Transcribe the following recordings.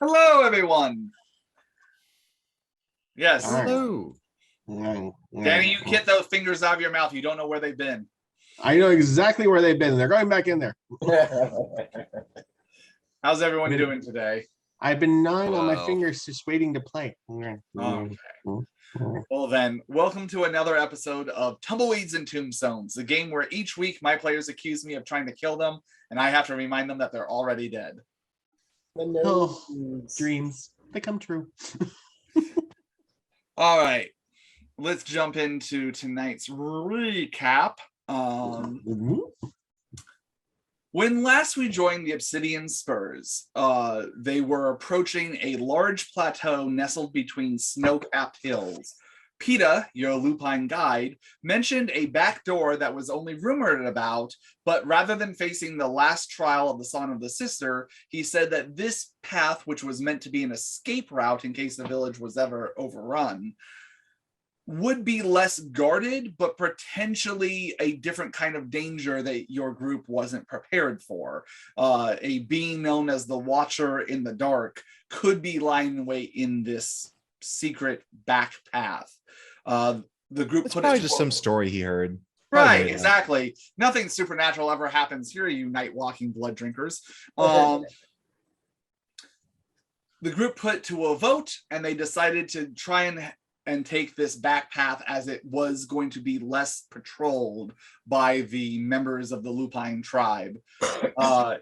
Hello, everyone. Yes. Hello. Danny, you get those fingers out of your mouth. You don't know where they've been. I know exactly where they've been. They're going back in there. How's everyone doing today? I've been gnawing on my fingers, just waiting to play. Okay. Well then, welcome to another episode of Tumbleweeds and Tombstones, the game where each week my players accuse me of trying to kill them, and I have to remind them that they're already dead. Oh, dreams. They come true. All right. Let's jump into tonight's recap. When last we joined the Obsidian Spurs, they were approaching a large plateau nestled between snow-capped hills. PETA, your lupine guide, mentioned a back door that was only rumored about, but rather than facing the last trial of the Son of the Sister, he said that this path, which was meant to be an escape route in case the village was ever overrun, would be less guarded, but potentially a different kind of danger that your group wasn't prepared for. A being known as the Watcher in the Dark could be lying in wait in this secret back path. The group It's put probably it just some story he heard. Right, exactly. Nothing supernatural ever happens here, you night-walking blood drinkers. The group put to a vote, and they decided to try and take this back path as it was going to be less patrolled by the members of the Lupine tribe.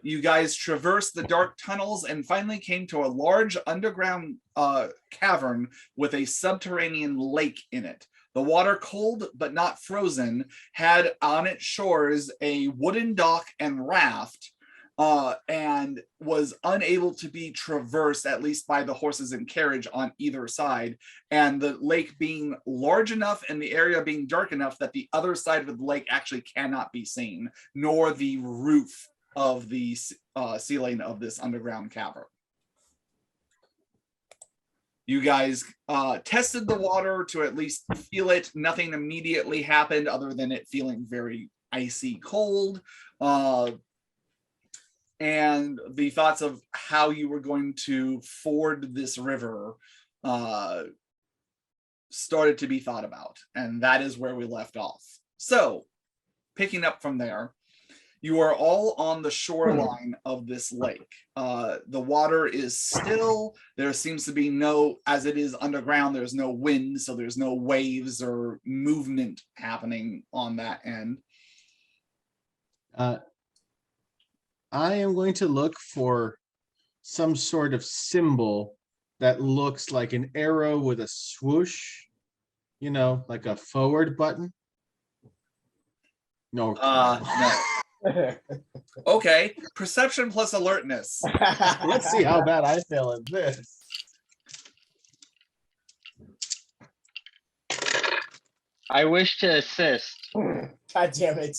You guys traversed the dark tunnels and finally came to a large underground cavern with a subterranean lake in it. The water, cold but not frozen, had on its shores a wooden dock and raft, and was unable to be traversed, at least by the horses and carriage on either side, and the lake being large enough and the area being dark enough that the other side of the lake actually cannot be seen, nor the roof of the ceiling of this underground cavern. You guys tested the water to at least feel it. Nothing immediately happened other than it feeling very icy cold. And the thoughts of how you were going to ford this river started to be thought about. And that is where we left off. So, picking up from there, you are all on the shoreline of this lake. The water is still. There seems to be no, as it is underground, there's no wind, so there's no waves or movement happening on that end. I am going to look for some sort of symbol that looks like an arrow with a swoosh, you know, like a forward button. No. No. Okay, perception plus alertness. Let's see how bad I fail at this. I wish to assist. God damn it.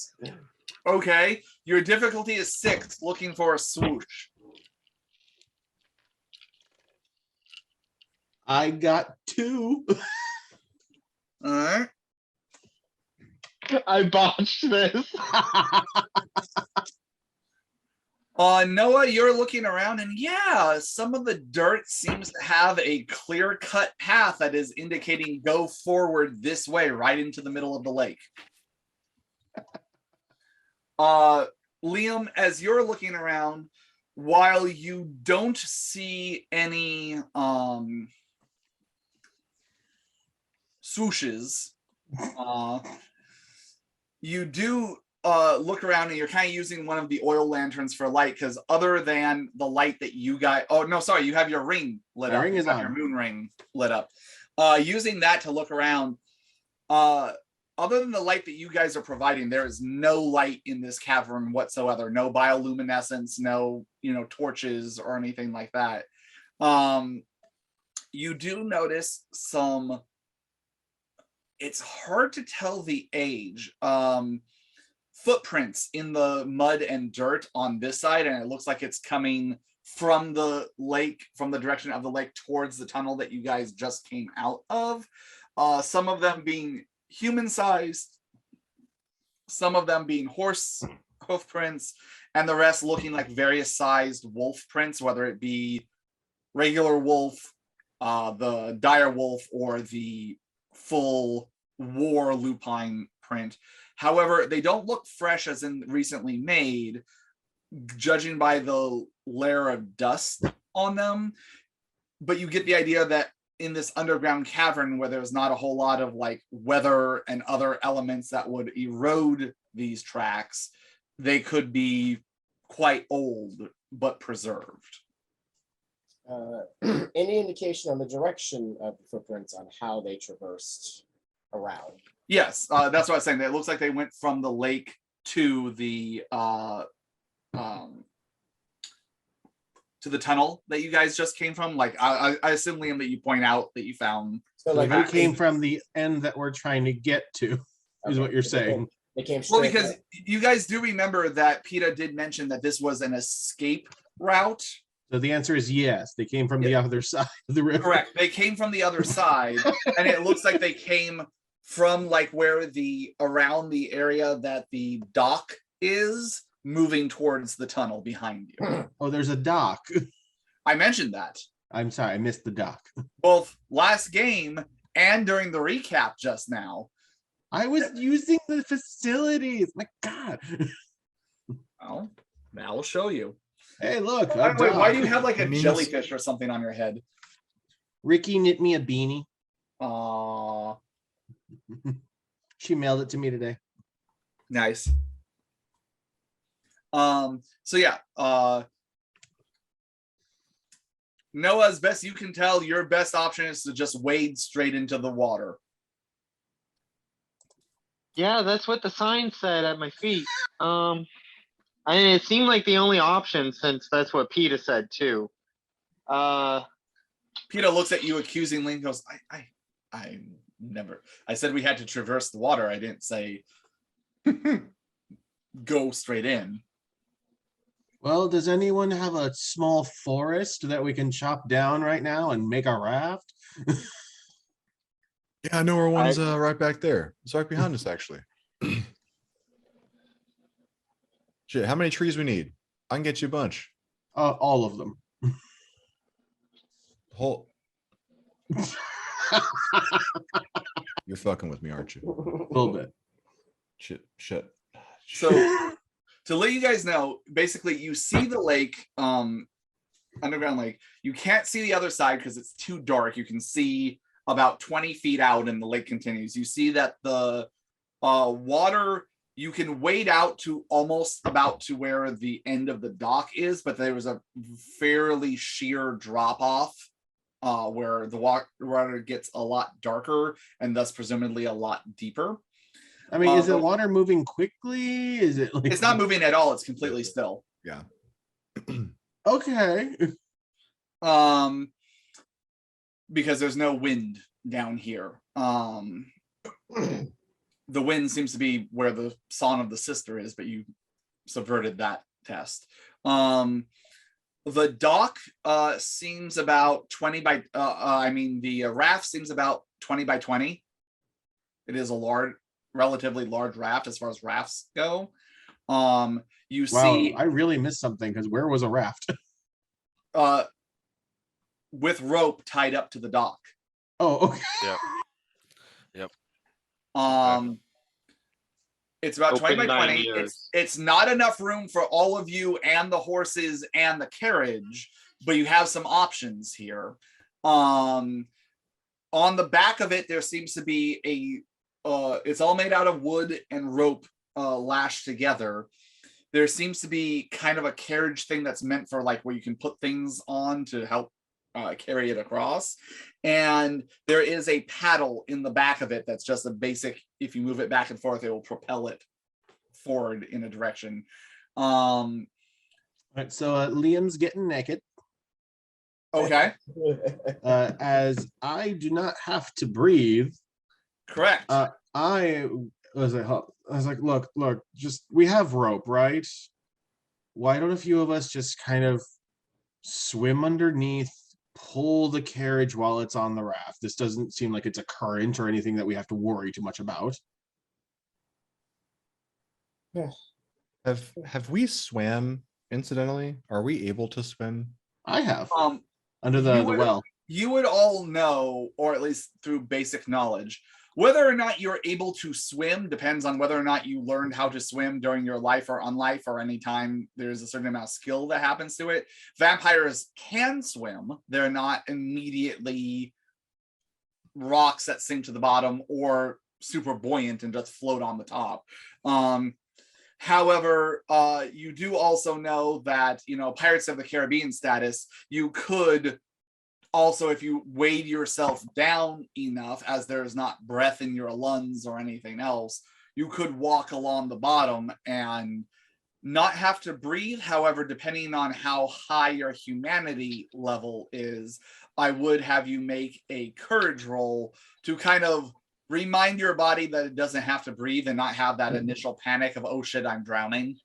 Okay, your difficulty is 6, looking for a swoosh. I got 2. All right. I botched this. Noah, you're looking around, and yeah, some of the dirt seems to have a clear-cut path that is indicating go forward this way, right into the middle of the lake. Liam, as you're looking around, while you don't see any swooshes, you do look around, and you're kind of using one of the oil lanterns for light, because other than the light that you got, oh no, sorry, you have your ring lit up. Ring is on. Your moon ring lit up. Using that to look around, other than the light that you guys are providing, there is no light in this cavern whatsoever. No bioluminescence, no, torches or anything like that. You do notice some, it's hard to tell the age, footprints in the mud and dirt on this side, and it looks like it's coming from the lake, from the direction of the lake towards the tunnel that you guys just came out of. Some of them being human-sized, some of them being horse hoof prints, and the rest looking like various sized wolf prints, whether it be regular wolf, the dire wolf, or the full war lupine print. However, they don't look fresh as in recently made, judging by the layer of dust on them. But you get the idea that in this underground cavern where there's not a whole lot of like weather and other elements that would erode these tracks, they could be quite old but preserved. Any indication on the direction of the footprints on how they traversed around? Yes, that's what I was saying. It looks like they went from the lake to the tunnel that you guys just came from. Like I assume, Liam, that you point out that you found. So Like like we came from the end that we're trying to get to, is what you're saying. They came Well, straight. because you guys do remember that PETA did mention that this was an escape route. So the answer is yes. They came from the other side of the river. Correct. They came from the other side, and it looks like they came from like where around the area that the dock is, moving towards the tunnel behind you. Oh, there's a dock. I mentioned that I'm sorry, I missed the dock. both last game and during the recap just now. I was using the facilities. My God. Well, I'll show you. Hey, look. By a the way, why dock. do you have like a It means- jellyfish or something on your head? Ricky knit me a beanie. She mailed it to me today. Nice. So yeah, Noah, as best you can tell, your best option is to just wade straight into the water. Yeah, that's what the sign said at my feet. I mean, it seemed like the only option since that's what PETA said too. PETA looks at you accusingly and goes, I never, I said we had to traverse the water. I didn't say go straight in. Well, does anyone have a small forest that we can chop down right now and make a raft? Yeah, I know where one's right back there. It's right behind us, actually. Shit, how many trees we need? I can get you a bunch. All of them. Whole. You're fucking with me, aren't you? A little bit. Shit. So to let you guys know, basically you see the lake, underground lake. You can't see the other side because it's too dark. You can see about 20 feet out and the lake continues. You see that the water, you can wade out to almost about to where the end of the dock is, but there was a fairly sheer drop off where the water gets a lot darker and thus presumably a lot deeper. I mean, is the water moving quickly? Is it like It's not moving at all. It's completely still. Yeah. Okay. Because there's no wind down here. The wind seems to be where the Song of the Sister is, but you subverted that test. The dock seems about 20 by, the raft seems about 20 by 20. It is a relatively large raft as far as rafts go. You see, I really missed something because where was a raft? with rope tied up to the dock. Oh, okay. Yep. It's about 20 by Open 9 20. years. It's not enough room for all of you and the horses and the carriage, but you have some options here. On the back of it, there seems to be it's all made out of wood and rope lashed together. There seems to be kind of a carriage thing that's meant for like where you can put things on to help carry it across. And there is a paddle in the back of it that's just a basic, if you move it back and forth, it will propel it forward in a direction. All right, so Liam's getting naked. Okay, As I do not have to breathe. correct. I was like, look, just we have rope, right? Why don't a few of us just kind of swim underneath, pull the carriage while it's on the raft? This doesn't seem like it's a current or anything that we have to worry too much about. Have we swam, incidentally? Are we able to swim? I have. under You the would- well. You would all know, or at least through basic knowledge, whether or not you're able to swim depends on whether or not you learned how to swim during your life or unlife, or any time there's a certain amount of skill that happens to it. Vampires can swim. They're not immediately rocks that sink to the bottom or super buoyant and just float on the top. However, you do also know that, Pirates of the Caribbean status, you could also, if you weighed yourself down enough, as there's not breath in your lungs or anything else, you could walk along the bottom and not have to breathe. However, depending on how high your humanity level is, I would have you make a courage roll to kind of remind your body that it doesn't have to breathe and not have that initial panic of, oh shit, I'm drowning.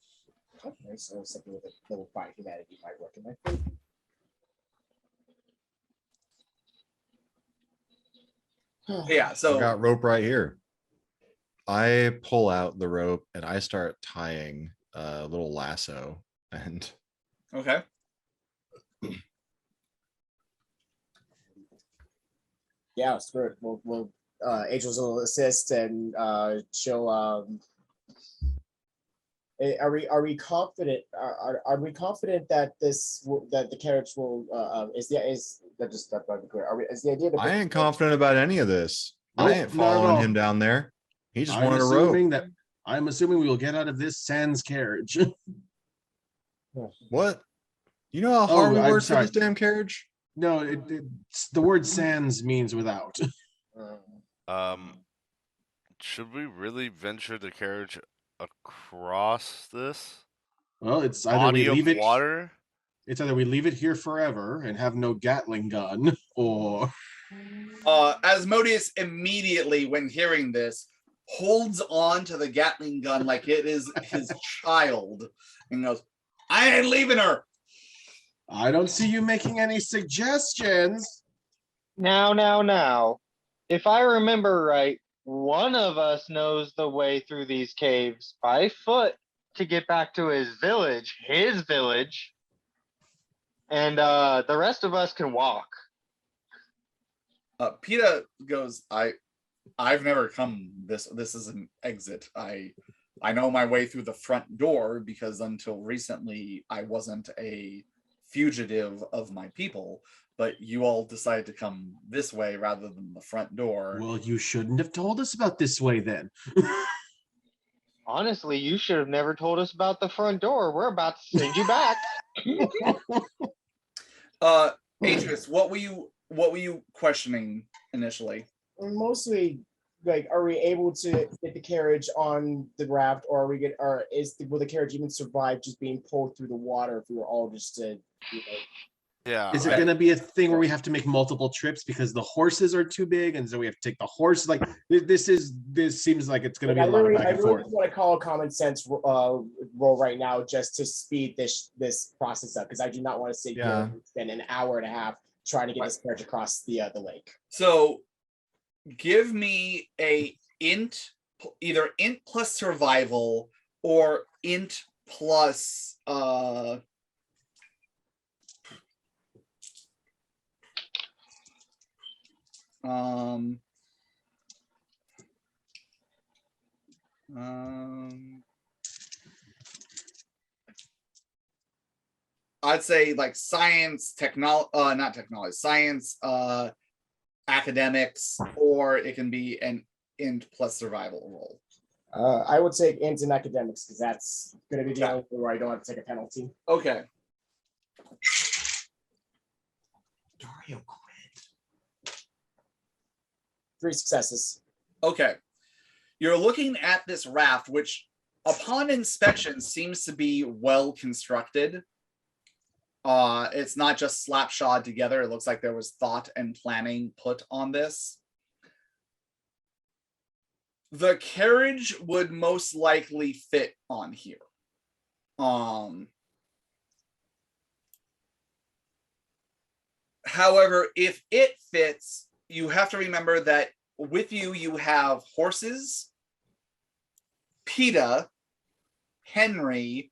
Okay, so something with a level 5 humanity might work in my favor. Yeah, I so got rope right here. I pull out the rope and I start tying a little lasso and okay. Yeah, screw it. We'll Angel's will assist, and she'll. Are we confident? Are we confident that that the carriage will is that just that might be clear? Is the idea? I ain't confident about any of this. I Nope, ain't not at following all. him down there. He just I'm wanted a rope. assuming we will get out of this sans carriage. What? You know how Oh, hard we I'm worked for this sorry. damn carriage? No, the word sans means without. Should we really venture the carriage across this Well, it's either body we of leave it. water? It's either we leave it here forever and have no Gatling gun, or Asmodeus immediately, when hearing this, holds on to the Gatling gun like it is his child and goes, I ain't leaving her. I don't see you making any suggestions. Now. If I remember right, one of us knows the way through these caves by foot to get back to his village, and the rest of us can walk. PETA goes, I've never come this is an exit. I know my way through the front door because until recently I wasn't a fugitive of my people, but you all decided to come this way rather than the front door. Well, you shouldn't have told us about this way then. Honestly, you should have never told us about the front door. We're about to send you back. Atreus, what were you questioning initially? Mostly, like, are we able to get the carriage on the raft, or will the carriage even survive just being pulled through the water if we were all just to, Yeah. Is it going to be a thing where we have to make multiple trips because the horses are too big, and so we have to take the horses? Like this seems like it's going to be a lot of back and forth. I want to call a common sense roll right now just to speed this process up, because I do not want to sit here and spend an hour and a half trying to get this carriage across the lake. So give me either int plus survival or int plus I'd say like science, not technology, science, academics, or it can be an int plus survival roll. I would take int in academics because that's going to be the only thing where I don't have to take a penalty. Okay. Dario quit. 3 successes. Okay. You're looking at this raft, which upon inspection seems to be well constructed. It's not just slapshod together. It looks like there was thought and planning put on this. The carriage would most likely fit on here. However, if it fits, you have to remember that with you, you have horses, PETA, Henry,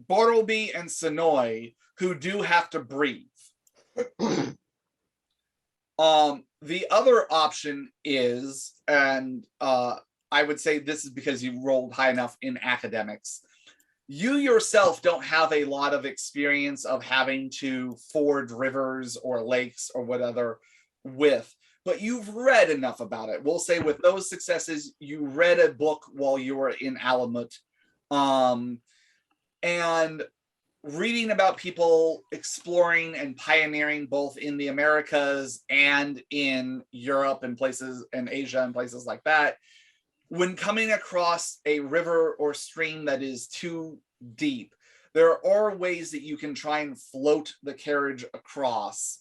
Bartleby and Sonoy, who do have to breathe. The other option is, and I would say this is because you rolled high enough in academics. You yourself don't have a lot of experience of having to ford rivers or lakes or whatever with, but you've read enough about it. We'll say with those successes, you read a book while you were in Alamut, and reading about people exploring and pioneering both in the Americas and in Europe and places and Asia and places like that. When coming across a river or stream that is too deep, there are ways that you can try and float the carriage across.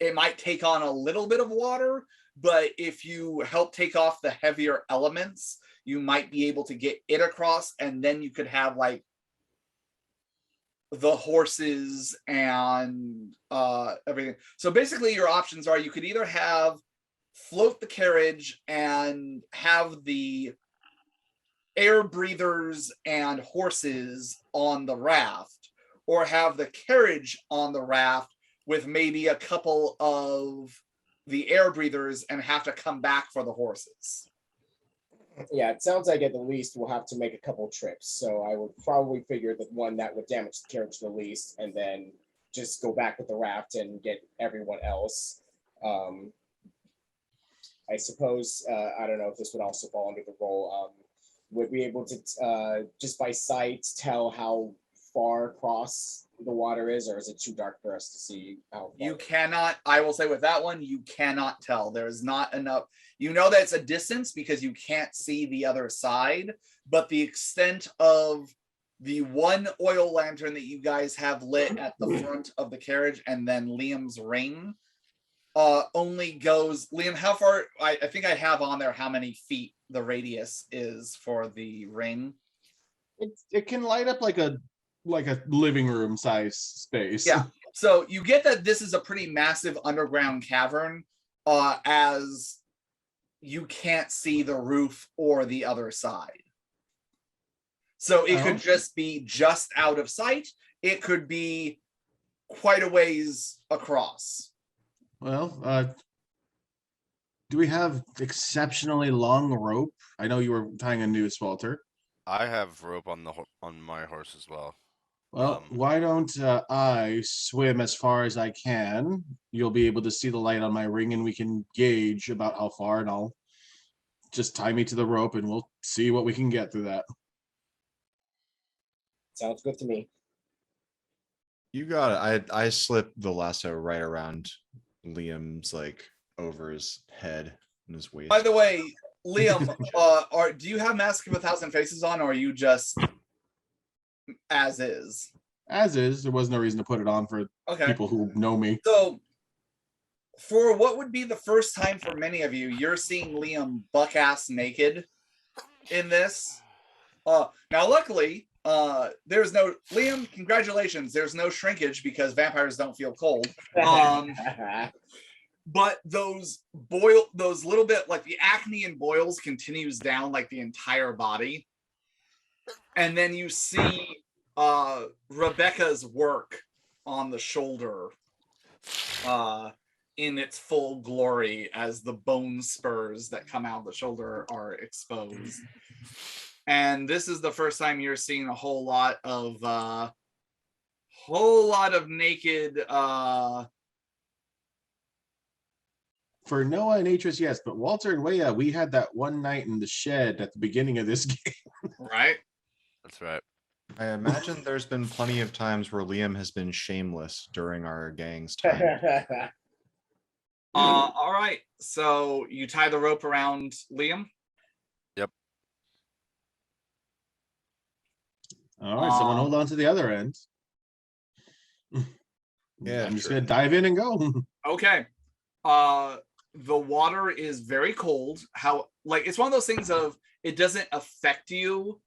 It might take on a little bit of water, but if you help take off the heavier elements, you might be able to get it across, and then you could have like the horses and everything. So basically your options are, you could either float the carriage and have the air breathers and horses on the raft, or have the carriage on the raft with maybe a couple of the air breathers and have to come back for the horses. Yeah, it sounds like at the least we'll have to make a couple trips. So I would probably figure the one that would damage the carriage the least, and then just go back with the raft and get everyone else. I suppose, I don't know if this would also fall under the role. Would we be able to, just by sight, tell how far across the water is, or is it too dark for us to see how far? You cannot, I will say with that one, you cannot tell. There's not enough. You know that's a distance because you can't see the other side, but the extent of the one oil lantern that you guys have lit at the front of the carriage and then Liam's ring only goes, Liam, how far, I think I have on there how many feet the radius is for the ring. It can light up like a living room size space. Yeah. So you get that this is a pretty massive underground cavern, as you can't see the roof or the other side. So it could just be just out of sight. It could be quite a ways across. Well, do we have exceptionally long rope? I know you were tying a noose, Walter. I have rope on my horse as well. Well, why don't I swim as far as I can? You'll be able to see the light on my ring, and we can gauge about how far, and I'll just tie me to the rope, and we'll see what we can get through that. Sounds good to me. You got it. I slipped the lasso right around Liam's, like, over his head and his waist. By the way, Liam, do you have Mask of 1,000 Faces on, or are you just as is? As is. There was no reason to put it on for people who know me. So for what would be the first time for many of you, you're seeing Liam buck-ass naked in this. Now, luckily, there's no, Liam, congratulations, there's no shrinkage because vampires don't feel cold. But those little bit, like the acne and boils continues down like the entire body. And then you see Rebecca's work on the shoulder in its full glory as the bone spurs that come out of the shoulder are exposed. And this is the first time you're seeing a whole lot of naked. For Noah and Atris, yes, but Walter and Weya, we had that one night in the shed at the beginning of this game. Right? That's right. I imagine there's been plenty of times where Liam has been shameless during our gang's time. All right. So you tie the rope around Liam. Yep. All right, someone hold on to the other end. Yeah, I'm just sure. gonna dive in and go. Okay. The water is very cold. It's one of those things of it doesn't affect you,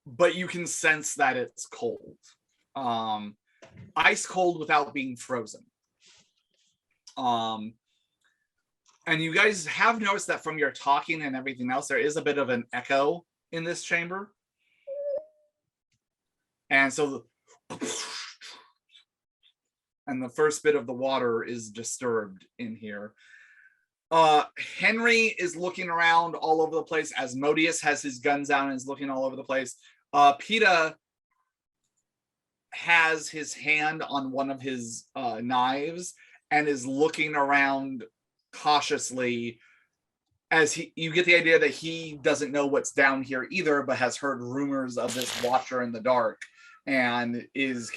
but you can sense that it's cold. Ice cold without being frozen. And you guys have noticed that from your talking and everything else, there is a bit of an echo in this chamber. And so and the first bit of the water is disturbed in here. Henry is looking around all over the place. Asmodeus has his guns out and is looking all over the place. PETA has his hand on one of his knives and is looking around cautiously, as you get the idea that he doesn't know what's down here either, but has heard rumors of this watcher in the dark, and is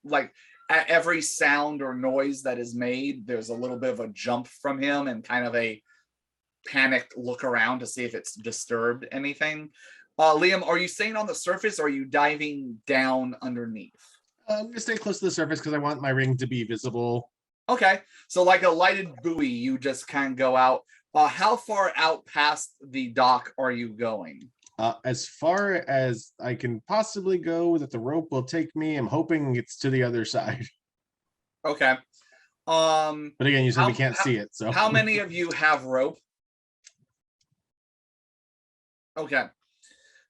like at every sound or noise that is made, there's a little bit of a jump from him and kind of a panicked look around to see if it's disturbed anything. Liam, are you staying on the surface or are you diving down underneath? I'm gonna stay close to the surface because I want my ring to be visible. Okay, so like a lighted buoy, you just kind of go out. How far out past the dock are you going? As far as I can possibly go that the rope will take me. I'm hoping it's to the other side. Okay. But again, you said we can't see it. So how many of you have rope? Okay.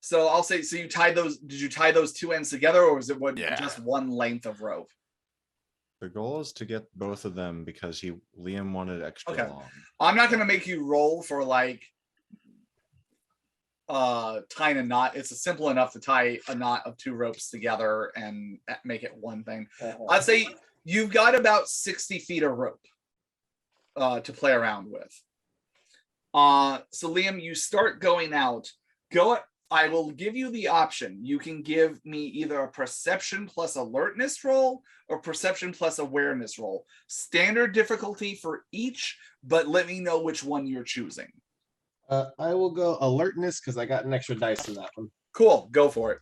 So I'll say, so you tied those, did you tie those two ends together, or was it just one length of rope? The goal is to get both of them because Liam wanted extra long. I'm not going to make you roll for like tying a knot. It's simple enough to tie a knot of two ropes together and make it one thing. I'd say you've got about 60 feet of rope to play around with. So Liam, you start going out. I will give you the option. You can give me either a perception plus alertness roll or perception plus awareness roll. Standard difficulty for each, but let me know which one you're choosing. I will go alertness because I got an extra dice in that one. Cool, go for it.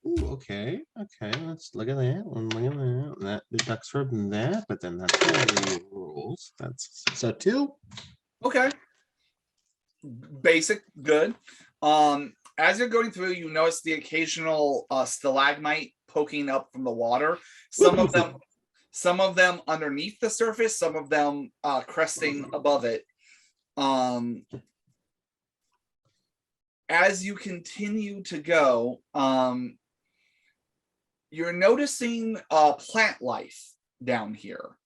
Ooh, okay. Let's look at that. Look at that. That deducts from that, but then that's the rules. That's so 2. Okay. Basic, good. As you're going through, you notice the occasional stalagmite poking up from the water. Some of them underneath the surface, some of them cresting above it. As you continue to go, you're noticing plant life down here.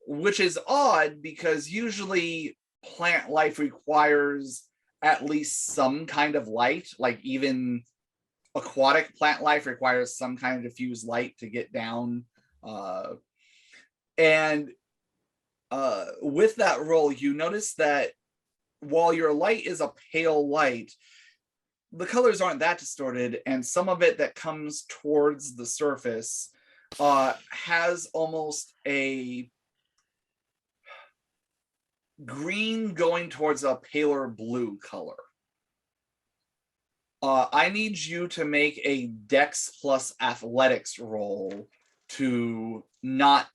Which is odd because usually plant life requires at least some kind of light, like even aquatic plant life requires some kind of diffused light to get down. With that roll, you notice that while your light is a pale light, the colors aren't that distorted, and some of it that comes towards the surface has almost a green going towards a paler blue color. I need you to make a Dex plus athletics roll to not,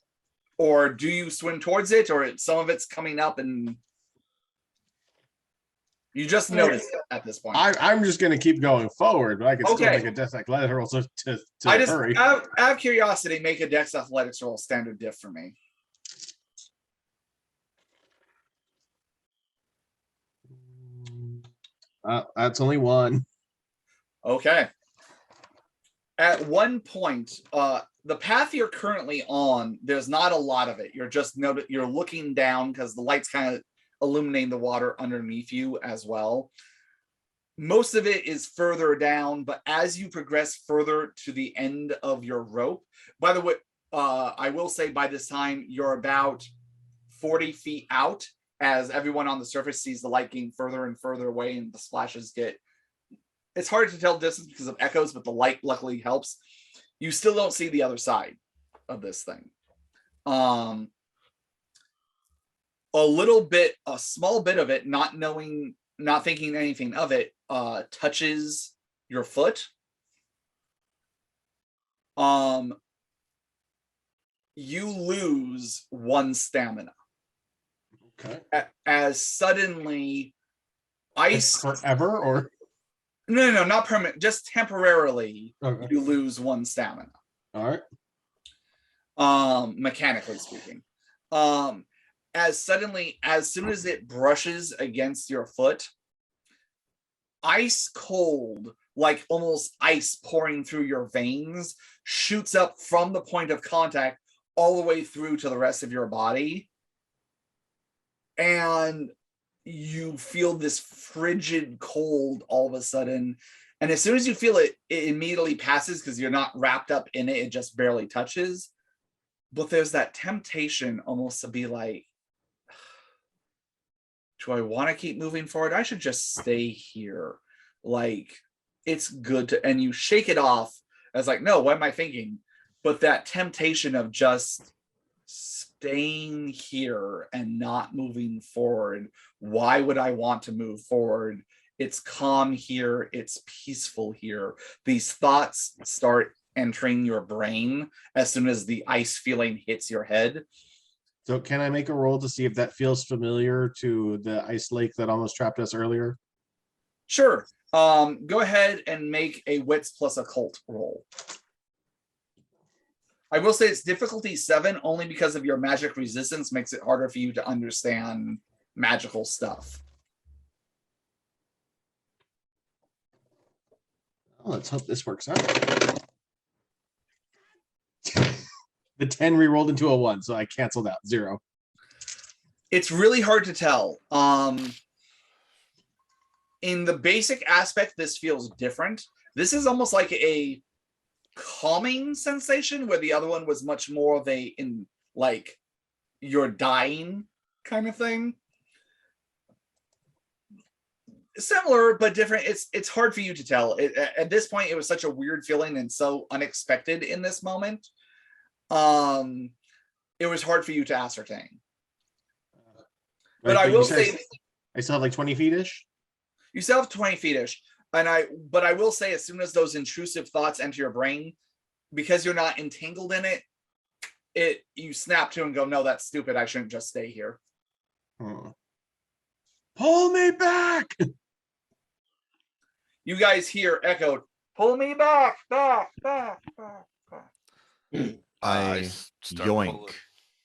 or do you swim towards it, or some of it's coming up and you just noticed it at this point? I'm just going to keep going forward, but I can still make a Dex athletics roll to hurry. Out of curiosity, make a Dex athletics roll standard diff for me. That's only 1. Okay. At one point, the path you're currently on, there's not a lot of it. You're looking down because the light's kind of illuminating the water underneath you as well. Most of it is further down, but as you progress further to the end of your rope, by the way, I will say by this time you're about 40 feet out, as everyone on the surface sees the light getting further and further away and the splashes it's hard to tell distance because of echoes, but the light luckily helps. You still don't see the other side of this thing. A small bit of it, not thinking anything of it, touches your foot. You lose 1 stamina. Okay. As suddenly ice forever, or no, not permanent, just temporarily. Okay. You lose 1 stamina. All right. Mechanically speaking. As soon as it brushes against your foot, ice cold, like almost ice pouring through your veins, shoots up from the point of contact all the way through to the rest of your body. And you feel this frigid cold all of a sudden. And as soon as you feel it, it immediately passes because you're not wrapped up in it. It just barely touches. But there's that temptation almost to be like, do I want to keep moving forward? I should just stay here. Like, it's good to, and you shake it off as like, no, what am I thinking? But that temptation of just staying here and not moving forward. Why would I want to move forward? It's calm here. It's peaceful here. These thoughts start entering your brain as soon as the ice feeling hits your head. So can I make a roll to see if that feels familiar to the ice lake that almost trapped us earlier? Sure. Go ahead and make a wits plus occult roll. I will say it's difficulty 7 only because of your magic resistance makes it harder for you to understand magical stuff. Oh, let's hope this works out. The 10 re-rolled into a 1, so I canceled out 0. It's really hard to tell. In the basic aspect, this feels different. This is almost like a calming sensation, where the other one was much more of a like you're dying kind of thing. Similar but different. It's hard for you to tell. At this point, it was such a weird feeling and so unexpected in this moment. It was hard for you to ascertain. But I will say, I still have like 20 feet-ish. You still have 20 feet-ish. But I will say, as soon as those intrusive thoughts enter your brain, because you're not entangled in it, you snap to and go, no, that's stupid. I shouldn't just stay here. Pull me back. You guys hear echoed, pull me back, back, back, back, back. I start yoink. pulling.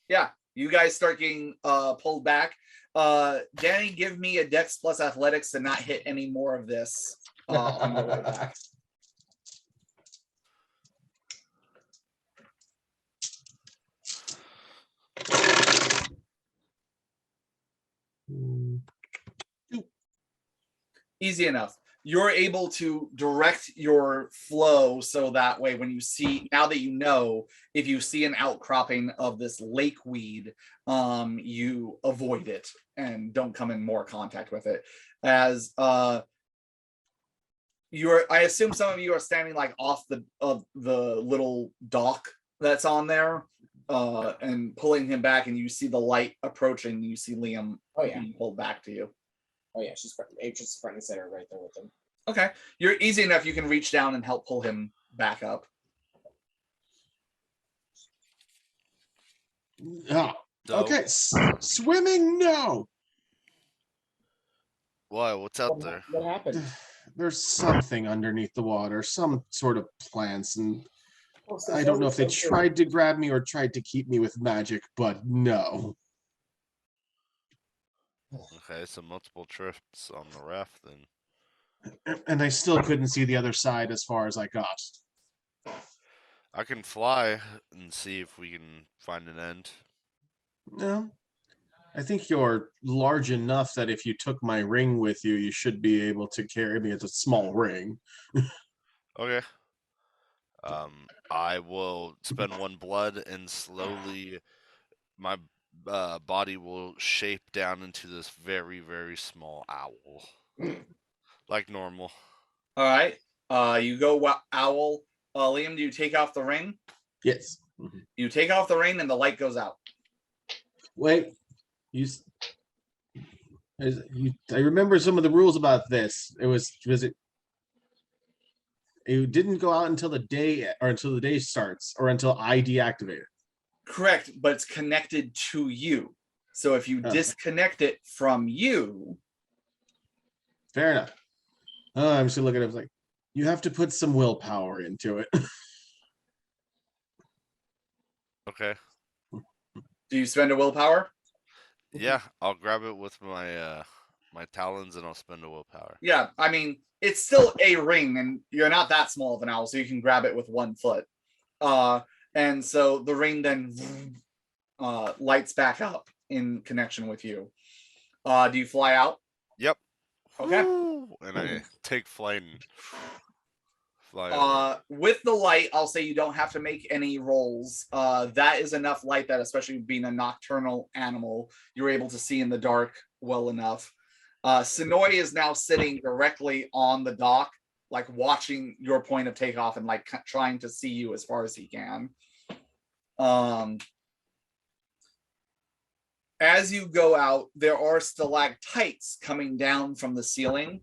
Yeah, you guys start getting pulled back. Danny, give me a Dex plus Athletics to not hit any more of this on your way back. Easy enough. You're able to direct your flow so that way when you see, now that you know, if you see an outcropping of this lake weed, you avoid it and don't come in more contact with it. As I assume some of you are standing like off the little dock that's on there, and pulling him back, and you see the light approaching. You see Liam being pulled back to you. Oh yeah, she's front and center right there with him. Okay, you're easy enough. You can reach down and help pull him back up. Oh, okay, swimming, no. Why? What's out there? What happened? There's something underneath the water, some sort of plants, and I don't know if they tried to grab me or tried to keep me with magic, but no. Okay, so multiple trips on the raft then. And I still couldn't see the other side as far as I got. I can fly and see if we can find an end. No, I think you're large enough that if you took my ring with you, you should be able to carry me. It's a small ring. Okay. I will spend 1 blood and slowly my body will shape down into this very, very small owl. Like normal. All right. You go owl. Liam, do you take off the ring? Yes. You take off the ring and the light goes out. Wait, I remember some of the rules about this. It didn't go out until the day starts, or until I deactivate it. Correct, but it's connected to you. So if you disconnect it from you, fair enough. I'm just looking at it like, you have to put some willpower into it. Okay. Do you spend a willpower? Yeah, I'll grab it with my my talons, and I'll spend a willpower. Yeah, I mean, it's still a ring, and you're not that small of an owl, so you can grab it with 1 foot. And so the ring then lights back up in connection with you. Do you fly out? Yep. Okay. Woo! And I take flight and fly over. With the light, I'll say you don't have to make any rolls. That is enough light that, especially being a nocturnal animal, you're able to see in the dark well enough. Sonoy is now sitting directly on the dock, like watching your point of takeoff and like trying to see you as far as he can. As you go out, there are stalactites coming down from the ceiling.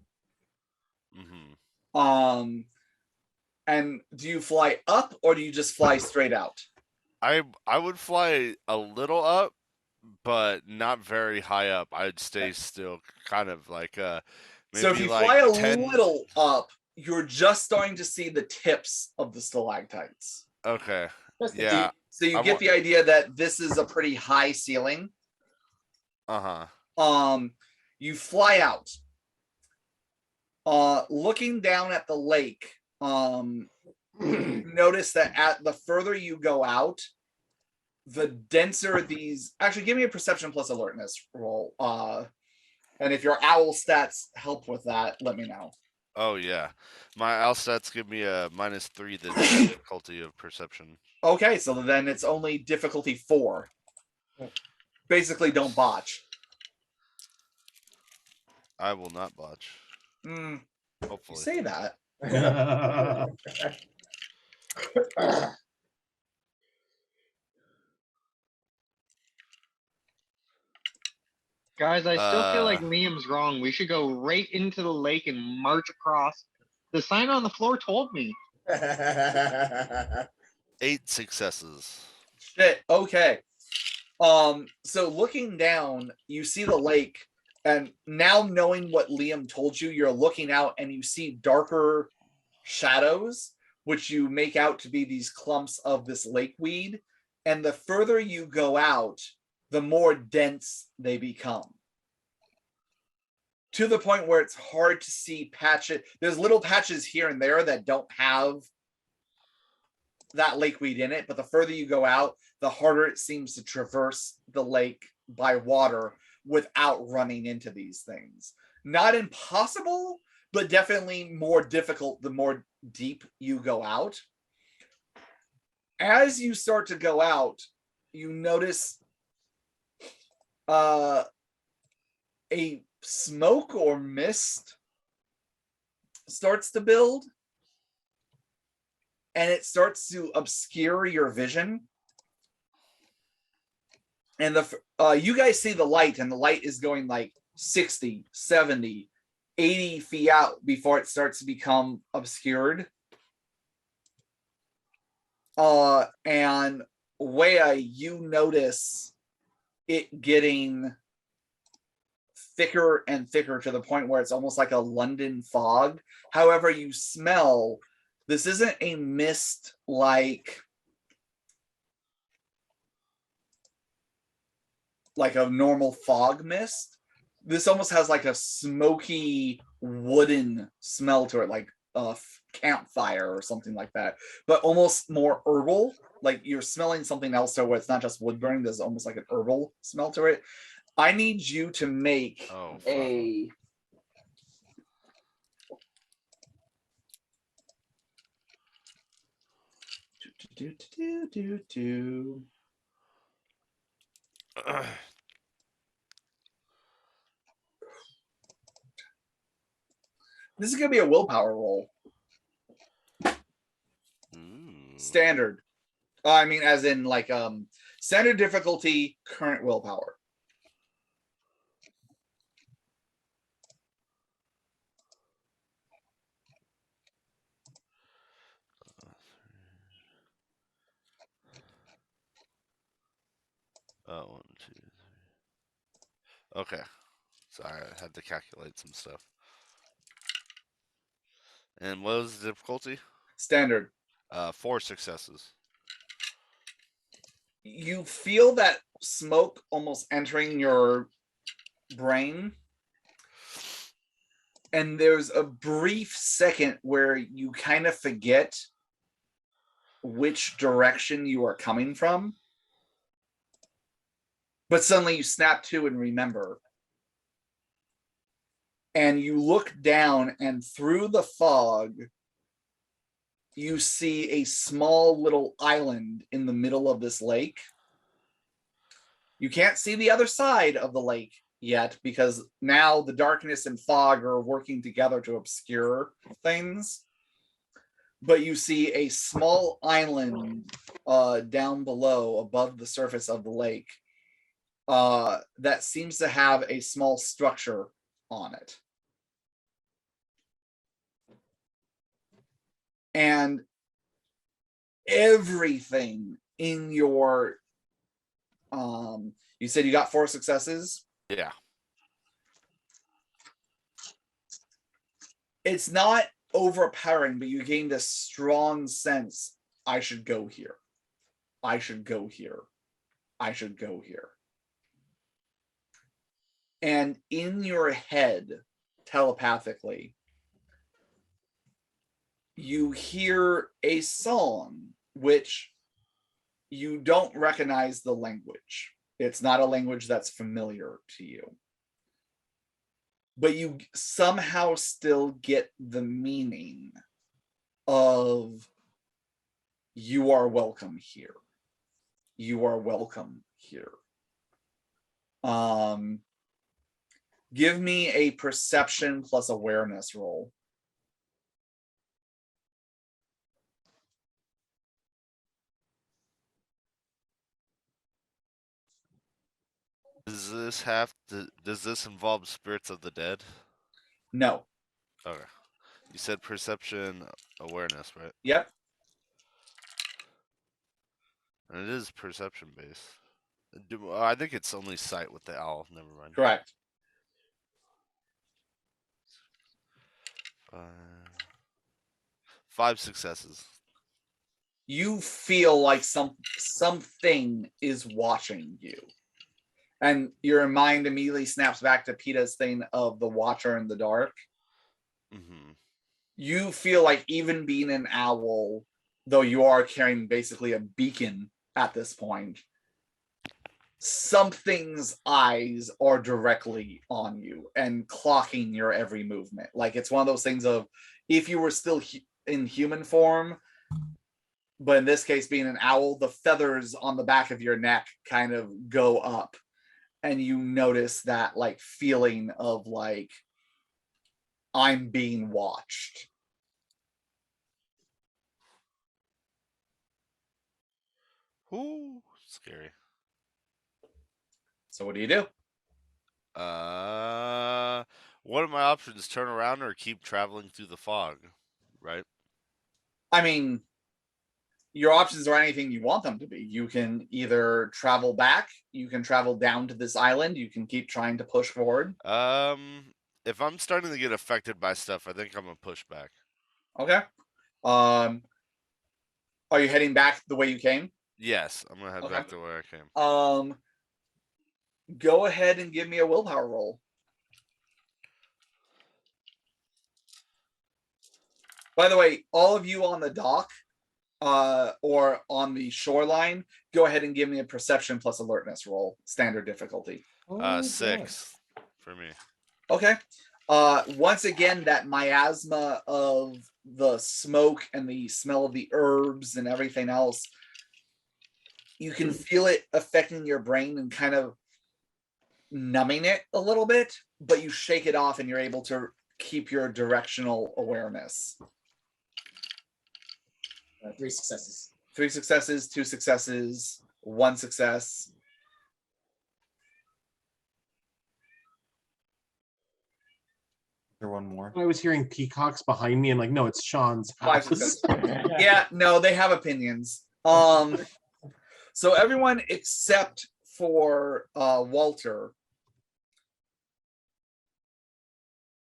Mm-hmm. And do you fly up or do you just fly straight out? I would fly a little up, but not very high up. I'd stay still, kind of like maybe So if you like fly a 10... little up, you're just starting to see the tips of the stalactites. Okay. Just the Yeah. So you I get wa- the idea that this is a pretty high ceiling. Uh-huh. You fly out. Looking down at the lake, notice that at the further you go out, the denser these. Actually, give me a perception plus alertness roll. And if your owl stats help with that, let me know. Oh yeah. My owl stats give me a -3 the difficulty of perception. Okay, so then it's only difficulty 4. Basically, don't botch. I will not botch. You Hopefully. say that. Guys, I still feel like Liam's wrong. We should go right into the lake and march across. The sign on the floor told me. 8 successes. Shit. Okay. So looking down, you see the lake, and now knowing what Liam told you, you're looking out and you see darker shadows, which you make out to be these clumps of this lakeweed. And the further you go out, the more dense they become. To the point where it's hard to see patches. There's little patches here and there that don't have that lakeweed in it, but the further you go out, the harder it seems to traverse the lake by water without running into these things. Not impossible, but definitely more difficult the more deep you go out. As you start to go out, you notice a smoke or mist starts to build, and it starts to obscure your vision. And you guys see the light, and the light is going like 60, 70, 80 feet out before it starts to become obscured. And Wea, you notice it getting thicker and thicker to the point where it's almost like a London fog. However, you smell, this isn't a mist like a normal fog mist. This almost has like a smoky wooden smell to it, like a campfire or something like that, but almost more herbal. Like you're smelling something else, so where it's not just wood burning, there's almost like an herbal smell to it. I need you to make a This is gonna be a willpower roll. Standard. I mean, as in like standard difficulty, current willpower. Oh, 1, 2, 3. Okay. Sorry, I had to calculate some stuff. And what was the difficulty? Standard. 4 successes. You feel that smoke almost entering your brain, And there's a brief second where you kind of forget which direction you are coming from. But suddenly you snap to and remember. And you look down, and through the fog, you see a small little island in the middle of this lake. You can't see the other side of the lake yet because now the darkness and fog are working together to obscure things. But you see a small island down below, above the surface of the lake, that seems to have a small structure on it. And everything in your you said you got 4 successes. Yeah. It's not overpowering, but you gained a strong sense. I should go here. I should go here. I should go here. And in your head, telepathically, you hear a song which you don't recognize the language. It's not a language that's familiar to you. But you somehow still get the meaning of you are welcome here. You are welcome here. Give me a perception plus awareness roll. Does this involve spirits of the dead? No. Okay. You said perception awareness, right? Yep. And it is perception based. I think it's only sight with the owl. Never mind. Correct. 5 successes. You feel like something is watching you. And your mind immediately snaps back to Peta's thing of the watcher in the dark. Mm-hmm. You feel like even being an owl, though you are carrying basically a beacon at this point, something's eyes are directly on you and clocking your every movement. Like it's one of those things of if you were still in human form, but in this case being an owl, the feathers on the back of your neck kind of go up. And you notice that like feeling of like, I'm being watched. Ooh, scary. So what do you do? One of my options: turn around or keep traveling through the fog. Right. I mean, your options are anything you want them to be. You can either travel back, you can travel down to this island, you can keep trying to push forward. If I'm starting to get affected by stuff, I think I'm gonna push back. Okay. Are you heading back the way you came? Yes, I'm gonna head Okay. back to where I came. Go ahead and give me a willpower roll. By the way, all of you on the dock or on the shoreline, go ahead and give me a perception plus alertness roll, standard difficulty. 6 for me. Okay. Once again, that miasma of the smoke and the smell of the herbs and everything else, you can feel it affecting your brain and kind of numbing it a little bit, but you shake it off and you're able to keep your directional awareness. 3 successes. 3 successes, 2 successes, 1 success. There one more. I was hearing peacocks behind me and like, no, it's Sean's 5 house. successes. Yeah, no, they have opinions. So everyone except for Walter,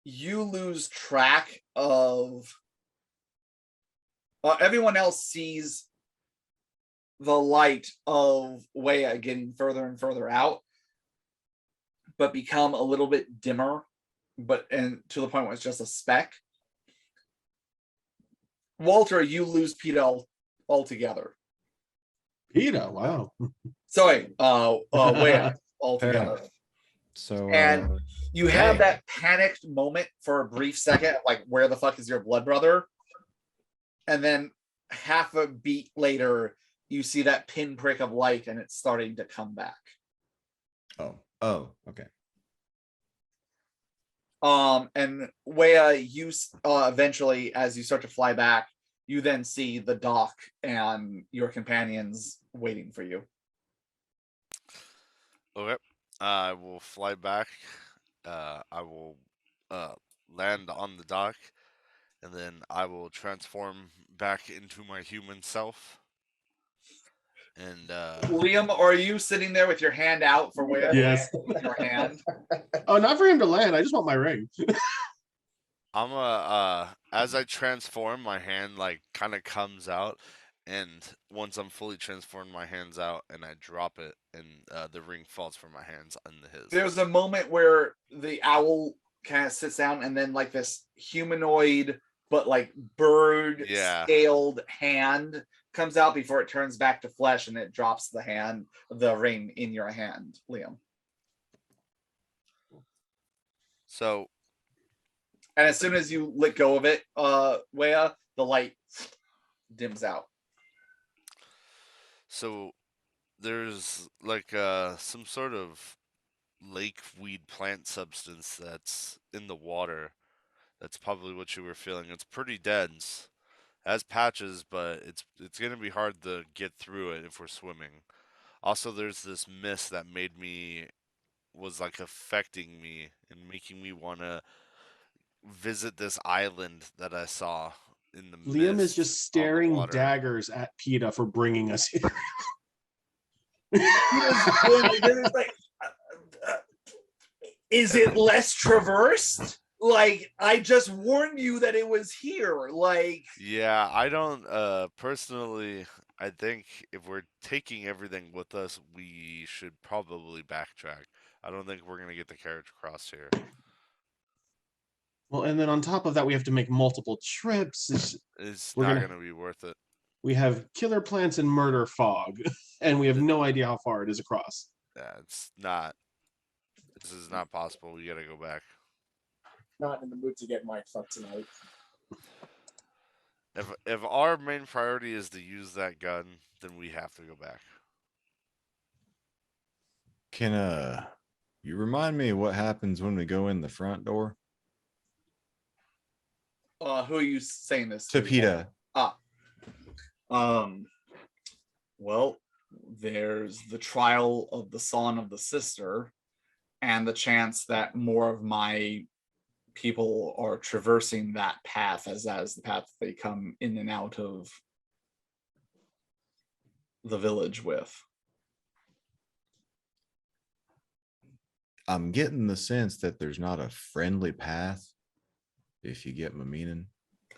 you lose track of everyone else sees the light of Wea getting further and further out, but become a little bit dimmer and to the point where it's just a speck. Walter, you lose PETA altogether. PETA, wow. Sorry, way altogether. So And you have dang. that panicked moment for a brief second, like, where the fuck is your blood brother? And then half a beat later, you see that pinprick of light and it's starting to come back. Oh, okay. And Wea, you eventually, as you start to fly back, you then see the dock and your companions waiting for you. Okay. I will fly back. I will land on the dock, and then I will transform back into my human self. And Liam, are you sitting there with your hand out for Wea to Yes. land with your hand? Oh, not for him to land. I just want my ring. I'm as I transform, my hand like kind of comes out, and once I'm fully transformed, my hand's out, and I drop it, and the ring falls from my hands into his. There's a moment where the owl kind of sits down, and then like this humanoid but like bird scaled hand comes out before it turns back to flesh, and it drops the ring in your hand, Liam. So, and as soon as you let go of it, Wea, the light dims out. So there's like some sort of lake weed plant substance that's in the water. That's probably what you were feeling. It's pretty dense. Has patches, but it's gonna be hard to get through it if we're swimming. Also, there's this mist that was like affecting me and making me want to visit this island that I saw in the Liam mist is just staring daggers at PETA for bringing us here. Is it less traversed? Like, I just warned you that it was here. Like, yeah, I don't personally, I think if we're taking everything with us, we should probably backtrack. I don't think we're gonna get the carriage across here. Well, and then on top of that, we have to make multiple trips. It's not gonna be worth it. We have killer plants and murder fog, and we have no idea how far it is across. Yeah, it's not. This is not possible. We gotta go back. Not in the mood to get mind fucked tonight. If our main priority is to use that gun, then we have to go back. Can you remind me what happens when we go in the front door? Who are you saying this to? PETA. Well, there's the trial of the son of the sister, and the chance that more of my people are traversing that path as the path they come in and out of the village with. I'm getting the sense that there's not a friendly path, if you get my meaning.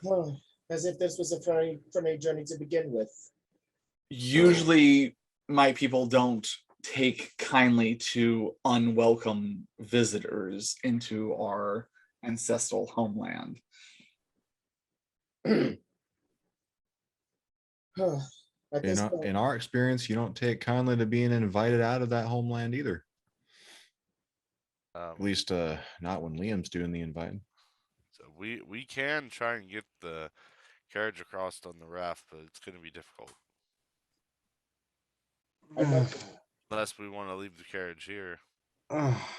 Oh, as if this was a very friendly journey to begin with. Usually my people don't take kindly to unwelcome visitors into our ancestral homeland. In our experience, you don't take kindly to being invited out of that homeland either. At least not when Liam's doing the inviting. So we can try and get the carriage across on the raft, but it's going to be difficult. Unless we want to leave the carriage here,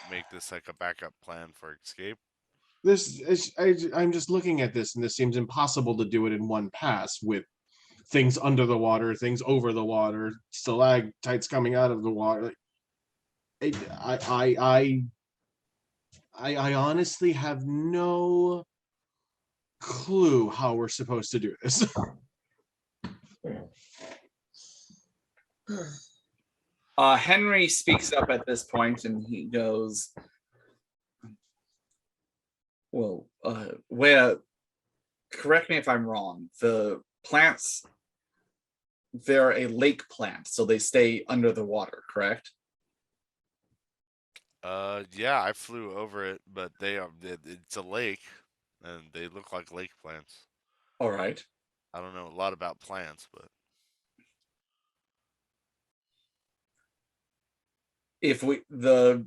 make this like a backup plan for escape. I'm just looking at this, and this seems impossible to do it in one pass with things under the water, things over the water, stalactites coming out of the water. I honestly have no clue how we're supposed to do this. Henry speaks up at this point, and he goes, well, Wea, correct me if I'm wrong. The plants, they're a lake plant, so they stay under the water, correct? Yeah, I flew over it, but it's a lake, and they look like lake plants. All right. I don't know a lot about plants, but If the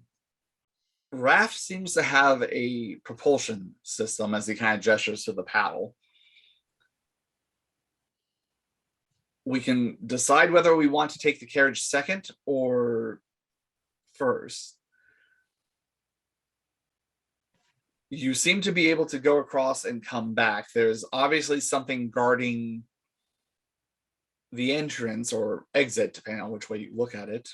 raft seems to have a propulsion system as he kind of gestures to the paddle. We can decide whether we want to take the carriage second or first. You seem to be able to go across and come back. There's obviously something guarding the entrance or exit, depending on which way you look at it.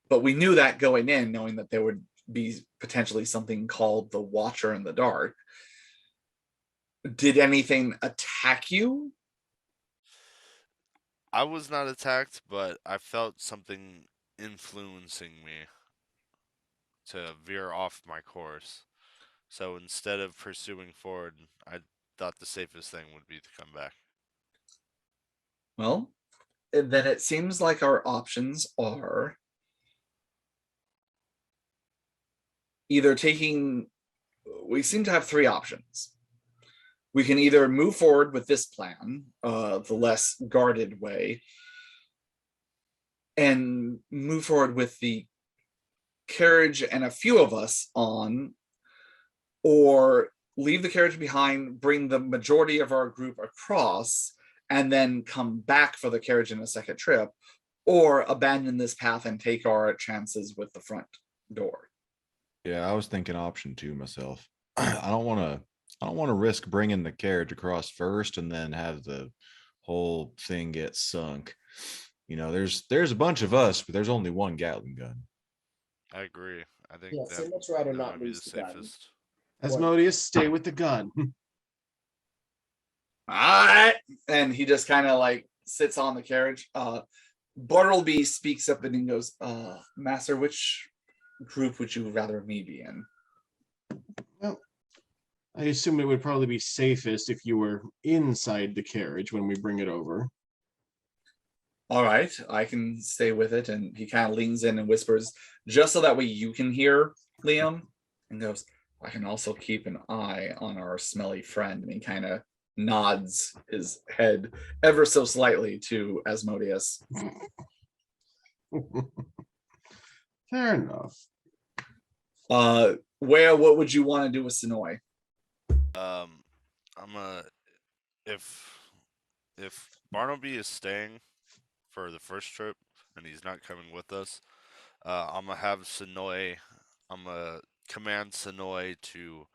But we knew that going in, knowing that there would be potentially something called the Watcher in the Dark. Did anything attack you? I was not attacked, but I felt something influencing me to veer off my course. So instead of pursuing forward, I thought the safest thing would be to come back. Well, then it seems like our options are either taking, we seem to have three options. We can either move forward with this plan, the less guarded way, and move forward with the carriage and a few of us on, or leave the carriage behind, bring the majority of our group across, and then come back for the carriage in a second trip, or abandon this path and take our chances with the front door. Yeah, I was thinking option 2 myself. I don't want to. I don't want to risk bringing the carriage across first and then have the whole thing get sunk. You know, there's a bunch of us, but there's only one Gatling gun. I agree. I think Yes, that I'd much rather that not might be the lose the gun. safest. Asmodeus, stay with the gun. All right. And he just kind of like sits on the carriage. Bartleby speaks up and he goes, Master, which group would you rather me be in? Well, I assume it would probably be safest if you were inside the carriage when we bring it over. All right, I can stay with it. And he kind of leans in and whispers, just so that way you can hear Liam, and goes, I can also keep an eye on our smelly friend. And he kind of nods his head ever so slightly to Asmodeus. Fair enough. What would you want to do with Sonoy? I'm a if Barnaby is staying for the first trip and he's not coming with us, I'm gonna have Sonoy. I'm gonna command Sonoy to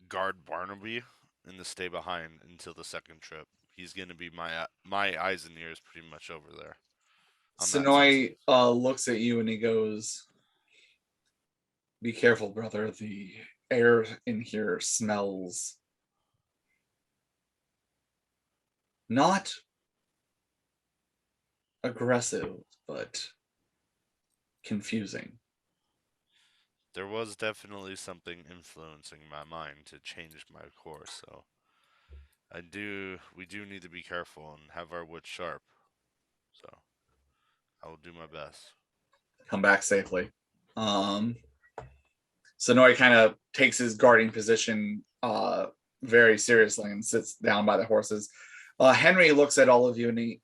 guard Barnaby and to stay behind until the second trip. He's gonna be my eyes and ears pretty much over there. Sonoy looks at you and he goes, be careful, brother. The air in here smells not aggressive, but confusing. There was definitely something influencing my mind to change my course, so we do need to be careful and have our wits sharp. So I will do my best. Come back safely. Sonoy kind of takes his guarding position very seriously and sits down by the horses. Henry looks at all of you and he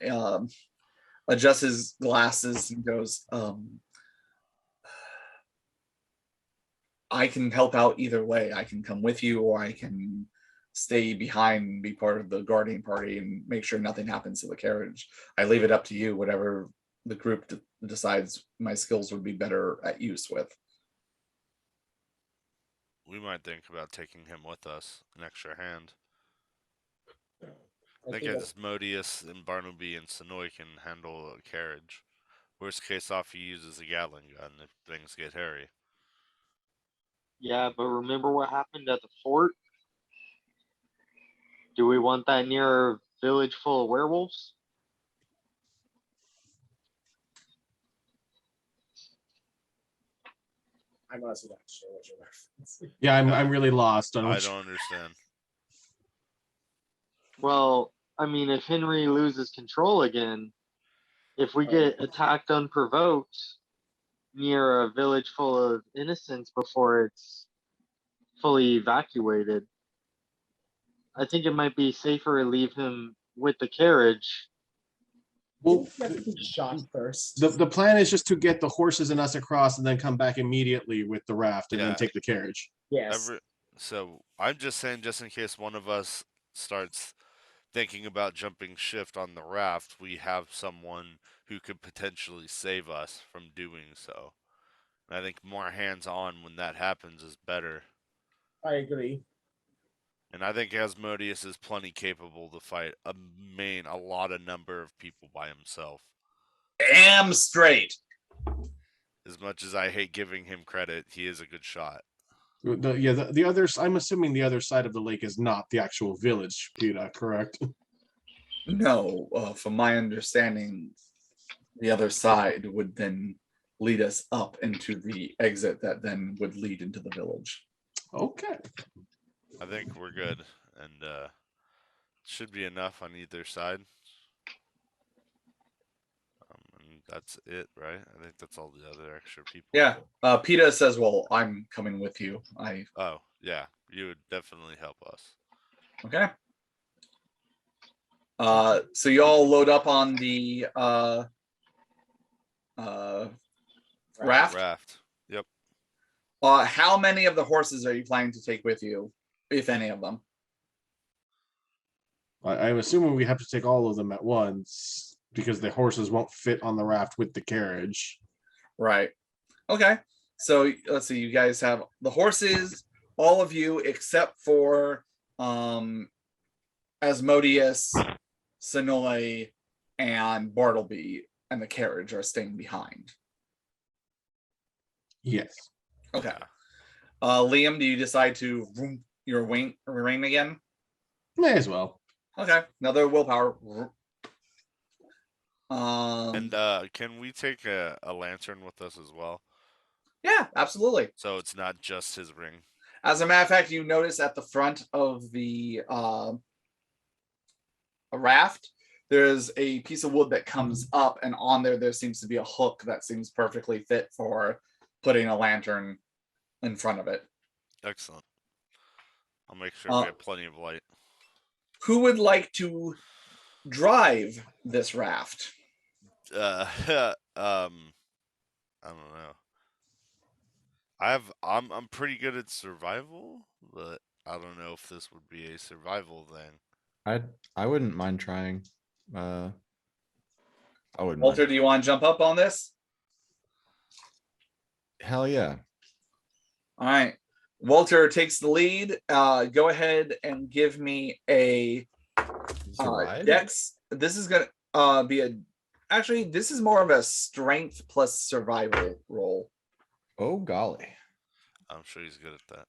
adjusts his glasses and goes, I can help out either way. I can come with you, or I can stay behind and be part of the guarding party and make sure nothing happens to the carriage. I leave it up to you, whatever the group decides my skills would be better at use with. We might think about taking him with us, an extra hand. I think think that's- Asmodeus and Barnaby and Sonoy can handle a carriage. Worst case off, he uses a Gatling gun if things get hairy. Yeah, but remember what happened at the fort? Do we want that near a village full of werewolves? I'm honestly not sure what you're referencing. Yeah, I'm really lost on I which. don't understand. Well, I mean, if Henry loses control again, if we get attacked unprovoked, near a village full of innocents before it's fully evacuated. I think it might be safer to leave him with the carriage. Well, You have to be shot first. the plan is just to get the horses and us across and then come back immediately with the raft and then Yeah. take the carriage. Yes. So I'm just saying, just in case one of us starts thinking about jumping shift on the raft, we have someone who could potentially save us from doing so. And I think more hands-on when that happens is better. I agree. And I think Asmodeus is plenty capable to fight a lot of number of people by himself. Damn straight. As much as I hate giving him credit, he is a good shot. The others, I'm assuming the other side of the lake is not the actual village, Peter, correct? No, from my understanding, the other side would then lead us up into the exit that then would lead into the village. Okay. I think we're good, and should be enough on either side. And that's it, right? I think that's all the other extra people. Yeah. PETA says, well, I'm coming with you. Oh, yeah. You would definitely help us. Okay. So you all load up on the raft. Yep. How many of the horses are you planning to take with you, if any of them? I'm assuming we have to take all of them at once because the horses won't fit on the raft with the carriage. Right. Okay. So let's see. You guys have the horses, all of you except for Asmodeus, Sonoy, and Bartleby, and the carriage are staying behind. Yes. Okay. Liam, do you decide to vroom your ring again? May as well. Okay. Another willpower. And can we take a lantern with us as well? Yeah, absolutely. So it's not just his ring. As a matter of fact, you notice at the front of the raft, there's a piece of wood that comes up, and on there seems to be a hook that seems perfectly fit for putting a lantern in front of it. Excellent. I'll make sure we have plenty of light. Who would like to drive this raft? I don't know. I'm pretty good at survival, but I don't know if this would be a survival thing. I wouldn't mind trying. I wouldn't Walter, mind. do you want to jump up on this? Hell yeah. All right. Walter takes the lead. Go ahead and give me a dex. This is going to be actually, this is more of a strength plus survival roll. Oh, golly. I'm sure he's good at that.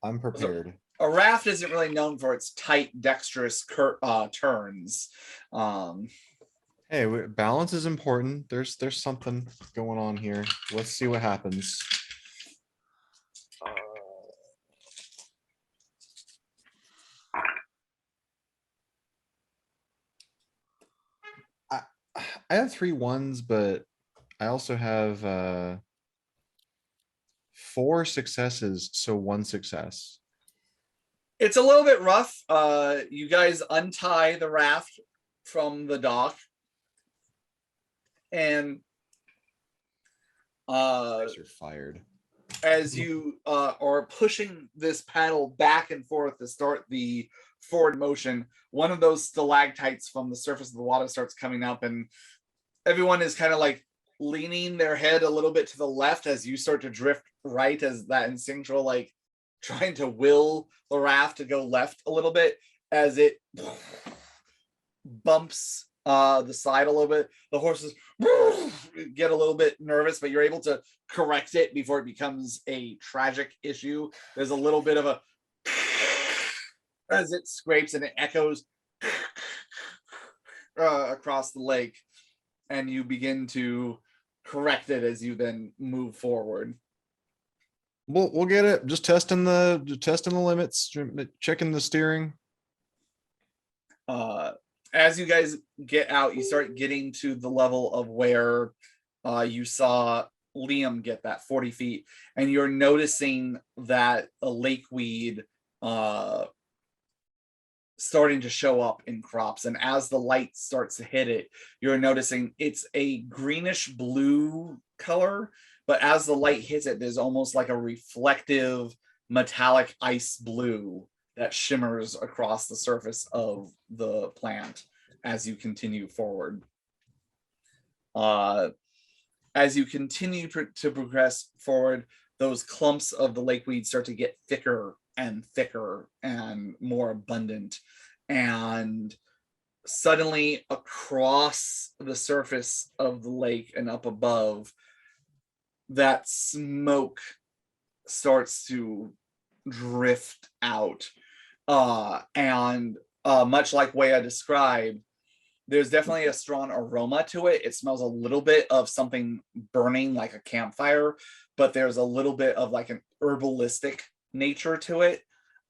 I'm prepared. A raft isn't really known for its tight, dexterous turns. Hey, balance is important. There's something going on here. Let's see what happens. I have 3 1s, but I also have 4 successes, so 1 success. It's a little bit rough. You guys untie the raft from the dock, and You're fired. as you are pushing this paddle back and forth to start the forward motion, one of those stalactites from the surface of the water starts coming up, and everyone is kind of like leaning their head a little bit to the left as you start to drift right, as that instinctual like trying to will the raft to go left a little bit as it bumps the side a little bit. The horses get a little bit nervous, but you're able to correct it before it becomes a tragic issue. There's a little bit of a as it scrapes and it echoes across the lake, and you begin to correct it as you then move forward. We'll get it. Just testing the limits, checking the steering. as you guys get out, you start getting to the level of where you saw Liam get that 40 feet, and you're noticing that a lakeweed starting to show up in crops. And as the light starts to hit it, you're noticing it's a greenish blue color, but as the light hits it, there's almost like a reflective metallic ice blue that shimmers across the surface of the plant as you continue forward. As you continue to progress forward, those clumps of the lakeweed start to get thicker and thicker and more abundant. And suddenly across the surface of the lake and up above, that smoke starts to drift out. And much like Wea described, there's definitely a strong aroma to it. It smells a little bit of something burning like a campfire, but there's a little bit of like an herbalistic nature to it.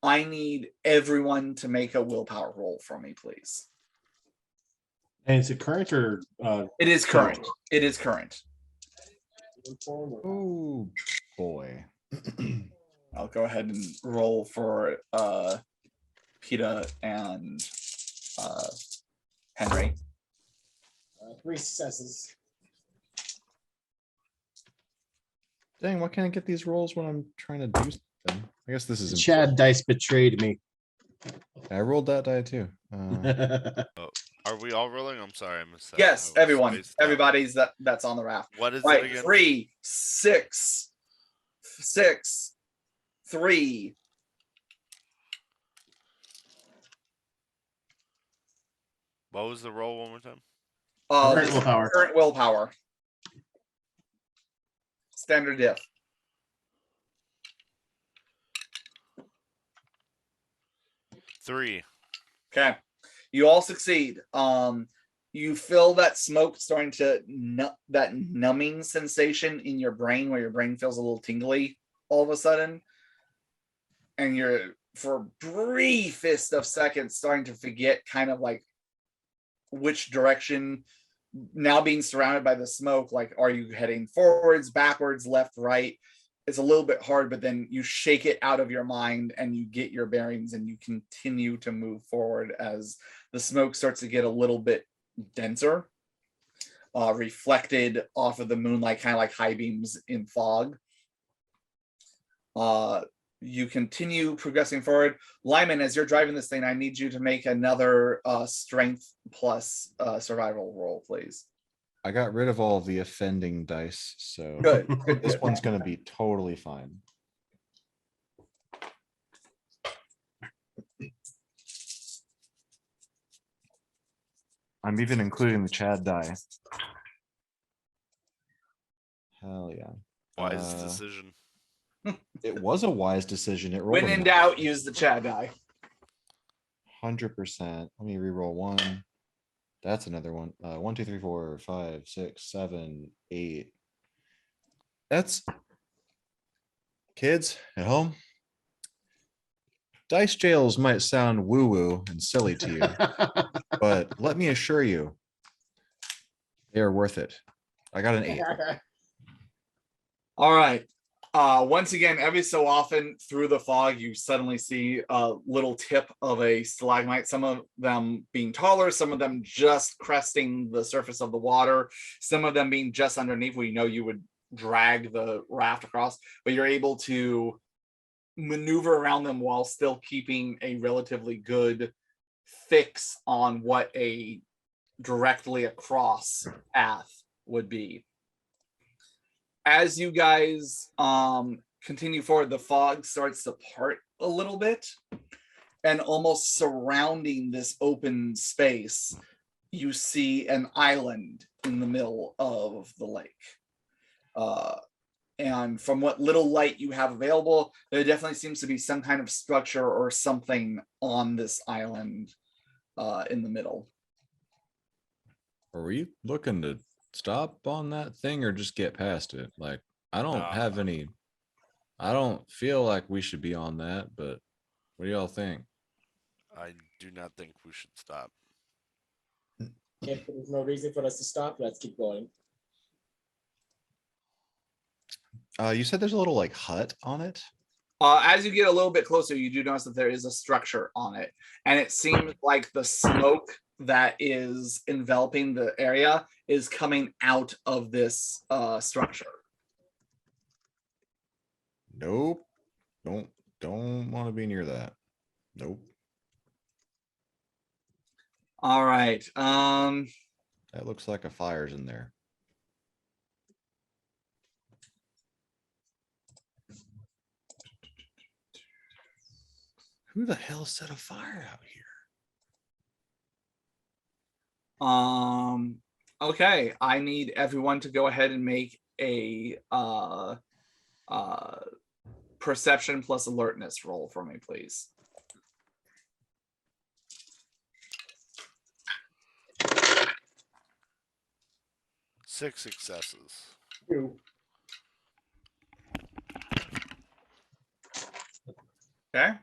I need everyone to make a willpower roll for me, please. And it's a current or It is current. It is current. Oh boy. I'll go ahead and roll for PETA and Henry. 3 successes. Dang, why can't I get these rolls when I'm trying to do something? I guess this is Chad dice betrayed me. I rolled that die too. Are we all rolling? I'm sorry, I missed that. Yes, I was everyone. spaced out. Everybody's that's on the raft. What is Right, it again? 3, 6, 6, 3. What was the roll one more time? Current willpower. Current willpower. Standard diff. 3. Okay. You all succeed. You feel that smoke starting to that numbing sensation in your brain where your brain feels a little tingly all of a sudden. And you're for briefest of seconds starting to forget kind of like which direction, now being surrounded by the smoke, like are you heading forwards, backwards, left, right? It's a little bit hard, but then you shake it out of your mind and you get your bearings and you continue to move forward as the smoke starts to get a little bit denser, reflected off of the moonlight, kind of like high beams in fog. You continue progressing forward. Lyman, as you're driving this thing, I need you to make another strength plus survival roll, please. I got rid of all the offending dice, so Good. this one's gonna be totally fine. I'm even including the Chad die. Hell yeah. Wise decision. It was a wise decision. It rolled When in doubt, use the Chad die. 100%. Let me re-roll one. That's another one. 1, 2, 3, 4, 5, 6, 7, 8. That's kids at home. Dice jails might sound woo-woo and silly to you, but let me assure you, they are worth it. I got an 8. All right. Once again, every so often through the fog, you suddenly see a little tip of a stalagmite, some of them being taller, some of them just cresting the surface of the water, some of them being just underneath where you know you would drag the raft across, but you're able to maneuver around them while still keeping a relatively good fix on what a directly across path would be. As you guys continue forward, the fog starts to part a little bit, and almost surrounding this open space, you see an island in the middle of the lake. And from what little light you have available, there definitely seems to be some kind of structure or something on this island in the middle. Are we looking to stop on that thing or just get past it? Like, I don't feel like we should be on that, but what do y'all think? I do not think we should stop. If there's no reason for us to stop, let's keep going. You said there's a little like hut on it. As you get a little bit closer, you do notice that there is a structure on it, and it seems like the smoke that is enveloping the area is coming out of this structure. Nope. Don't want to be near that. Nope. All right. That looks like a fire's in there. Who the hell set a fire out here? Okay, I need everyone to go ahead and make a perception plus alertness roll for me, please. Six successes. 2. Okay.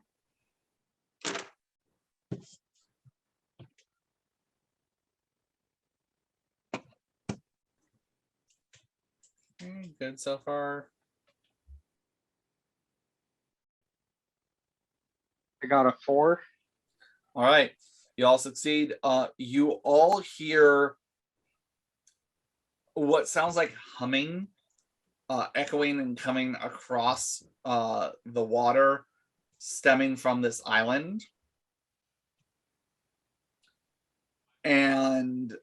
Good so far. I got a 4. All right, you all succeed. You all hear what sounds like humming, echoing and coming across the water, stemming from this island. And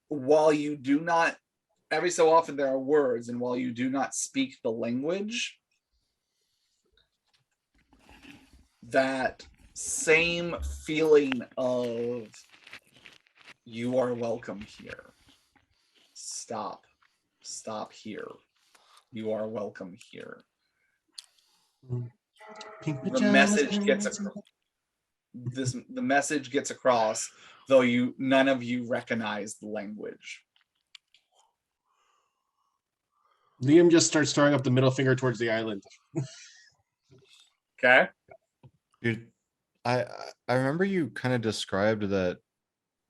while you do not, every so often there are words, and while you do not speak the language, that same feeling of you are welcome here. Stop here. You are welcome here. Pink The pajamas, message gets across. The message gets across, though none of you recognize the language. Liam just starts throwing up the middle finger towards the island. Okay. Dude, I remember you kind of described that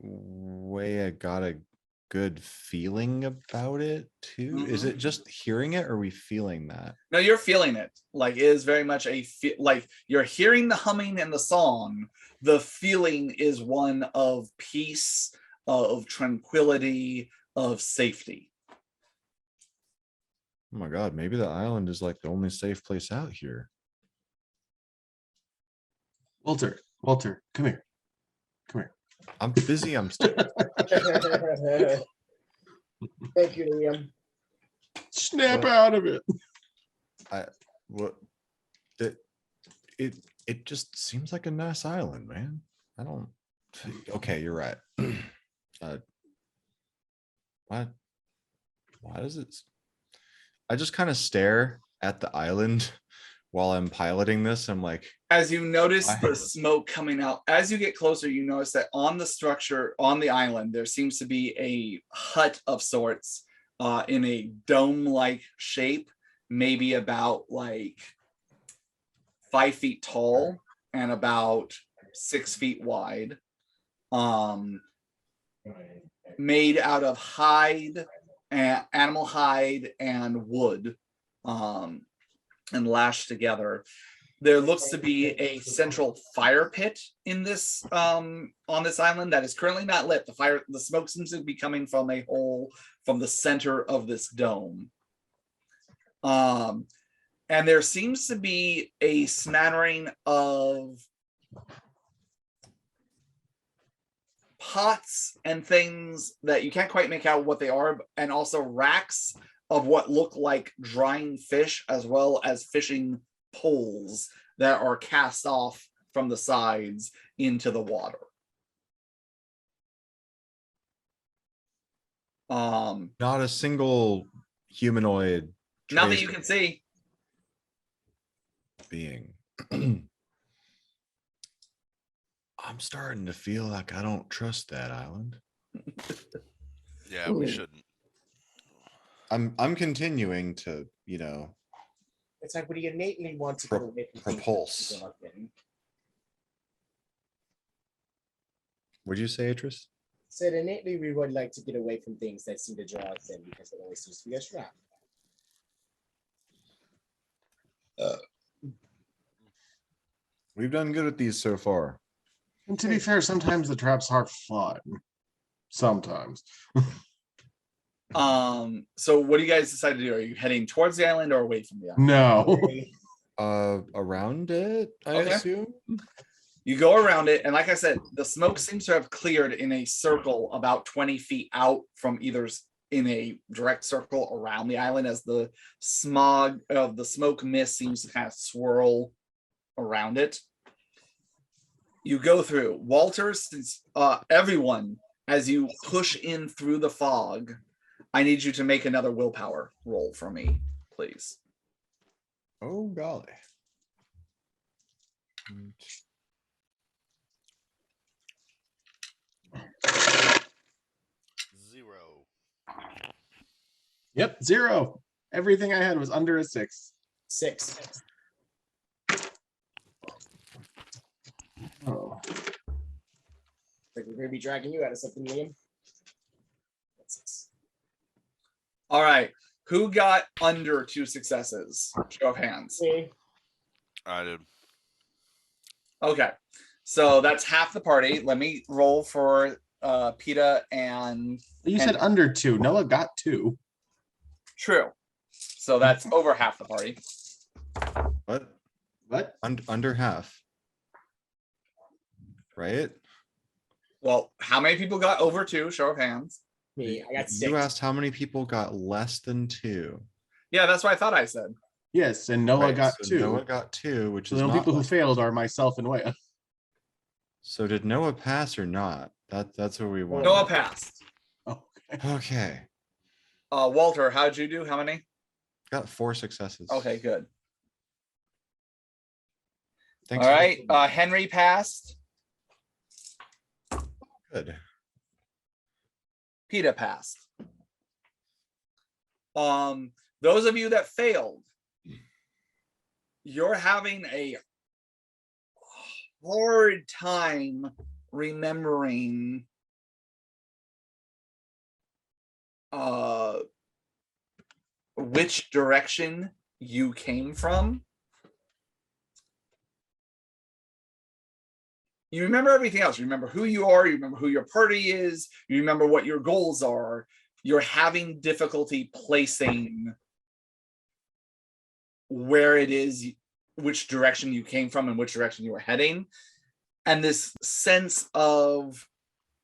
way. I got a good feeling about it too. Is it just hearing it, or are we feeling that? No, you're feeling it. Like, it is very much like you're hearing the humming and the song. The feeling is one of peace, of tranquility, of safety. Oh my god, maybe the island is like the only safe place out here. Walter, come here. I'm busy. I'm still. Thank you, Liam. Snap What? out of it. It just seems like a nice island, man. I don't. Okay, you're right. Why does it? I just kind of stare at the island while I'm piloting this. I'm like, As you notice Why? the smoke coming out, as you get closer, you notice that on the structure, on the island, there seems to be a hut of sorts in a dome-like shape, maybe about like 5 feet tall and about 6 feet wide. Made out of hide, animal hide and wood, and lashed together. There looks to be a central fire pit in this on this island that is currently not lit. The smoke seems to be coming from a hole from the center of this dome. And there seems to be a smattering of pots and things that you can't quite make out what they are, and also racks of what look like drying fish, as well as fishing poles that are cast off from the sides into the water. not a single humanoid. Not that trace you can see. being. I'm starting to feel like I don't trust that island. Yeah, we shouldn't. I'm continuing to, It's like we innately want to get away from things that propulse. people have been. What'd you say, Atris? Said innately we would like to get away from things that seem to draw us in because it always seems to be a trap. We've done good at these so far. And to be fair, sometimes the traps are fun. Sometimes. So what do you guys decide to do? Are you heading towards the island or away from the island? No. Around it, I Okay. assume. You go around it, and like I said, the smoke seems to have cleared in a circle about 20 feet out from in a direct circle around the island as the smog of the smoke mist seems to kind of swirl around it. You go through. Walter, since everyone, as you push in through the fog, I need you to make another willpower roll for me, please. Oh golly. 0. Yep, 0. Everything I had was under a 6. 6. Oh. Like we're gonna be dragging you out of something, Liam. That's 6. All right. Who got under 2 successes? Show of hands. Me. I did. Okay. So that's half the party. Let me roll for PETA and You said under 2. Noah got 2. True. So that's over half the party. What? What? Under half. Right? Well, how many people got over 2? Show of hands. Me. I got 6. You asked how many people got less than 2. Yeah, that's what I thought I said. Yes, and Noah Right, got so 2. Noah got 2, which So is the only not people who less. failed are myself and Wea. So did Noah pass or not? That's what we want. Noah passed. Okay. Okay. Walter, how'd you do? How many? Got 4 successes. Okay, good. Thanks All for right. the- Henry passed. Good. PETA passed. Those of you that failed, you're having a hard time remembering which direction you came from. You remember everything else. You remember who you are. You remember who your party is. You remember what your goals are. You're having difficulty placing where it is, which direction you came from and which direction you were heading. And this sense of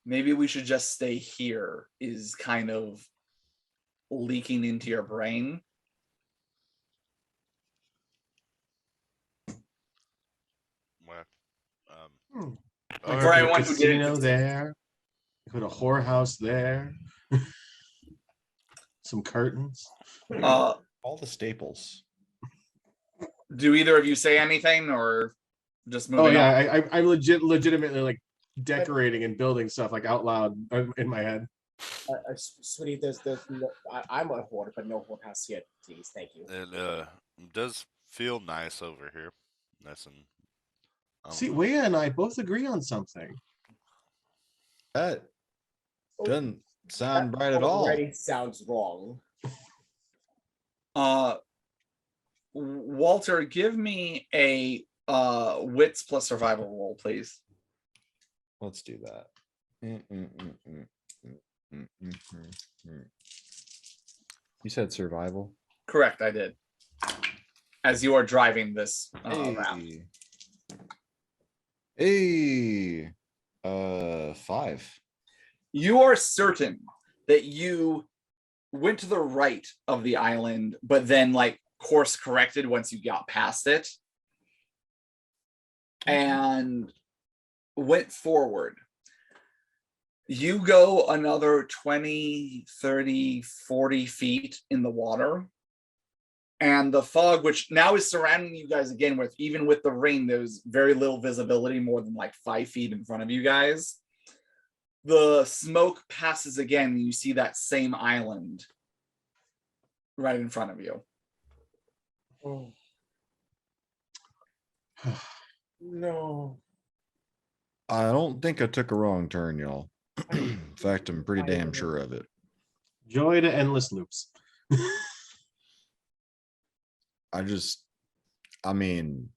maybe we should just stay here is kind of leaking into your brain. Well, Like For a anyone who didn't- casino there. Put a whorehouse there. Some curtains. All the staples. Do either of you say anything or just Oh moving on? yeah, I'm legitimately like decorating and building stuff like out loud in my head. Sweetie, there's no, I'm on board, but no whorehouse yet, please. Thank you. it does feel nice over here. Nice and. See, Wea and I both agree on something. That Oh, doesn't sound right at all. already sounds wrong. Walter, give me a wits plus survival roll, please. Let's do that. You said survival. Correct, I did. As you are driving this around. Hey. 5. You are certain that you went to the right of the island, but then like course corrected once you got past it and went forward. You go another 20, 30, 40 feet in the water. And the fog, which now is surrounding you guys again, with even with the rain, there's very little visibility, more than like 5 feet in front of you guys. The smoke passes again, and you see that same island right in front of you. No. I don't think I took a wrong turn, y'all. In fact, I'm pretty damn sure of it. Joy to endless loops. I mean,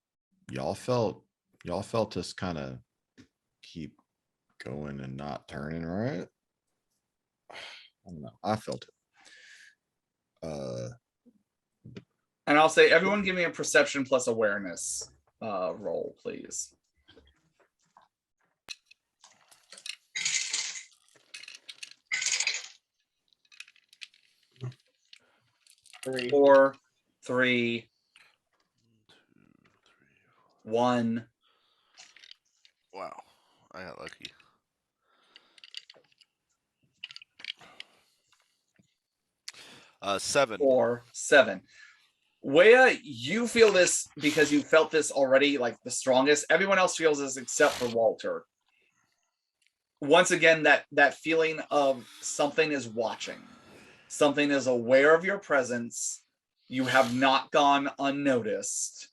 y'all felt us kind of keep going and not turning, right? I don't know. I felt it. And I'll say, everyone give me a perception plus awareness roll, please. Three. 4, 3, 1. Wow, I got lucky. Seven. 4, 7. Wea, you feel this because you felt this already, like the strongest. Everyone else feels this except for Walter. Once again, that feeling of something is watching. Something is aware of your presence. You have not gone unnoticed.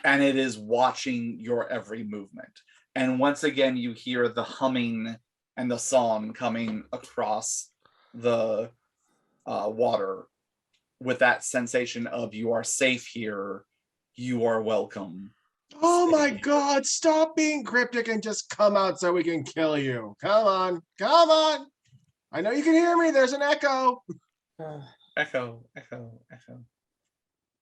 And it is watching your every movement. And once again, you hear the humming and the song coming across the water, with that sensation of you are safe here, you are welcome. Oh my Stay. God, stop being cryptic and just come out so we can kill you. Come on, come on. I know you can hear me. There's an echo. Echo.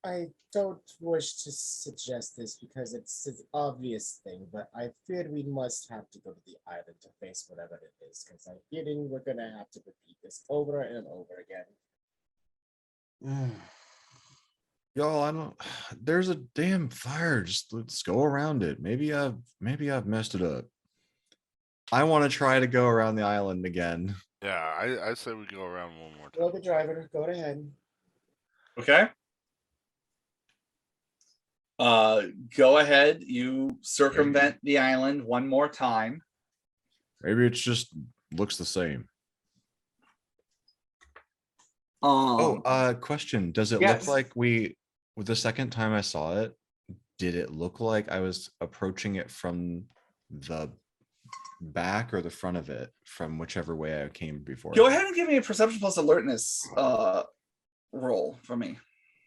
I don't wish to suggest this because it's an obvious thing, but I fear we must have to go to the island to face whatever it is, because I'm feeling we're gonna have to repeat this over and over again. Y'all, I don't. There's a damn fire. Just let's go around it. Maybe I've messed it up. I want to try to go around the island again. Yeah, I say we go around one more Well, time. the driver, go ahead. Okay. Go ahead. You circumvent the island one more time. Maybe it's just looks the same. Question. Does it yes. look like with the second time I saw it, did it look like I was approaching it from the back or the front of it, from whichever way I came before? Go ahead and give me a perception plus alertness roll for me.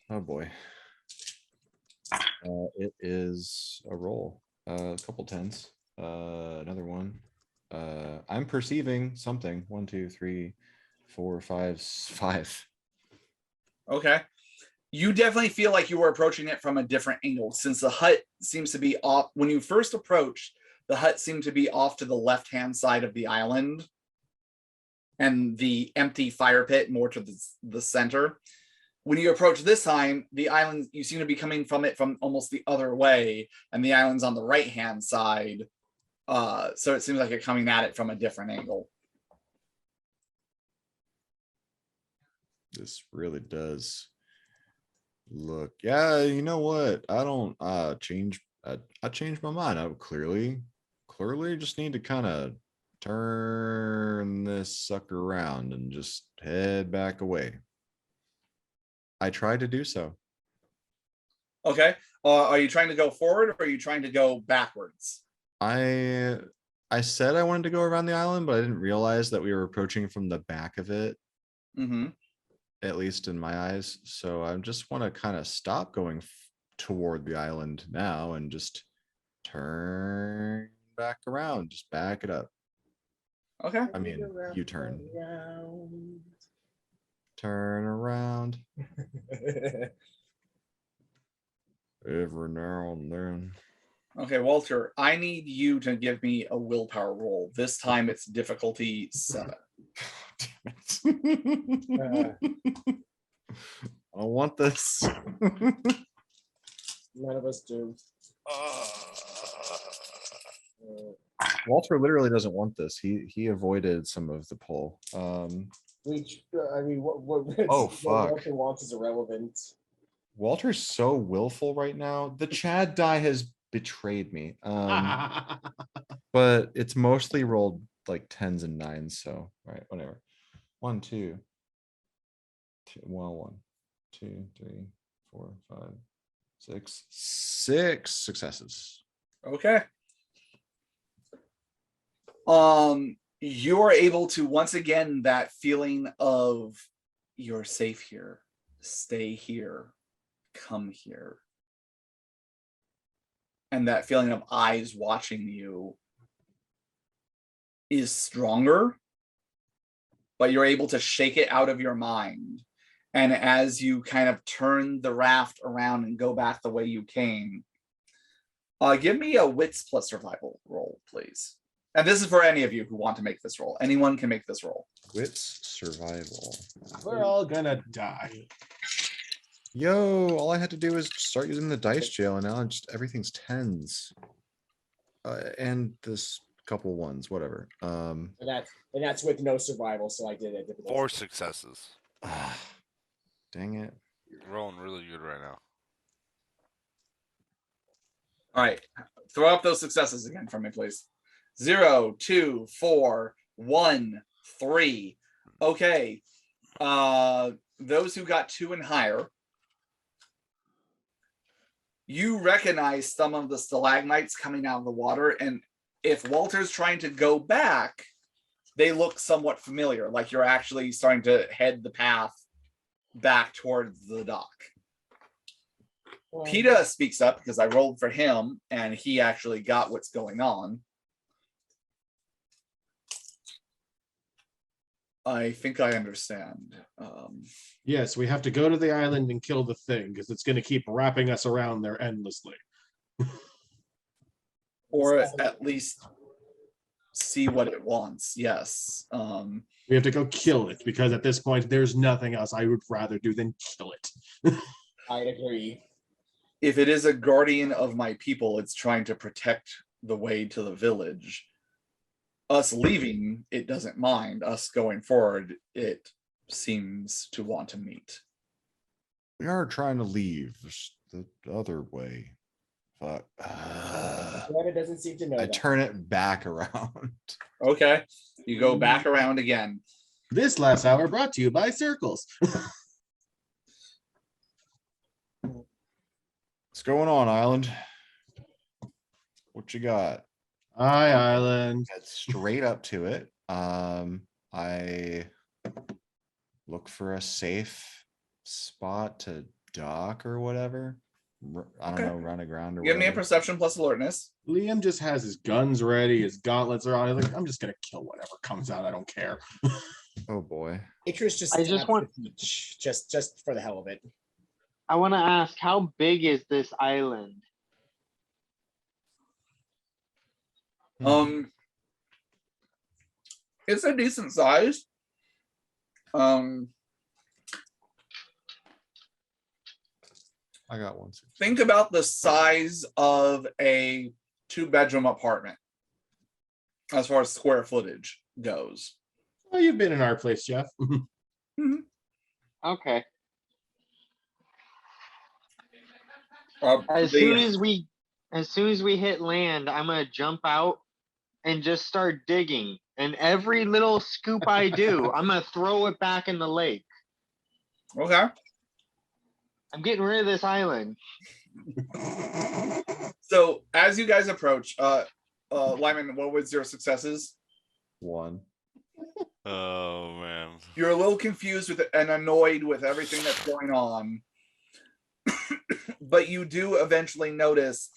Oh boy. It is a roll. A couple tens. Another one. I'm perceiving something. 1, 2, 3, 4, 5, 5. Okay. You definitely feel like you were approaching it from a different angle, since the hut seems to be off. When you first approached, the hut seemed to be off to the left-hand side of the island, and the empty fire pit more to the center. When you approach this time, the island, you seem to be coming from it from almost the other way, and the island's on the right-hand side. So it seems like you're coming at it from a different angle. This really does look. Yeah, you know what? I don't change. I changed my mind. I would clearly just need to kind of turn this sucker around and just head back away. I tried to do so. Okay. Are you trying to go forward, or are you trying to go backwards? I said I wanted to go around the island, but I didn't realize that we were approaching from the back of it. Mm-hmm. At least in my eyes. So I just want to kind of stop going toward the island now and just turn back around. Just back it up. Okay. I mean, you turn. Turn around. Every now and then. Okay, Walter, I need you to give me a willpower roll. This time it's difficulty 7. I don't want this. None of us do. Walter literally doesn't want this. He avoided some of the poll. I mean, what Oh, what fuck. Walter wants is irrelevant. Walter's so willful right now. The Chad die has betrayed me. But it's mostly rolled like 10s and 9s, so right, whatever. 1, 2, 1, 2, 3, 4, 5, 6 successes. Okay. You're able to once again that feeling of you're safe here, stay here, come here. And that feeling of eyes watching you is stronger, but you're able to shake it out of your mind. And as you kind of turn the raft around and go back the way you came, give me a wits plus survival roll, please. And this is for any of you who want to make this roll. Anyone can make this roll. Wits survival. We're all gonna die. Yo, all I had to do was start using the dice jail, and now I'm just everything's tens. And this couple ones, whatever. And that's with no survival, so I did it. 4 successes. Dang it. You're rolling really good right now. All right, throw up those successes again for me, please. 0, 2, 4, 1, 3. Okay. Those who got 2 and higher, you recognize some of the stalagmites coming out of the water, and if Walter's trying to go back, they look somewhat familiar, like you're actually starting to head the path back towards the dock. PETA speaks up because I rolled for him, and he actually got what's going on. I think I understand. Yes, we have to go to the island and kill the thing because it's going to keep wrapping us around there endlessly. Or at least see what it wants. Yes. We have to go kill it because at this point, there's nothing else I would rather do than kill it. I'd agree. If it is a guardian of my people, it's trying to protect the way to the village. Us leaving, it doesn't mind. Us going forward, it seems to want to meet. We are trying to leave the other way. Fuck. But it doesn't seem to know I that. turn it back around. Okay. You go back around again. This last hour brought to you by Circles. What's going on, Island? What you got? Hi, Island. Head straight up to it. I look for a safe spot to dock or whatever. I don't know, run aground or Give me a whatever. perception plus alertness. Liam just has his guns ready, his gauntlets are on. He's like, I'm just gonna kill whatever comes out. I don't care. Oh boy. Icarus just I just taps want- the beach, just for the hell of it. I want to ask, how big is this island? It's a decent size. I got one. Think about the size of a 2-bedroom apartment as far as square footage goes. Oh, you've been in our place, Jeff. Okay. Uh, As the- soon as we hit land, I'm gonna jump out and just start digging. And every little scoop I do, I'm gonna throw it back in the lake. Okay. I'm getting rid of this island. So as you guys approach, Lyman, what was your successes? 1. Oh man. You're a little confused with and annoyed with everything that's going on. But you do eventually notice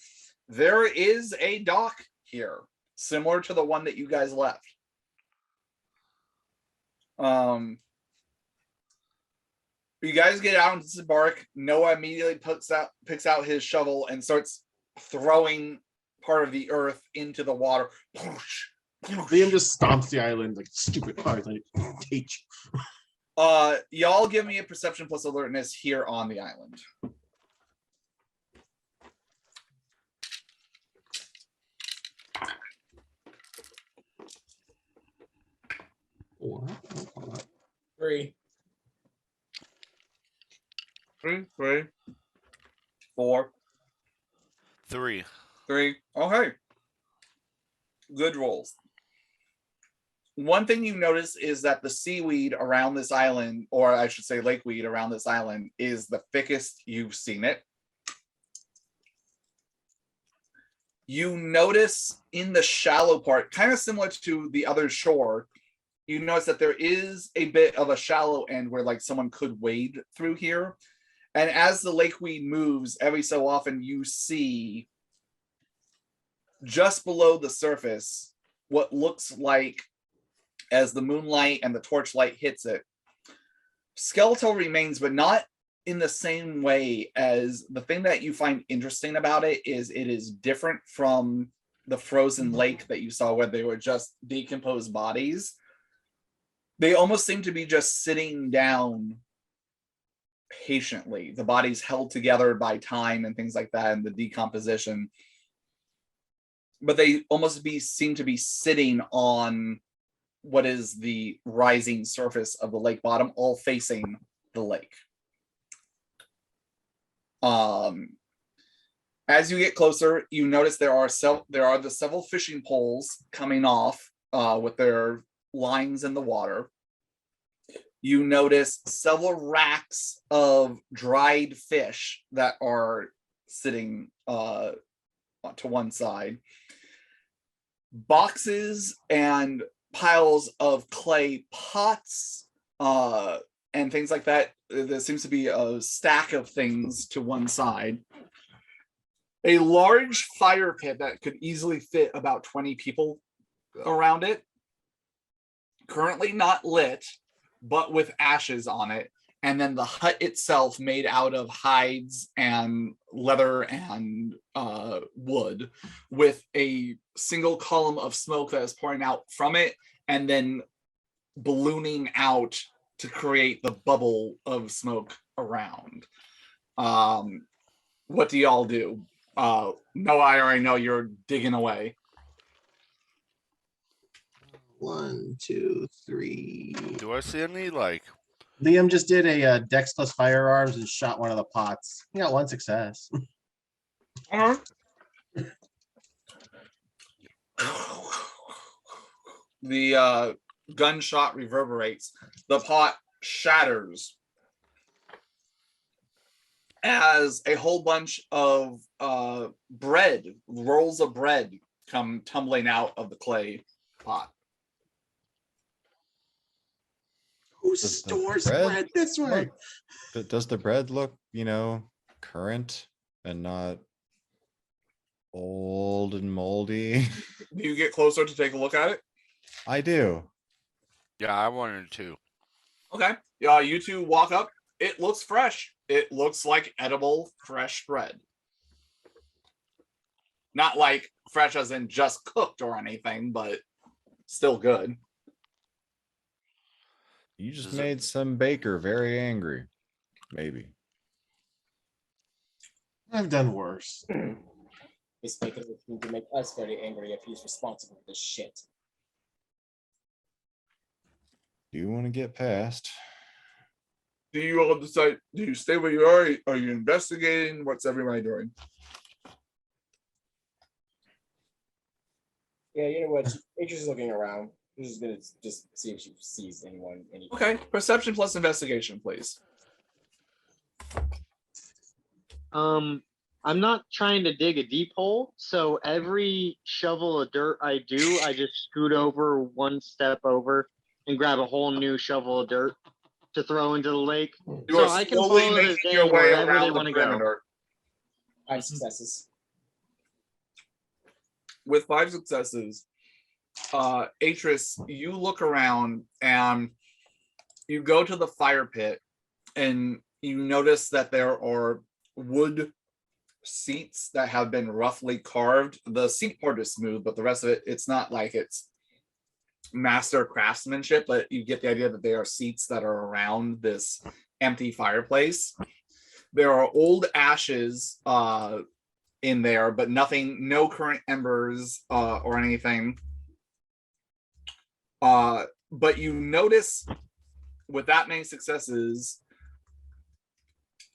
there is a dock here, similar to the one that you guys left. You guys get out and disembark. Noah immediately picks out his shovel and starts throwing part of the earth into the water. Liam just stomps the island like stupid hard. Like, teach. Y'all give me a perception plus alertness here on the island. Three. 3, 3, 4, 3. 3. Okay. Good rolls. One thing you notice is that the seaweed around this island, or I should say lakeweed around this island, is the thickest you've seen it. you notice in the shallow part, kind of similar to the other shore, you notice that there is a bit of a shallow end where like someone could wade through here. And as the lakeweed moves, every so often you see just below the surface what looks like, as the moonlight and the torchlight hits it, skeletal remains, but not in the same way. As the thing that you find interesting about it is different from the frozen lake that you saw where they were just decomposed bodies. They almost seem to be just sitting down patiently, the bodies held together by time and things like that and the decomposition, but they almost seem to be sitting on what is the rising surface of the lake bottom, all facing the lake. As you get closer, you notice there are the several fishing poles coming off with their lines in the water. You notice several racks of dried fish that are sitting to one side. Boxes and piles of clay pots and things like that. There seems to be a stack of things to one side. A large fire pit that could easily fit about 20 people around it. Currently not lit, but with ashes on it. And then the hut itself made out of hides and leather and wood, with a single column of smoke that is pouring out from it and then ballooning out to create the bubble of smoke around. What do y'all do? No, I already know you're digging away. 1, 2, 3. Do I see any like? Liam just did a Dex plus firearms and shot one of the pots. He got 1 success. The gunshot reverberates. The pot shatters as a whole bunch of rolls of bread come tumbling out of the clay pot. Who Does the stores bread bread this way? Does the bread look, current and not old and moldy? Do you get closer to take a look at it? I do. Yeah, I wanted to. Okay. You two walk up. It looks fresh. It looks like edible, fresh bread. Not like fresh as in just cooked or anything, but still good. You just Is it- made some baker very angry. Maybe. I've done worse. This bacon would seem to make us very angry if he's responsible for this shit. Do you want to get past? Do you all decide, do you stay where you are? Are you investigating? What's everybody doing? Yeah, you know what? Adrian's looking around. She's just gonna see if she sees anyone. Okay, perception plus investigation, please. I'm not trying to dig a deep hole, so every shovel of dirt I do, I just scoot over 1 step over and grab a whole new shovel of dirt to throw into the lake. You So are I can slowly follow this making your gang way wherever they around the want to go. perimeter. 5 successes. With 5 successes, Atris, you look around and you go to the fire pit and you notice that there are wood seats that have been roughly carved. The seat part is smooth, but the rest of it, it's not like it's master craftsmanship, but you get the idea that they are seats that are around this empty fireplace. There are old ashes in there, but no current embers or anything. But you notice with that many successes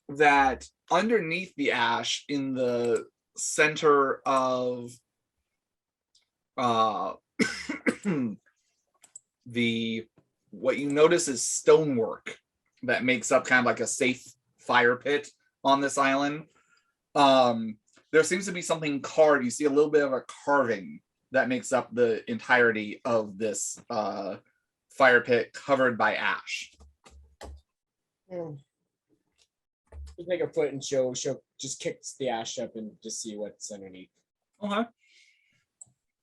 that underneath the ash in the center of what you notice is stonework that makes up kind of like a safe fire pit on this island. there seems to be something carved. You see a little bit of a carving that makes up the entirety of this fire pit covered by ash. Just make a foot and show just kicks the ash up and just see what's underneath. Okay.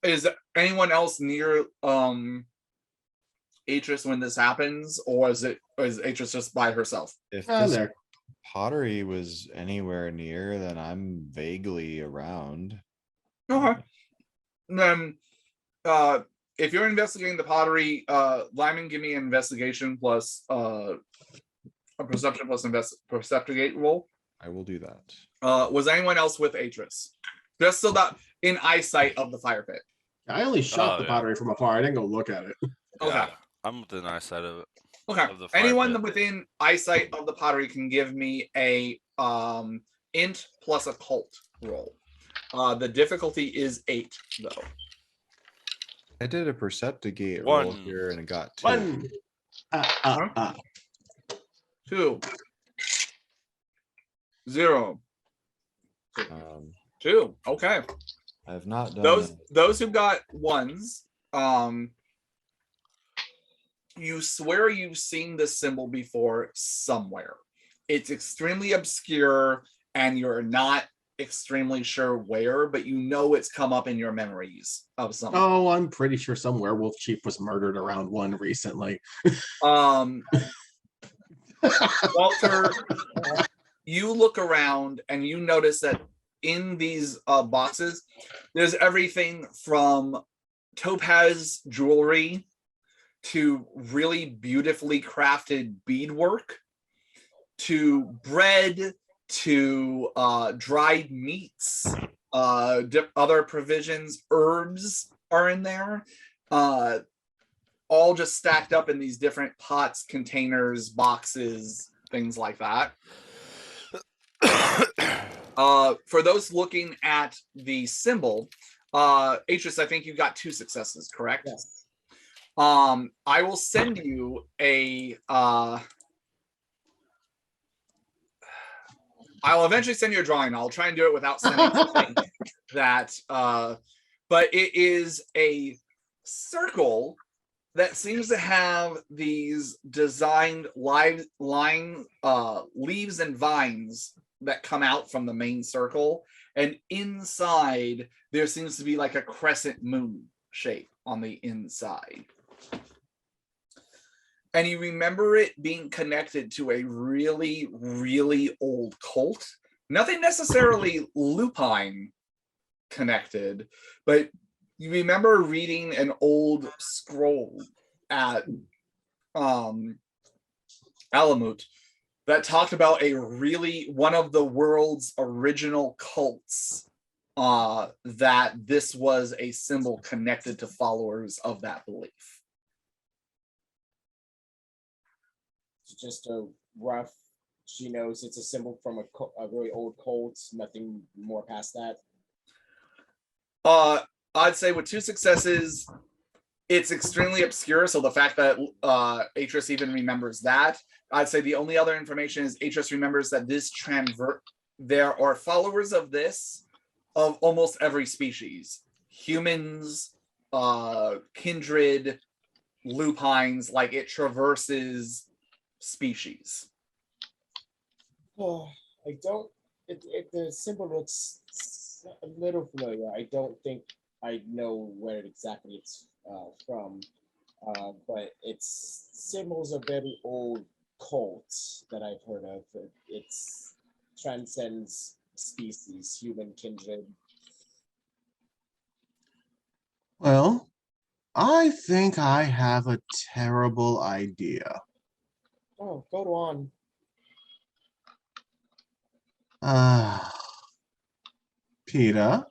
Is anyone else near Atris when this happens, or is Atris just by herself? If Oh, this there. pottery was anywhere near, then I'm vaguely around. Okay. Then if you're investigating the pottery, Lyman, give me an investigation plus a perception plus perceptigate roll. I will do that. Was anyone else with Atris? Just so that in eyesight of the fire pit. I only shot Oh, the yeah. pottery from afar. I didn't go look at it. Okay. Yeah, I'm within eyesight of it. Okay. Of the fire Anyone pit. within eyesight of the pottery can give me a int plus occult roll. The difficulty is 8, though. I did a perceptigate roll 1. here and it got 2. 1. 2. 0. Um, 2. Okay. I have not done Those who got 1s, you swear you've seen this symbol before somewhere. It's extremely obscure and you're not extremely sure where, but you know it's come up in your memories of something. Oh, I'm pretty sure some werewolf chief was murdered around 1 recently. Walter, you look around and you notice that in these boxes, there's everything from topaz jewelry to really beautifully crafted beadwork to bread to dried meats, other provisions, herbs are in there, all just stacked up in these different pots, containers, boxes, things like that. For those looking at the symbol, Atris, I think you got 2 successes, correct? Yes. I will send you a I'll eventually send you a drawing. I'll try and do it without sending something that but it is a circle that seems to have these designed leaves and vines that come out from the main circle, and inside there seems to be like a crescent moon shape on the inside. And you remember it being connected to a really, really old cult. Nothing necessarily lupine connected, but you remember reading an old scroll at Alamut that talked about one of the world's original cults, that this was a symbol connected to followers of that belief. Just a rough, she knows it's a symbol from a really old cult, nothing more past that. I'd say with 2 successes, it's extremely obscure. So the fact that Atris even remembers that, I'd say the only other information is Atris remembers that there are followers of this of almost every species. Humans, kindred, lupines, like it traverses species. Oh, I don't. If the symbol looks a little familiar, I don't think I know where exactly it's from. But it's symbols of very old cults that I've heard of. It's transcends species, human kindred. Well, I think I have a terrible idea. Oh, go on. Peter?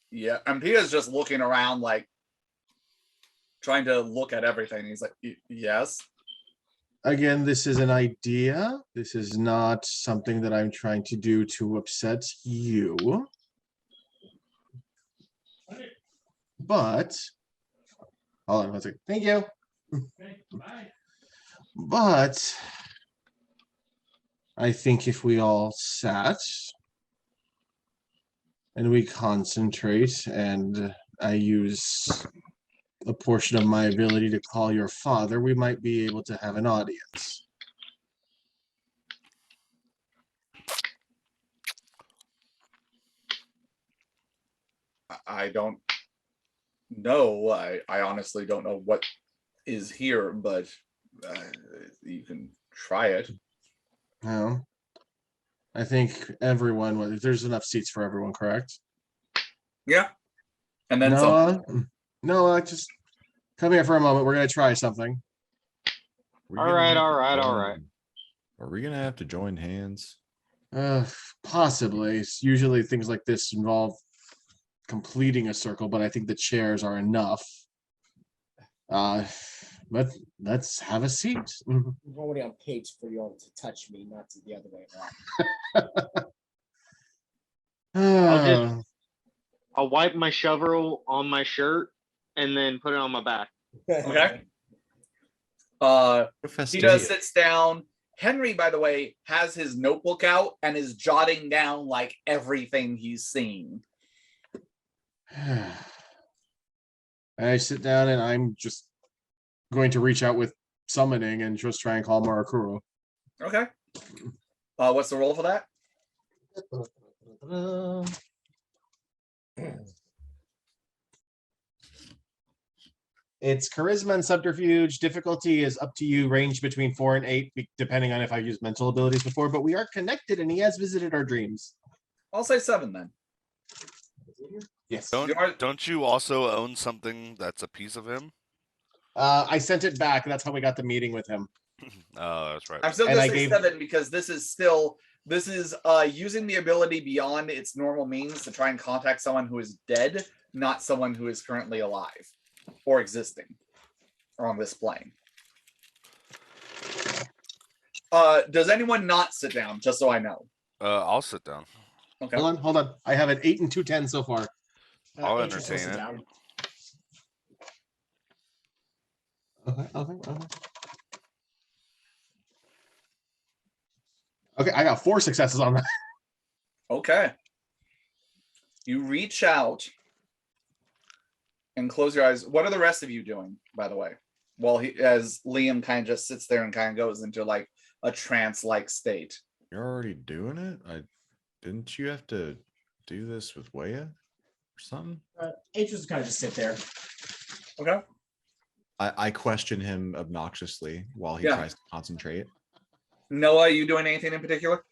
Yeah, and Peter's just looking around, like trying to look at everything. He's like, yes. Again, this is an idea. This is not something that I'm trying to do to upset you. But, hold on one second. Thank you. But I think if we all sat and we concentrate, and I use a portion of my ability to call your father, we might be able to have an audience. I don't know. I honestly don't know what is here, but you can try it. No, I think everyone. There's enough seats for everyone, correct? Yeah. And then Noah, Noah, just come here for a moment. We're gonna try something. We're All gonna right, have to all right, all right. join- Are we gonna have to join hands? Possibly. Usually things like this involve completing a circle, but I think the chairs are enough. But let's have a seat. I'm already on page for you all to touch me, not to the other way around. I'll wipe my shovel on my shirt and then put it on my back. Okay. What a He festivity. just sits down. Henry, by the way, has his notebook out and is jotting down like everything he's seen. I sit down and I'm just going to reach out with summoning and just try and call Marakuro. Okay. What's the roll for that? It's charisma and subterfuge. Difficulty is up to you. Range between 4 and 8, depending on if I used mental abilities before. But we are connected, and he has visited our dreams. I'll say 7 then. Yes. Don't you also own something that's a piece of him? I sent it back. That's how we got the meeting with him. Oh, that's right. I'm still And gonna I say gave- 7 because this is using the ability beyond its normal means to try and contact someone who is dead, not someone who is currently alive or existing or on this plane. Does anyone not sit down? Just so I know. I'll sit down. Okay. Hold on. I have an 8 and 2 10 so far. I'll Interest will entertain sit it. down. Okay, I got 4 successes on that. Okay. You reach out and close your eyes. What are the rest of you doing, by the way? Well, as Liam kind of just sits there and kind of goes into like a trance-like state. You're already doing it? Didn't you have to do this with Wea or something? Interest kind of just sit there. Okay. I question him obnoxiously while he Yeah. tries to concentrate. Noah, are you doing anything in particular?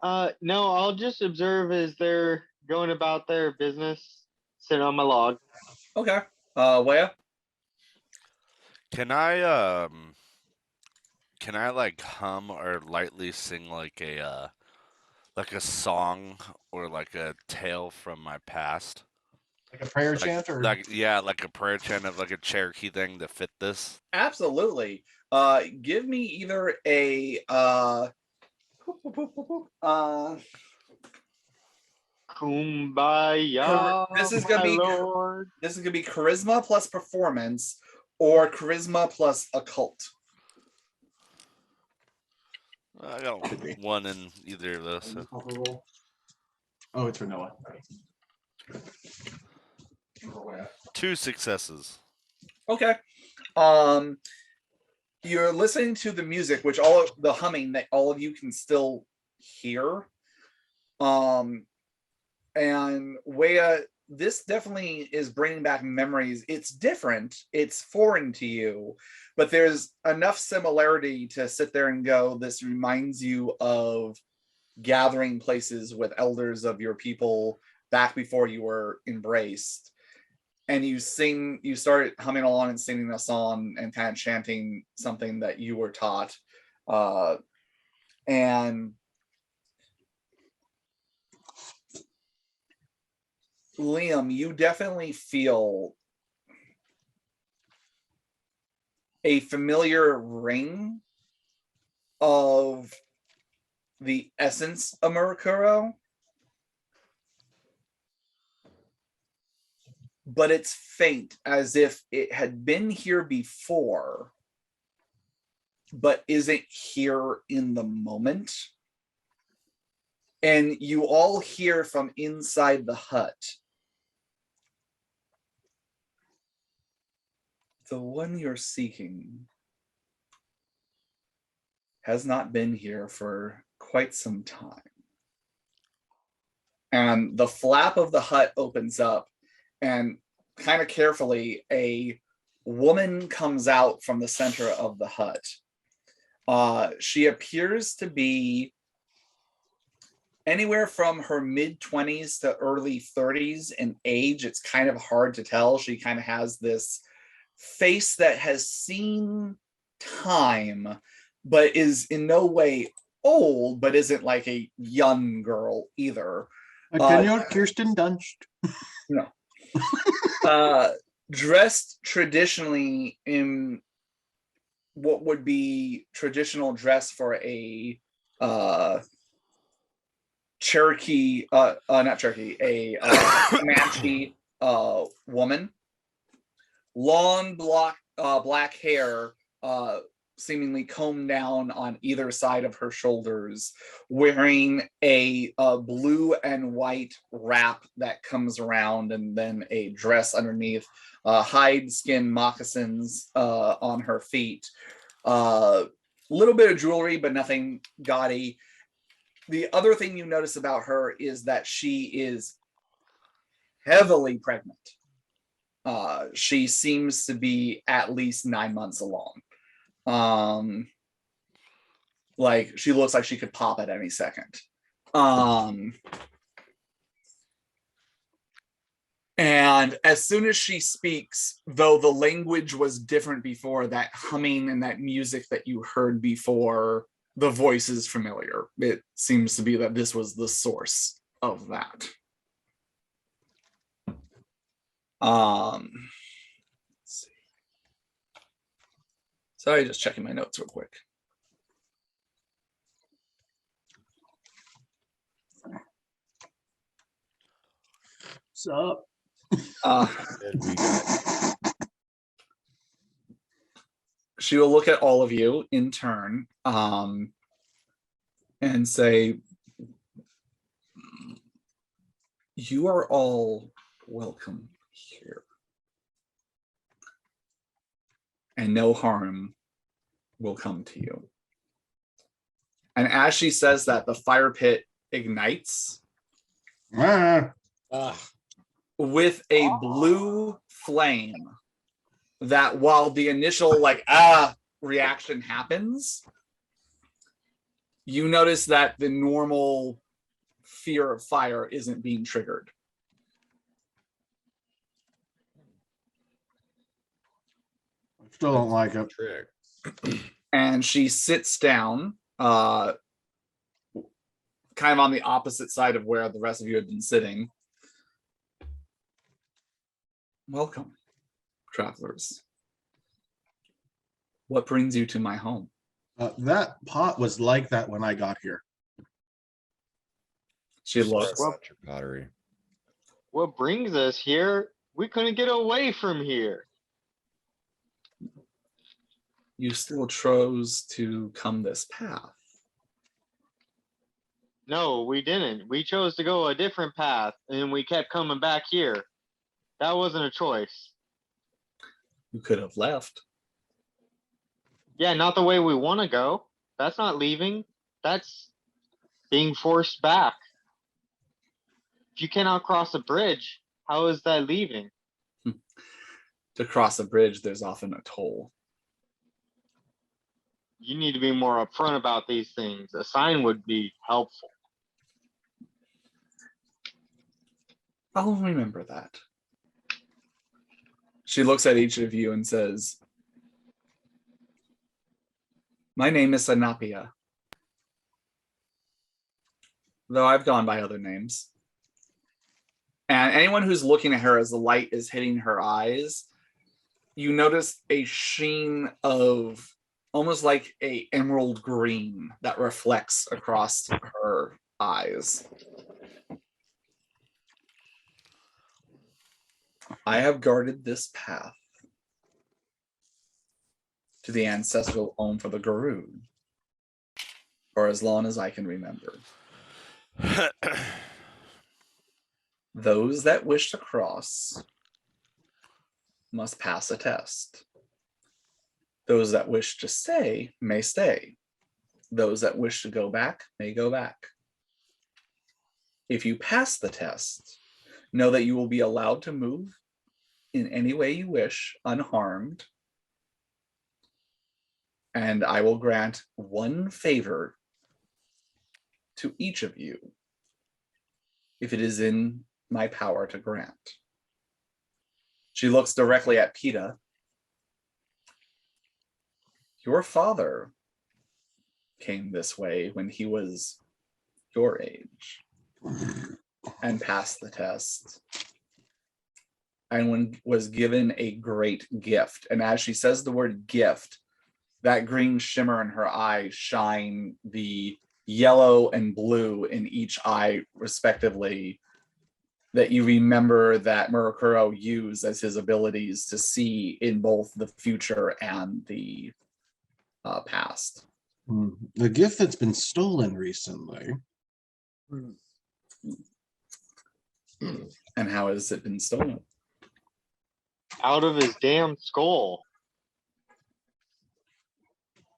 No, I'll just observe as they're going about their business, sit on my log. Okay. Wea? Can I like hum or lightly sing like a song or like a tale from my past? Like a prayer chant or Like a prayer chant of like a Cherokee thing to fit this. Absolutely. Give me either a Kumbaya, This is my gonna be- lord. this is gonna be charisma plus performance or charisma plus occult. I got one in either of those. So. Oh, it's for Noah. 2 successes. Okay. You're listening to the music, which the humming that all of you can still hear. And Wea, this definitely is bringing back memories. It's different, it's foreign to you, but there's enough similarity to sit there and go, this reminds you of gathering places with elders of your people back before you were embraced. And you start humming along and singing a song and kind of chanting something that you were taught. And Liam, you definitely feel a familiar ring of the essence of Murakuro, but it's faint, as if it had been here before, but isn't here in the moment. And you all hear from inside the hut. The one you're seeking has not been here for quite some time. And the flap of the hut opens up, and kind of carefully, a woman comes out from the center of the hut. She appears to be anywhere from her mid-20s to early 30s in age. It's kind of hard to tell. She kind of has this face that has seen time, but is in no way old, but isn't like a young girl either. Kirsten Dunst. No. Dressed traditionally in what would be traditional dress for a Cherokee, not Cherokee, a Comanche woman. Long black hair, seemingly combed down on either side of her shoulders, wearing a blue and white wrap that comes around, and then a dress underneath, hide skin moccasins on her feet. Little bit of jewelry, but nothing gaudy. The other thing you notice about her is that she is heavily pregnant. She seems to be at least 9 months along. Like, she looks like she could pop at any second. And as soon as she speaks, though the language was different before, that humming and that music that you heard before, the voice is familiar. It seems to be that this was the source of that. Let's see. Sorry, just checking my notes real quick. What's up? She will look at all of you in turn, and say, "You are all welcome here, and no harm will come to you." And as she says that, the fire pit ignites with a blue flame that, while the initial reaction happens, you notice that the normal fear of fire isn't being triggered. Still don't like it. Trick. And she sits down, kind of on the opposite side of where the rest of you had been sitting. "Welcome, travelers. What brings you to my home?" That pot was like that when I got here. She looks. Sorry about your pottery. What brings us here? We couldn't get away from here. You still chose to come this path. No, we didn't. We chose to go a different path, and we kept coming back here. That wasn't a choice. You could have left. Yeah, not the way we want to go. That's not leaving. That's being forced back. If you cannot cross a bridge, how is that leaving? To cross a bridge, there's often a toll. You need to be more upfront about these things. A sign would be helpful. I'll remember that. She looks at each of you and says, "My name is Anapia, though I've gone by other names." And anyone who's looking at her as the light is hitting her eyes, you notice a sheen of almost like a emerald green that reflects across her eyes. "I have guarded this path to the ancestral home for the Garud for as long as I can remember. Those that wish to cross must pass a test. Those that wish to stay may stay. Those that wish to go back may go back. If you pass the test, know that you will be allowed to move in any way you wish, unharmed. And I will grant one favor to each of you if it is in my power to grant. She looks directly at PETA. Your father came this way when he was your age and passed the test and was given a great gift. And as she says the word gift, that green shimmer in her eyes shine the yellow and blue in each eye respectively, that you remember that Murukuro used as his abilities to see in both the future and the past. A gift that's been stolen recently. And how has it been stolen? Out of his damn skull.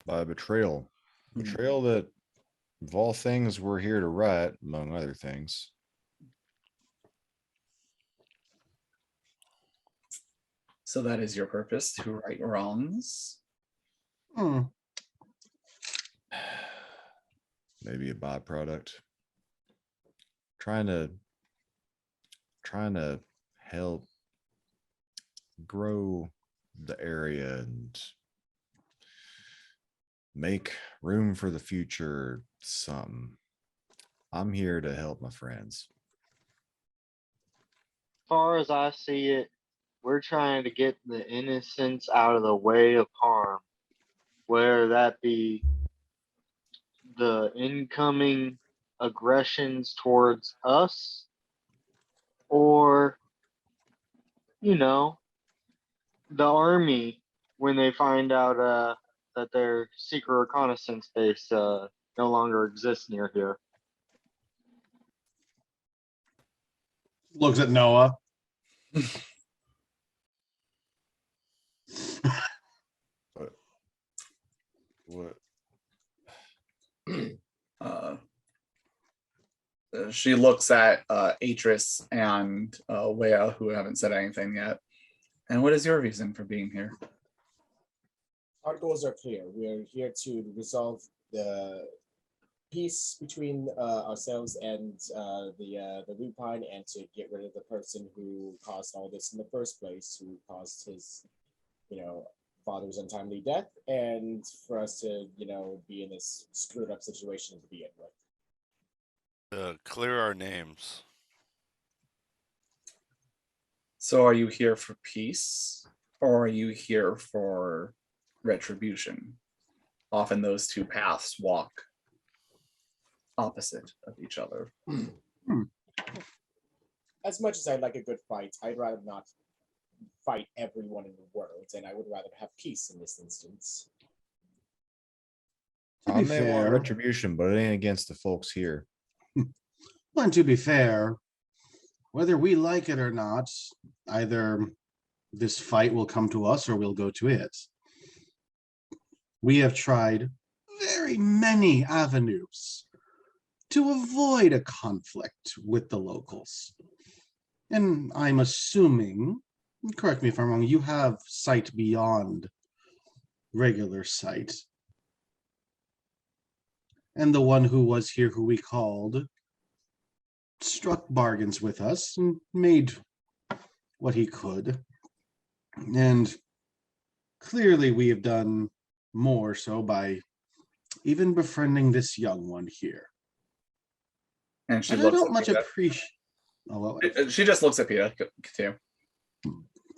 By betrayal. Betrayal that, of all things, we're here to right, among other things. So that is your purpose, to right wrongs. Maybe a byproduct. Trying to help grow the area and make room for the future. Something. I'm here to help my friends. As far as I see it, we're trying to get the innocents out of the way of harm, whether that be the incoming aggressions towards us or, you know, the army when they find out that their secret reconnaissance base no longer exists near here. Looks at Noah. What? She looks at Atris and Wea, who haven't said anything yet. And what is your reason for being here? Our goals are clear. We're here to resolve the peace between ourselves and the lupine, and to get rid of the person who caused all this in the first place, who caused his, father's untimely death, and for us to, be in this screwed up situation to begin with. Clear our names. So are you here for peace, or are you here for retribution? Often those two paths walk opposite of each other. As much as I'd like a good fight, I'd rather not fight everyone in the world, and I would rather have peace in this instance. To I be may want fair, retribution, but it ain't against the folks here. and to be fair, whether we like it or not, either this fight will come to us or we'll go to it. We have tried very many avenues to avoid a conflict with the locals. And I'm assuming, correct me if I'm wrong, you have sight beyond regular sight. And the one who was here, who we called, struck bargains with us and made what he could. And clearly we have done more so by even befriending this young one here. And she But I looks don't at much Peta. appreciate. Oh, well, She just looks at Peta. Continue.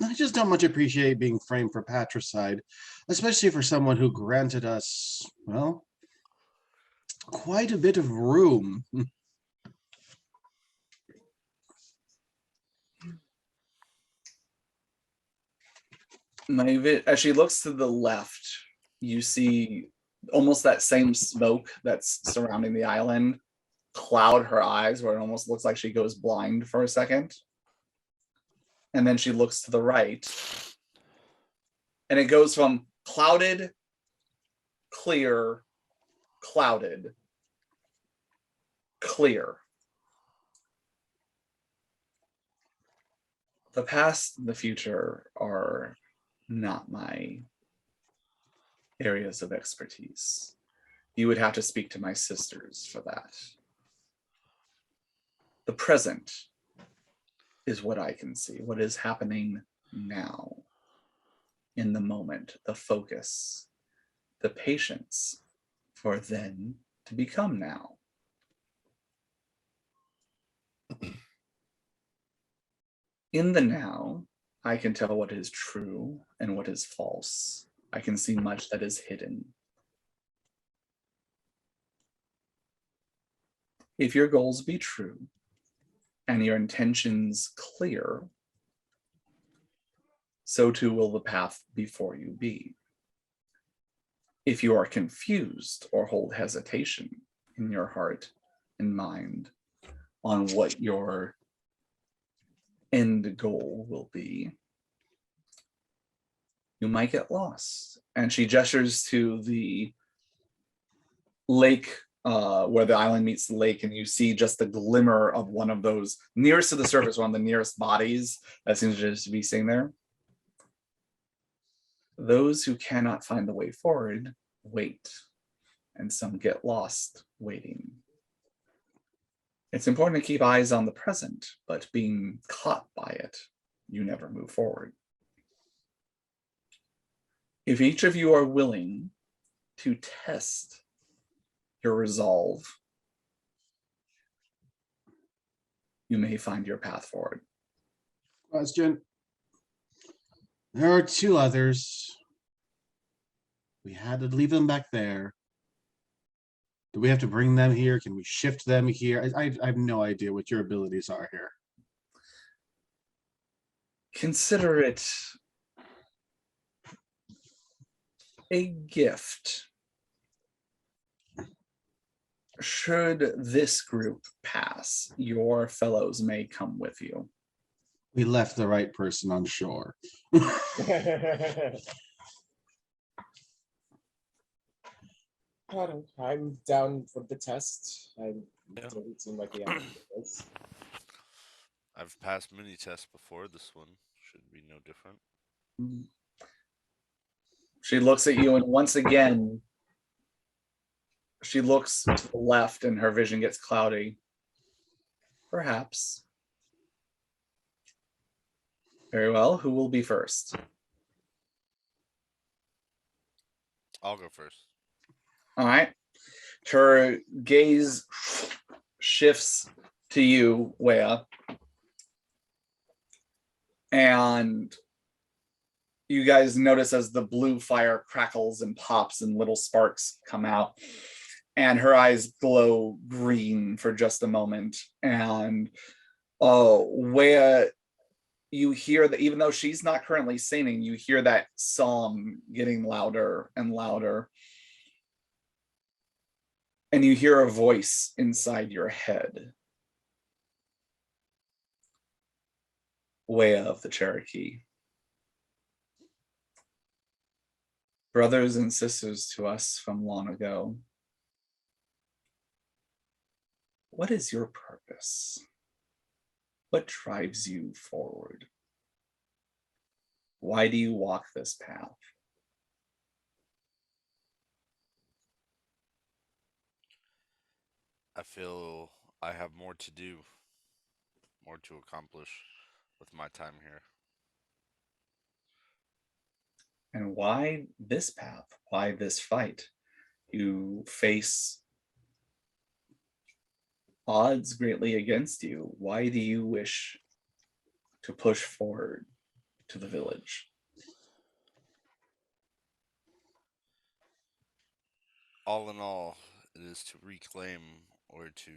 I just don't much appreciate being framed for patricide, especially for someone who granted us, well, quite a bit of room. As she looks to the left, you see almost that same smoke that's surrounding the island cloud her eyes where it almost looks like she goes blind for a second. And then she looks to the right. And it goes from clouded, clear, clouded, clear. The past and the future are not my areas of expertise. You would have to speak to my sisters for that. The present is what I can see, what is happening now, in the moment, the focus, the patience for then to become now. In the now, I can tell what is true and what is false. I can see much that is hidden. If your goals be true and your intentions clear, so too will the path before you be. If you are confused or hold hesitation in your heart and mind on what your end goal will be, you might get lost. And she gestures to the lake where the island meets the lake, and you see just the glimmer of one of those nearest to the surface, one of the nearest bodies that seems just to be sitting there. Those who cannot find the way forward wait, and some get lost waiting. It's important to keep eyes on the present, but being caught by it, you never move forward. If each of you are willing to test your resolve, you may find your path forward. Question. There are two others. We had to leave them back there. Do we have to bring them here? Can we shift them here? I have no idea what your abilities are here. Consider it a gift. Should this group pass, your fellows may come with you. We left the right person on shore. I'm down for the test. I Yeah. doesn't seem like the end is. I've passed many tests before. This one should be no different. She looks at you, and once again, she looks to the left and her vision gets cloudy. Perhaps. Very well. Who will be first? I'll go first. All right. Her gaze shifts to you, Wea. And you guys notice as the blue fire crackles and pops and little sparks come out. And her eyes glow green for just a moment. And Wea, you hear that even though she's not currently singing, you hear that song getting louder and louder. And you hear a voice inside your head. Wea of the Cherokee. Brothers and sisters to us from long ago. What is your purpose? What drives you forward? Why do you walk this path? I feel I have more to do, more to accomplish with my time here. And why this path? Why this fight? You face odds greatly against you. Why do you wish to push forward to the village? All in all, it is to reclaim or to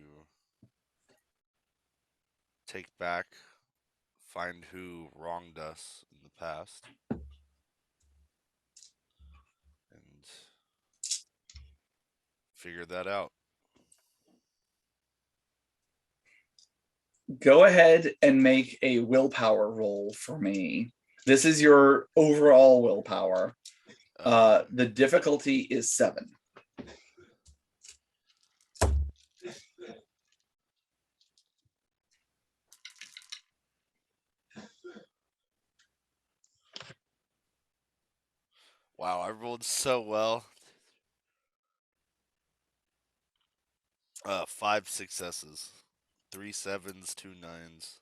take back, find who wronged us in the past, and figure that out. Go ahead and make a willpower roll for me. This is your overall willpower. The difficulty is 7. Wow, I rolled so well. 5 successes, 3 sevens, 2 nines.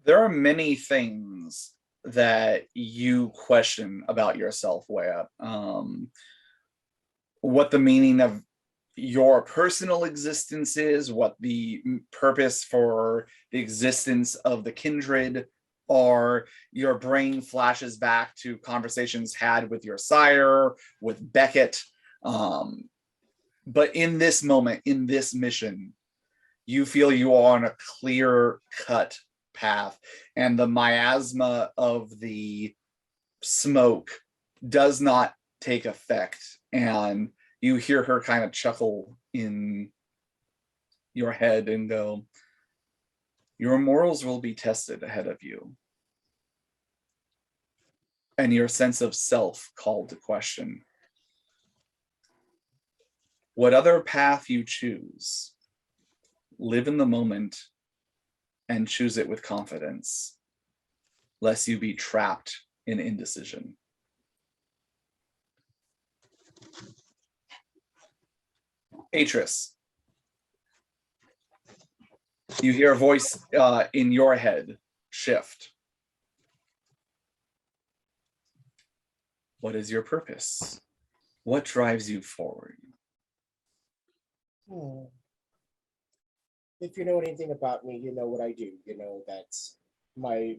There are many things that you question about yourself, Wea. What the meaning of your personal existence is, what the purpose for the existence of the kindred are. Your brain flashes back to conversations had with your sire, with Beckett. But in this moment, in this mission, you feel you are on a clear cut path, and the miasma of the smoke does not take effect. And you hear her kind of chuckle in your head and go, your morals will be tested ahead of you, and your sense of self called to question. What other path you choose, live in the moment and choose it with confidence, lest you be trapped in indecision. Atris, you hear a voice in your head shift. What is your purpose? What drives you forward? If you know anything about me, you know what I do. You know that my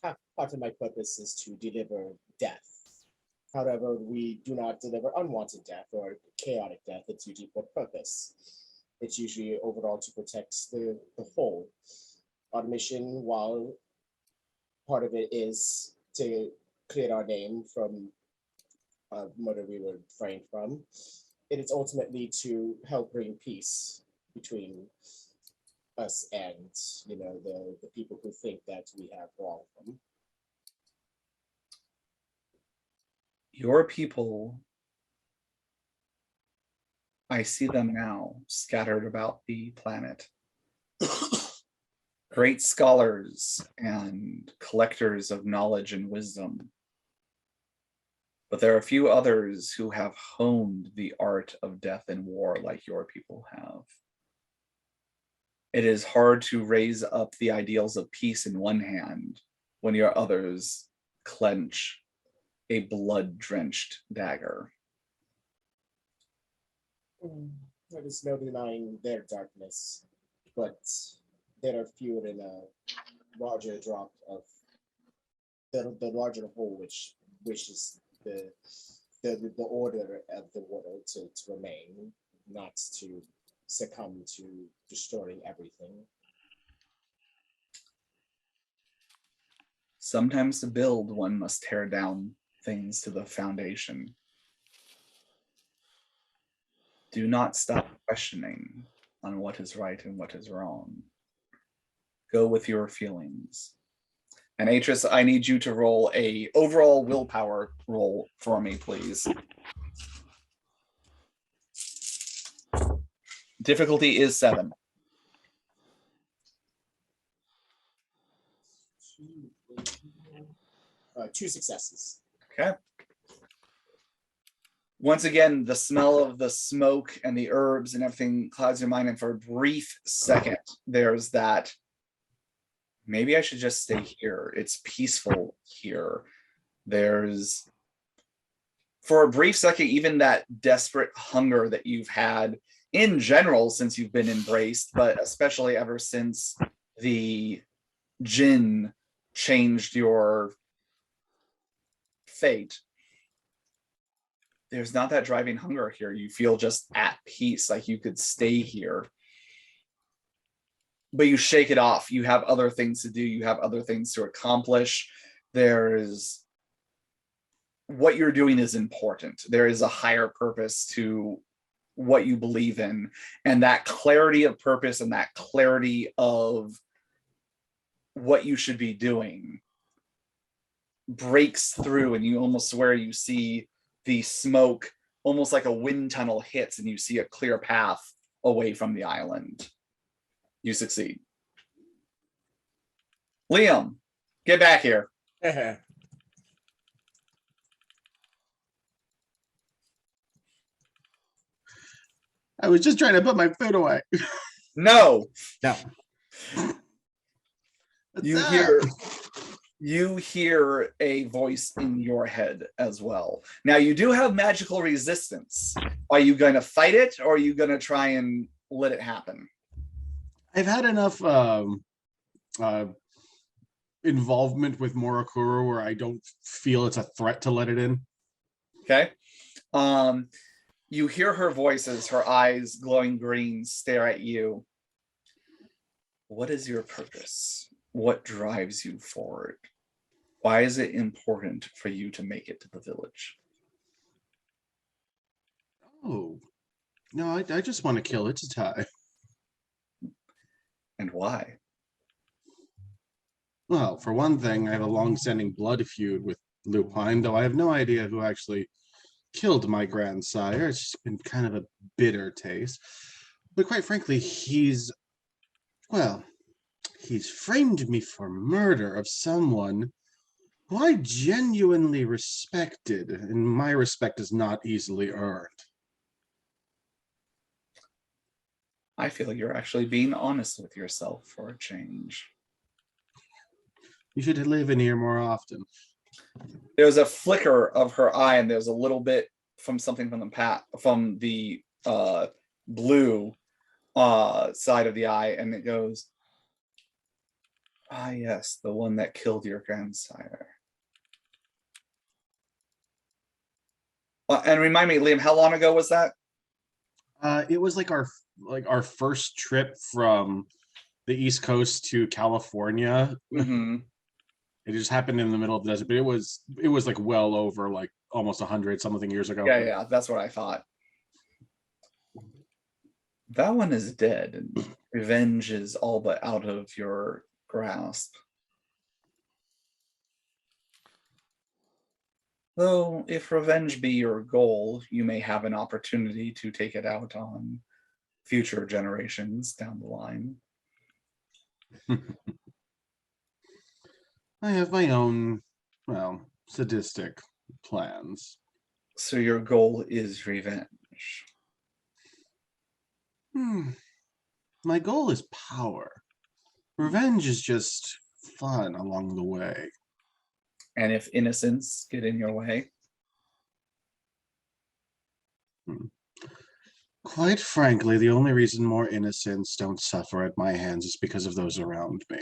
part of my purpose is to deliver death. However, we do not deliver unwanted death or chaotic death. It's usually for purpose. It's usually overall to protect the whole. Our mission, while part of it is to clear our name from murder we were framed from, it is ultimately to help bring peace between us and the people who think that we have wronged them. Your people, I see them now scattered about the planet. Great scholars and collectors of knowledge and wisdom. But there are a few others who have honed the art of death and war like your people have. It is hard to raise up the ideals of peace in one hand when your others clench a blood-drenched dagger. There is no denying their darkness, but there are fewer in a larger drop of the larger whole, which wishes the order of the world to remain, not to succumb to destroying everything. Sometimes to build, one must tear down things to the foundation. Do not stop questioning on what is right and what is wrong. Go with your feelings. And Atris, I need you to roll a overall willpower roll for me, please. Difficulty is 7. Two successes. Okay. Once again, the smell of the smoke and the herbs and everything clouds your mind, and for a brief second, there's that, maybe I should just stay here. It's peaceful here. There's, for a brief second, even that desperate hunger that you've had in general since you've been embraced, but especially ever since the Jinn changed your fate. There's not that driving hunger here. You feel just at peace, like you could stay here. But you shake it off. You have other things to do. You have other things to accomplish. There's, what you're doing is important. There is a higher purpose to what you believe in. And that clarity of purpose and that clarity of what you should be doing breaks through, and you almost swear you see the smoke almost like a wind tunnel hits, and you see a clear path away from the island. You succeed. Liam, get back here. I was just trying to put my food away. No. No. You hear a voice in your head as well. Now you do have magical resistance. Are you going to fight it, or are you going to try and let it happen? I've had enough involvement with Morakuro where I don't feel it's a threat to let it in. Okay. You hear her voice as her eyes, glowing green, stare at you. What is your purpose? What drives you forward? Why is it important for you to make it to the village? Oh, no, I just want to kill Itatai. And why? Well, for one thing, I have a long-standing blood feud with Lupine, though I have no idea who actually killed my grandsire. It's just been kind of a bitter taste. But quite frankly, he's framed me for murder of someone who I genuinely respected, and my respect is not easily earned. I feel you're actually being honest with yourself for a change. You should live in here more often. There's a flicker of her eye, and there's a little bit from something from the blue side of the eye, and it goes, "Ah, yes, the one that killed your grandsire." And remind me, Liam, how long ago was that? It was like our first trip from the East Coast to California. Mm-hmm. It just happened in the middle of the desert, but it was like well over like almost 100 something years ago. Yeah, that's what I thought. That one is dead, and revenge is all but out of your grasp. Though, if revenge be your goal, you may have an opportunity to take it out on future generations down the line. I have my own, sadistic plans. So your goal is revenge. My goal is power. Revenge is just fun along the way. And if innocence get in your way? Quite frankly, the only reason more innocents don't suffer at my hands is because of those around me.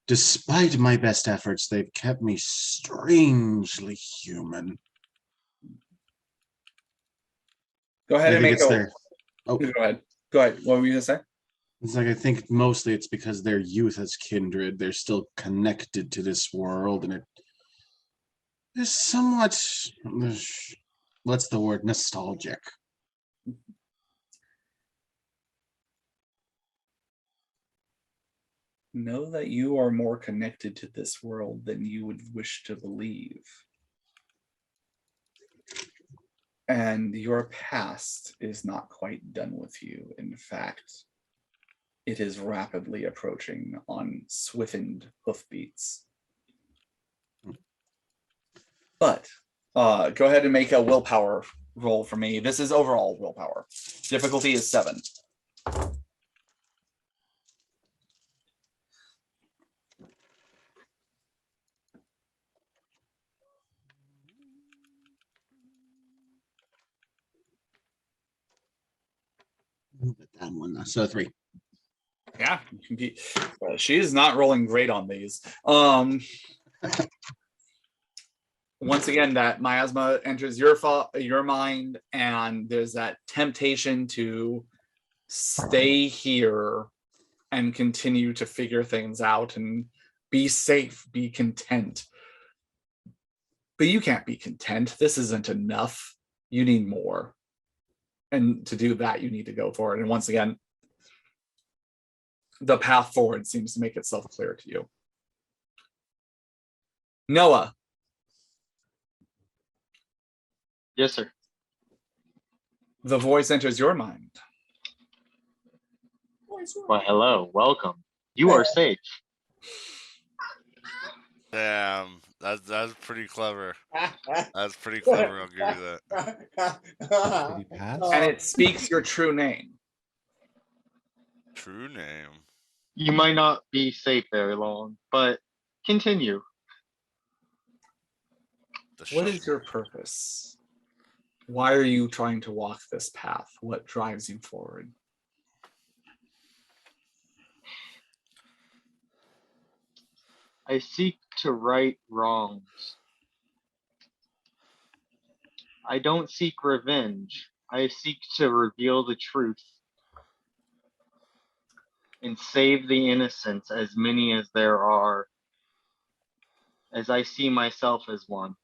Despite my best efforts, they've kept me strangely human. Go ahead and make their... Oh, go ahead. Go ahead. What were you gonna say? It's like I think mostly it's because their youth as kindred, they're still connected to this world, and it is somewhat, what's the word, nostalgic. Know that you are more connected to this world than you would wish to believe. And your past is not quite done with you. In fact, it is rapidly approaching on swiftend hoofbeats. But go ahead and make a willpower roll for me. This is overall willpower. Difficulty is 7. That one, so 3. Yeah, she's not rolling great on these. Once again, that miasma enters your mind, and there's that temptation to stay here and continue to figure things out and be safe, be content. But you can't be content. This isn't enough. You need more. And to do that, you need to go for it. And once again, the path forward seems to make itself clear to you. Noah, Yes, sir. the voice enters your mind. Well, hello, welcome. You are safe. Damn, that's pretty clever. That's pretty clever. I'll give you that. Did he pass? And it speaks your true name. True name. You might not be safe very long, but continue. The What shut- is your purpose? Why are you trying to walk this path? What drives you forward? I seek to right wrongs. I don't seek revenge. I seek to reveal the truth and save the innocents, as many as there are, as I see myself as one.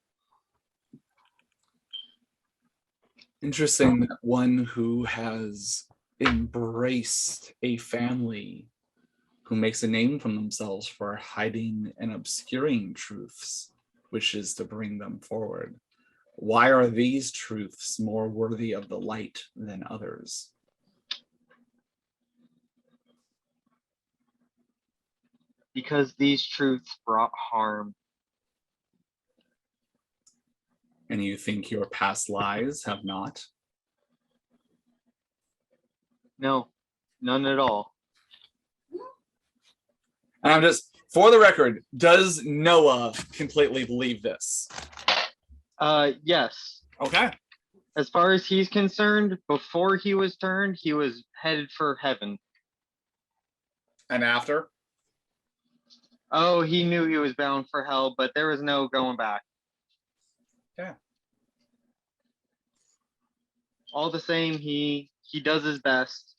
Interesting that one who has embraced a family who makes a name for themselves for hiding and obscuring truths wishes to bring them forward. Why are these truths more worthy of the light than others? Because these truths brought harm. And you think your past lies have not? No, none at all. And I'm just, for the record, does Noah completely believe this? Yes. Okay. As far as he's concerned, before he was turned, he was headed for heaven. And after? Oh, he knew he was bound for hell, but there was no going back. Yeah. All the same, he does his best,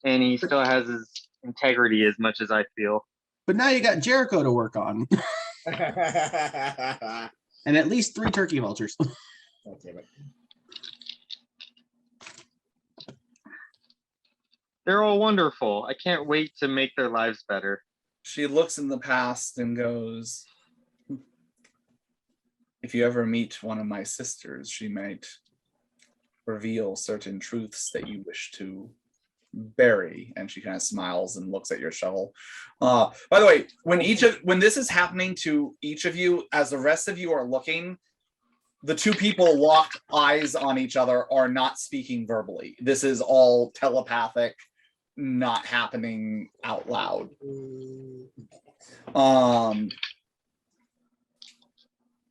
and he still has his integrity as much as I feel. But now you got Jericho to work on, and at least 3 turkey vultures. Oh, damn it. They're all wonderful. I can't wait to make their lives better. She looks in the past and goes, if you ever meet one of my sisters, she might reveal certain truths that you wish to bury. And she kind of smiles and looks at your shovel. By the way, when this is happening to each of you, as the rest of you are looking, the 2 people locked eyes on each other are not speaking verbally. This is all telepathic, not happening out loud.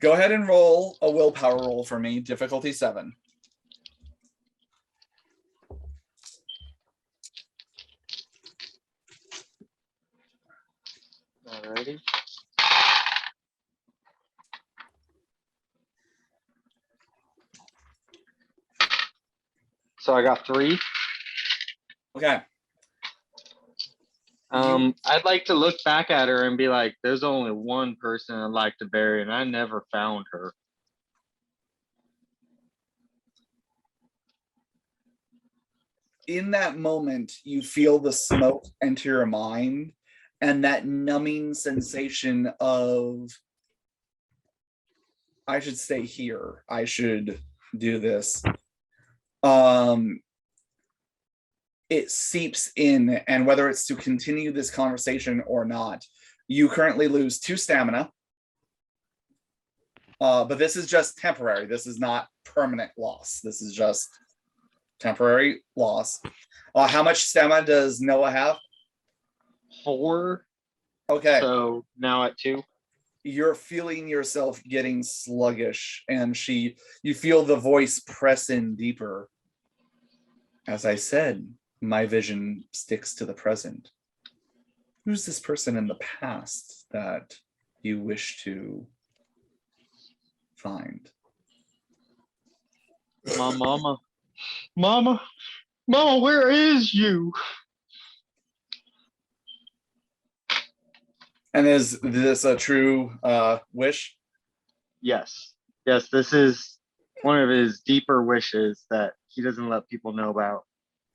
Go ahead and roll a willpower roll for me, difficulty 7. Alrighty. So I got 3. Okay. I'd like to look back at her and be like, there's only one person I'd like to bury, and I never found her. In that moment, you feel the smoke enter your mind and that numbing sensation of, I should stay here. I should do this. It seeps in, and whether it's to continue this conversation or not, you currently lose 2 stamina. But this is just temporary. This is not permanent loss. This is just temporary loss. How much stamina does Noah have? 4. Okay. So now at 2. You're feeling yourself getting sluggish, and you feel the voice press in deeper. As I said, my vision sticks to the present. Who's this person in the past that you wish to find? My mama. Mama, where is you? And is this a true wish? Yes. Yes, this is one of his deeper wishes that he doesn't let people know about.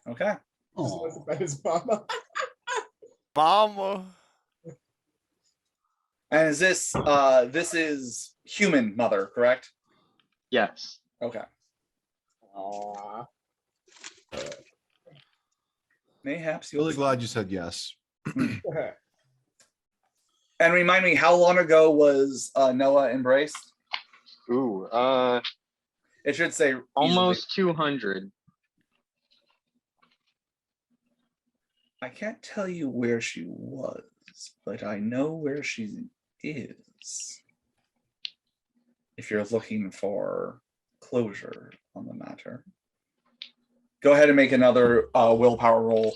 Okay. Just wants to bet his mama. Mama. And is this this is human mother, correct? Yes. Okay. Aw. Mayhaps you'll Really glad you said yes. And remind me, how long ago was Noah embraced? Ooh, It should say easily. almost 200. I can't tell you where she was, but I know where she is. If you're looking for closure on the matter. Go ahead and make another willpower roll.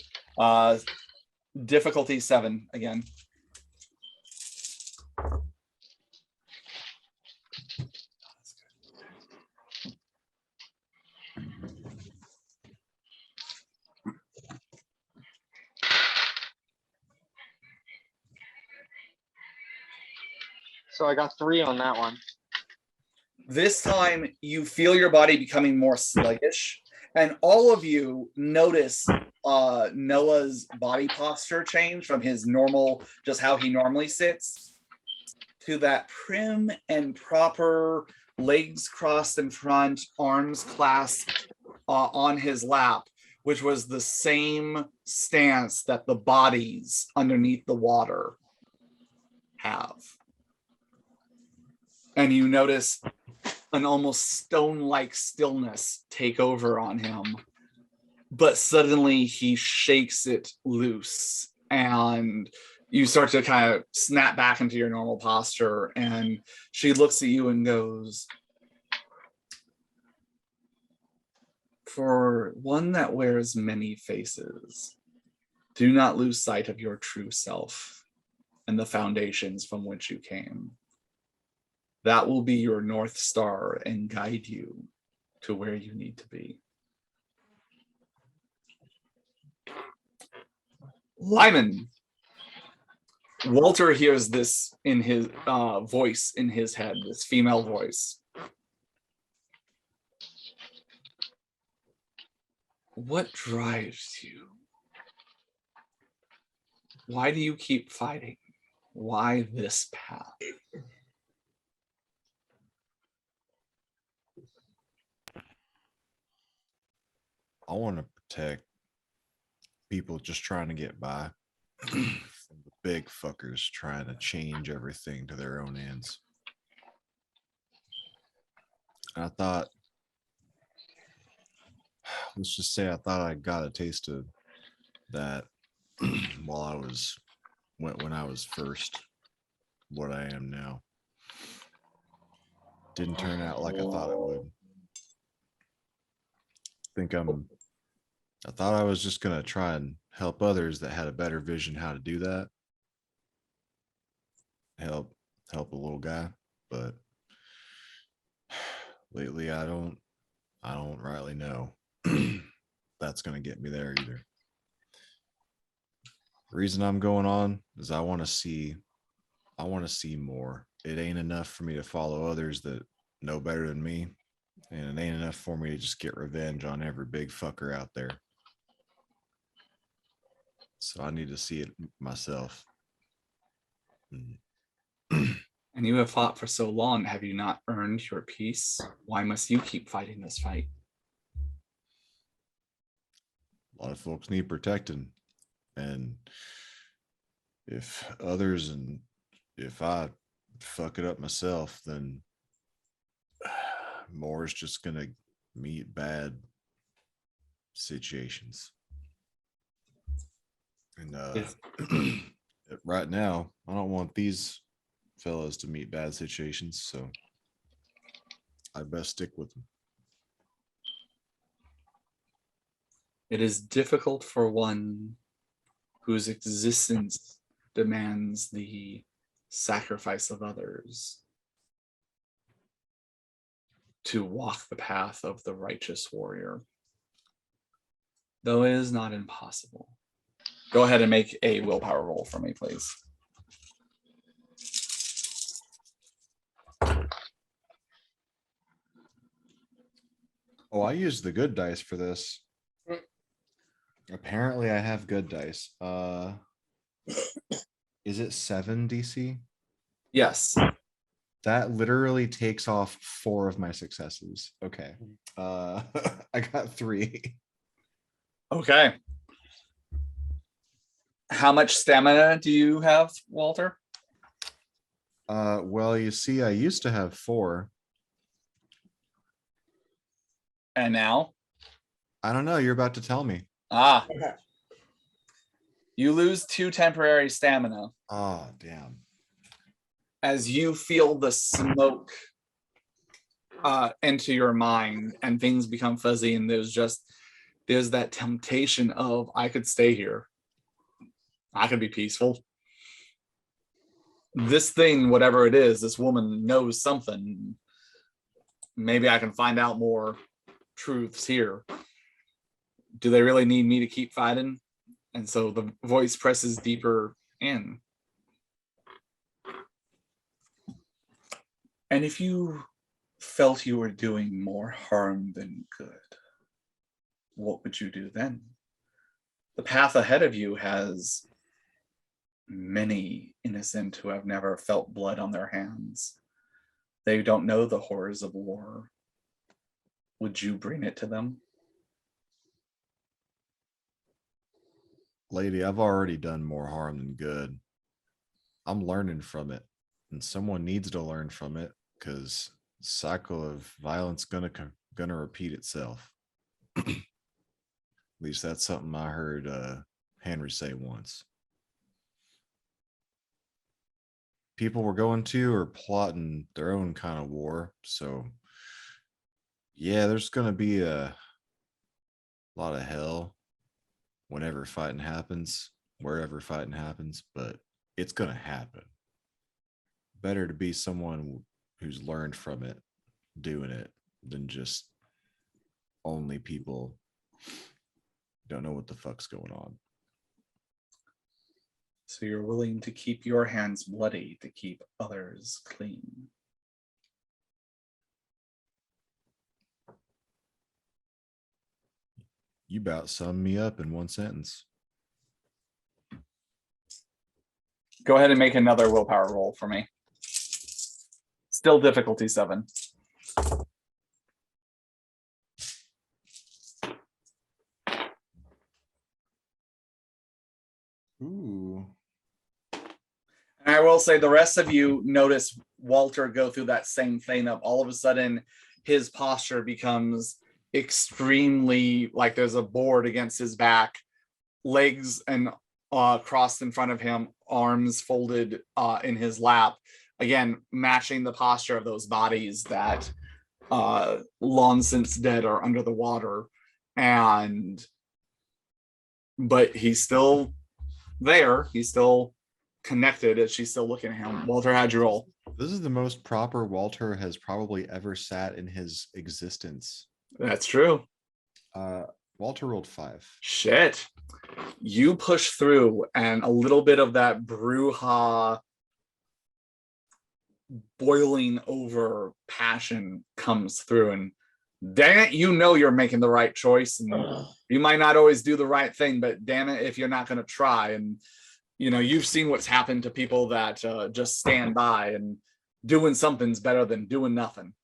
Difficulty 7 again. So I got 3 on that one. This time you feel your body becoming more sluggish, and all of you notice Noah's body posture change from his normal, just how he normally sits, to that prim and proper legs crossed in front, arms clasped on his lap, which was the same stance that the bodies underneath the water have. And you notice an almost stone-like stillness take over on him. But suddenly he shakes it loose and you start to kind of snap back into your normal posture. And she looks at you and goes, "For one that wears many faces, do not lose sight of your true self and the foundations from which you came. That will be your North Star and guide you to where you need to be." Lyman. Walter hears this in his voice in his head, this female voice. What drives you? Why do you keep fighting? Why this path? I want to protect people just trying to get by from the big fuckers trying to change everything to their own ends. And I thought, let's just say I thought I got a taste of that while I was when I was first what I am now. Didn't turn out like I thought it would. I thought I was just gonna try and help others that had a better vision how to do that. Help a little guy, but lately I don't rightly know that's gonna get me there either. The reason I'm going on is I want to see more. It ain't enough for me to follow others that know better than me, and it ain't enough for me to just get revenge on every big fucker out there. So I need to see it myself. And you have fought for so long. Have you not earned your peace? Why must you keep fighting this fight? A lot of folks need protecting. And if I fuck it up myself, then more is just gonna meet bad situations. And right now, I don't want these fellas to meet bad situations, so I best stick with them. It is difficult for one whose existence demands the sacrifice of others to walk the path of the righteous warrior, though it is not impossible. Go ahead and make a willpower roll for me, please. Oh, I used the good dice for this. Apparently I have good dice. Is it 7 DC? Yes. That literally takes off 4 of my successes. Okay. I got 3. Okay. How much stamina do you have, Walter? Well, you see, I used to have 4. And now? I don't know. You're about to tell me. Ah, Okay. you lose 2 temporary stamina Oh, damn. as you feel the smoke into your mind and things become fuzzy, and there's that temptation of, I could stay here. I could be peaceful. This thing, whatever it is, this woman knows something. Maybe I can find out more truths here. Do they really need me to keep fighting? And so the voice presses deeper in. And if you felt you were doing more harm than good, what would you do then? The path ahead of you has many innocent who have never felt blood on their hands. They don't know the horrors of war. Would you bring it to them? Lady, I've already done more harm than good. I'm learning from it, and someone needs to learn from it because the cycle of violence gonna repeat itself. At least that's something I heard Henry say once. People were going to or plotting their own kind of war, so yeah, there's gonna be a lot of hell whenever fighting happens, wherever fighting happens, but it's gonna happen. Better to be someone who's learned from it doing it than just only people don't know what the fuck's going on. So you're willing to keep your hands bloody to keep others clean. You about summed me up in one sentence. Go ahead and make another willpower roll for me. Still difficulty 7. Ooh. And I will say the rest of you notice Walter go through that same thing of all of a sudden his posture becomes extremely like there's a board against his back, legs and crossed in front of him, arms folded in his lap. Again, matching the posture of those bodies that long since dead are under the water. But he's still there. He's still connected as she's still looking at him. Walter, how'd you roll? This is the most proper Walter has probably ever sat in his existence. That's true. Walter rolled 5. Shit. You push through, and a little bit of that brouhaha boiling over passion comes through, and dang it, you know you're making the right choice, and you might not always do the right thing, but damn it if you're not going to try. And you know, you've seen what's happened to people that just stand by, and doing something's better than doing nothing.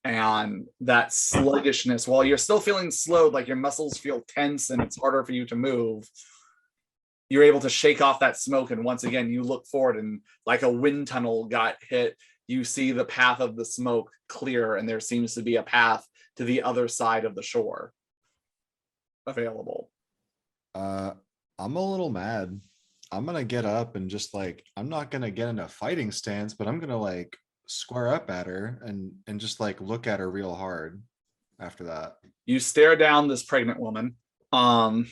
And that sluggishness, while you're still feeling slowed, like your muscles feel tense and it's harder for you to move, you're able to shake off that smoke. And once again, you look forward, and like a wind tunnel got hit, you see the path of the smoke clear, and there seems to be a path to the other side of the shore available. I'm a little mad. I'm gonna get up and just like, I'm not gonna get in a fighting stance, but I'm gonna like square up at her and just like look at her real hard after that. You stare down this pregnant woman. Hell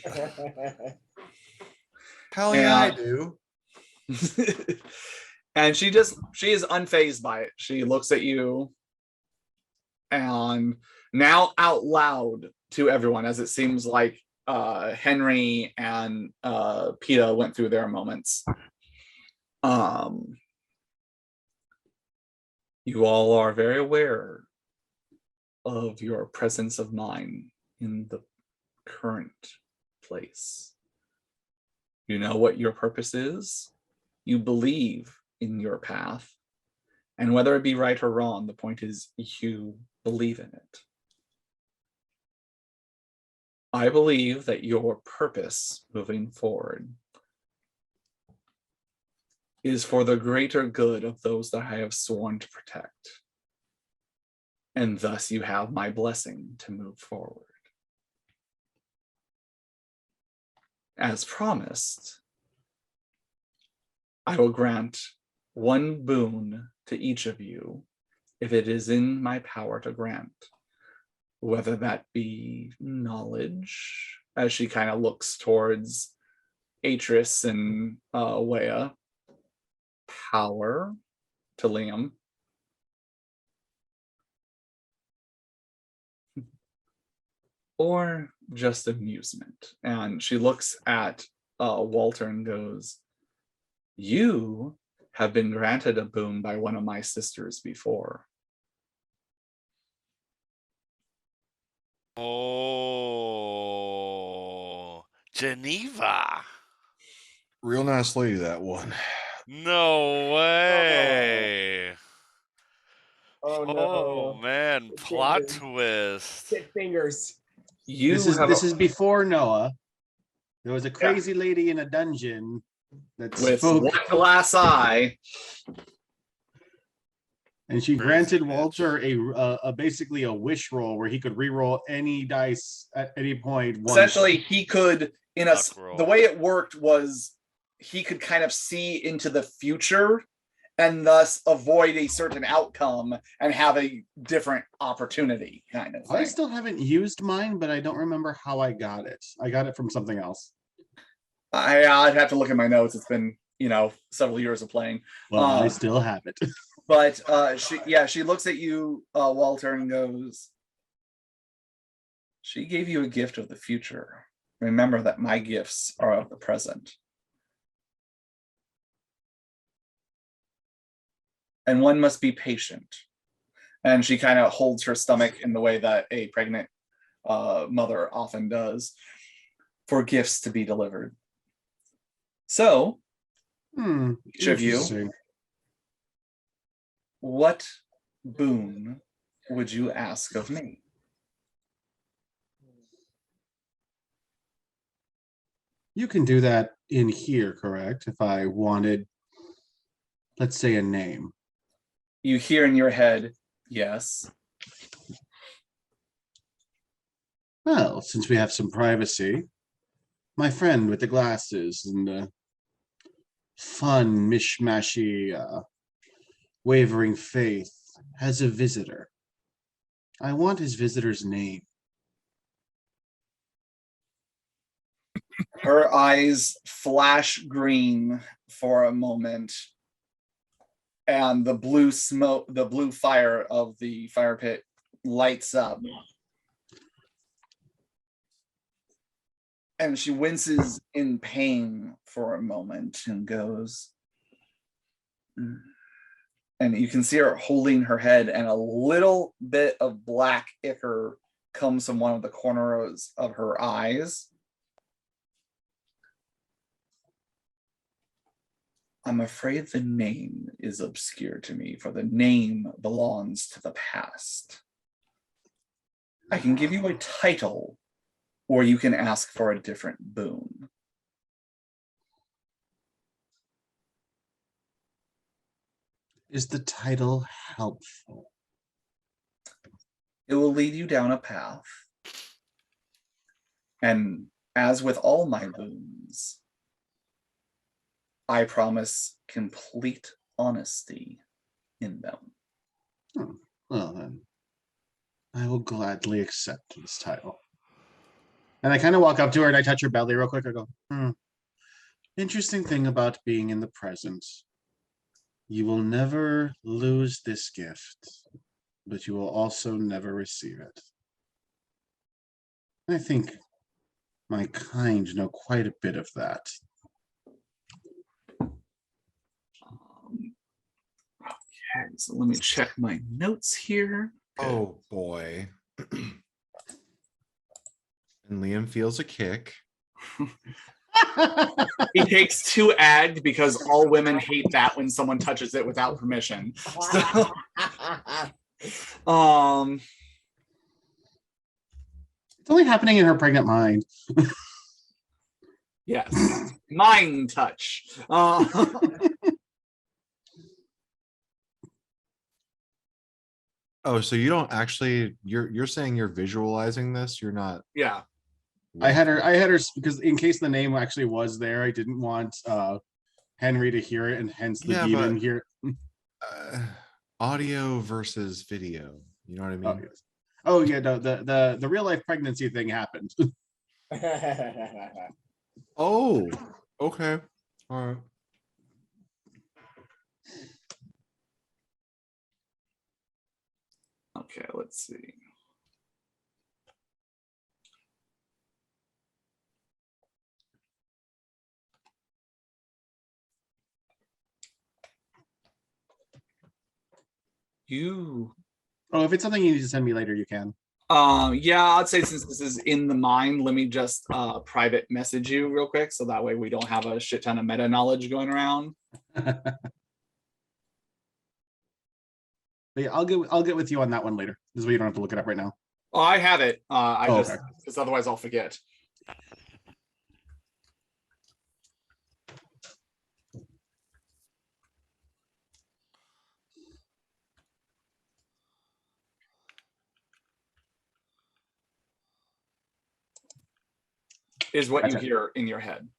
yeah, I do. And she is unfazed by it. She looks at you, and now out loud to everyone, as it seems like Henry and PETA went through their moments. You all are very aware of your presence of mind in the current place. You know what your purpose is. You believe in your path. And whether it be right or wrong, the point is you believe in it. I believe that your purpose moving forward is for the greater good of those that I have sworn to protect. And thus you have my blessing to move forward. As promised, I will grant one boon to each of you if it is in my power to grant, whether that be knowledge, as she kind of looks towards Atris and Wea, power to Liam, or just amusement. And she looks at Walter and goes, you have been granted a boon by one of my sisters before. Oh, Geneva. Real nice lady, that one. No way. Oh no. Oh man, plot Fingers. twist. Stick fingers. You This is have this is before Noah. There was a crazy lady in a dungeon that with spoke, one glass eye. and she Crazy granted bitch. Walter a basically a wish roll where he could re-roll any dice at any point. Once. Essentially, he could, Luck roll. the way it worked was he could kind of see into the future and thus avoid a certain outcome and have a different opportunity kind of thing. I still haven't used mine, but I don't remember how I got it. I got it from something else. I'd have to look at my notes. It's been, several years of playing. Well, I still have it. But she looks at you, Walter, and goes, she gave you a gift of the future. Remember that my gifts are of the present. And one must be patient. And she kind of holds her stomach in the way that a pregnant mother often does for gifts to be delivered. So, each of you, Interesting. what boon would you ask of me? You can do that in here, correct? If I wanted, let's say, a name. You hear in your head, yes. Well, since we have some privacy, my friend with the glasses and the fun, mishmashy, wavering faith has a visitor. I want his visitor's name. Her eyes flash green for a moment, and the blue smoke, the blue fire of the fire pit lights up. And she winces in pain for a moment and goes, and you can see her holding her head, and a little bit of black ichor comes from one of the corners of her eyes. I'm afraid the name is obscure to me, for the name belongs to the past. I can give you a title, or you can ask for a different boon. Is the title helpful? It will lead you down a path. And as with all my boons, I promise complete honesty in them. Oh, well then, I will gladly accept this title. And I kind of walk up to her and I touch her belly real quick. I go, Interesting thing about being in the present. You will never lose this gift, but you will also never receive it. I think my kind know quite a bit of that. Okay, so let me check my notes here. Oh boy. And Liam feels a kick. He takes 2 ag because all women hate that when someone touches it without permission. So, It's only happening in her pregnant mind. yes, mind touch. Oh, so you don't actually, you're saying you're visualizing this? You're not. Yeah. I had her because in case the name actually was there, I didn't want Henry to hear it, and hence the Yeah, demon but- here. Audio versus video. You know what I mean? Oh, yes. Oh yeah, no, the real life pregnancy thing happened. Oh, okay. All right. Okay, let's see. You Oh, if it's something you need to send me later, you can. yeah, I'd say since this is in the mind, let me just private message you real quick so that way we don't have a shit ton of meta knowledge going around. But yeah, I'll get with you on that one later. This way you don't have to look it up right now. Oh, I have it. I Oh, just okay. because otherwise I'll forget. Is what you Gotcha. hear in your head.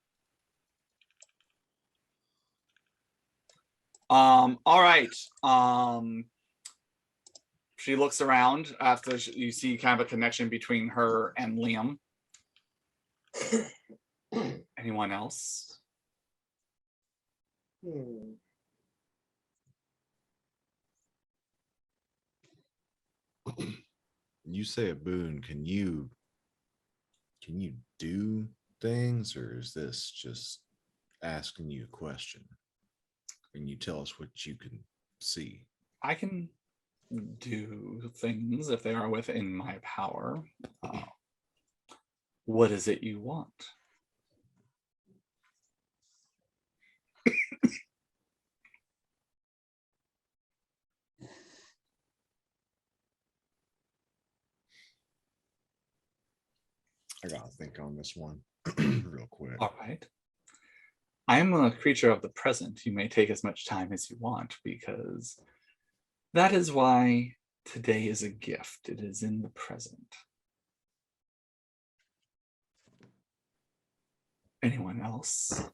All right. She looks around after you see kind of a connection between her and Liam. Anyone else? You say a boon. Can you do things, or is this just asking you a question? And you tell us what you can see. I can do things if they are within my power. What is it you want? I gotta think on this one real quick. All right. I am a creature of the present. You may take as much time as you want because that is why today is a gift. It is in the present. Anyone else?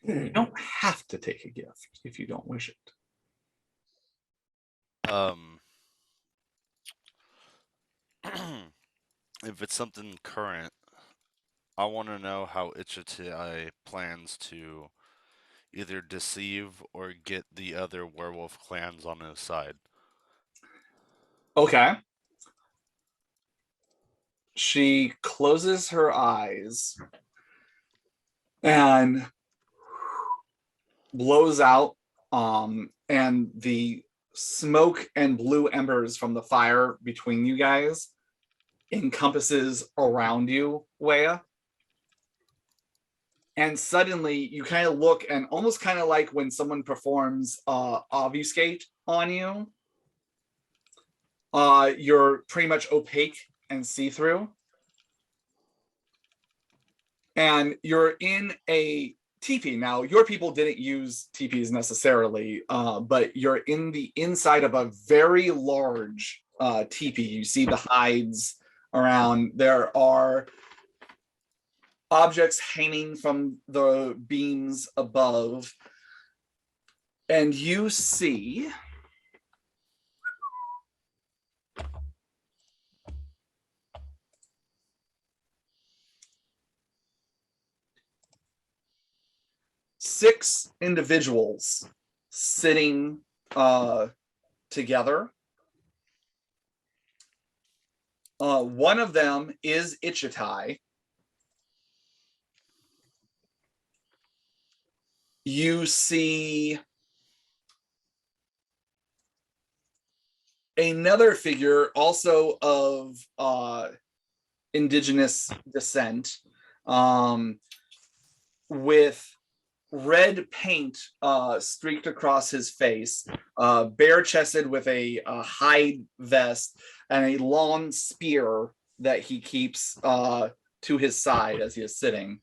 You don't have to take a gift if you don't wish it. If it's something current, I want to know how Ichitai plans to either deceive or get the other werewolf clans on his side. Okay. She closes her eyes and blows out, and the smoke and blue embers from the fire between you guys encompasses around you, Wea. And suddenly you kind of look, and almost kind of like when someone performs obfuscate on you, you're pretty much opaque and see-through. And you're in a teepee. Now, your people didn't use teepees necessarily, but you're in the inside of a very large teepee. You see the hides around. There are objects hanging from the beams above. And you see six individuals sitting together. One of them is Ichitai. You see another figure also of indigenous descent, with red paint streaked across his face, bare-chested with a hide vest and a long spear that he keeps to his side as he is sitting.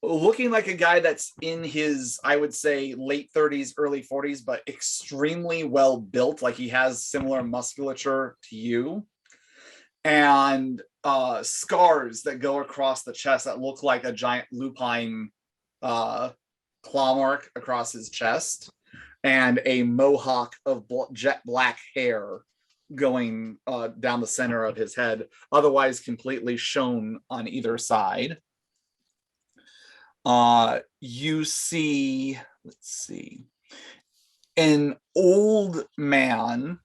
Looking like a guy that's in his, I would say, late 30s, early 40s, but extremely well built, like he has similar musculature to you. And scars that go across the chest that look like a giant lupine claw mark across his chest, and a mohawk of jet black hair going down the center of his head, otherwise completely shown on either side. You see, let's see, an old man,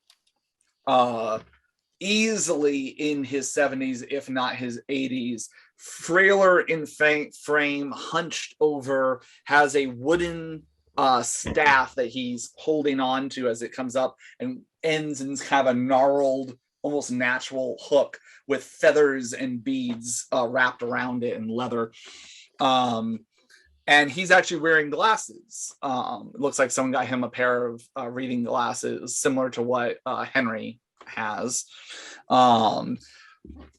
easily in his 70s, if not his 80s, frailer in frame, hunched over, has a wooden staff that he's holding on to as it comes up and ends in kind of a gnarled, almost natural hook with feathers and beads wrapped around it and leather. And he's actually wearing glasses. It looks like someone got him a pair of reading glasses similar to what Henry has.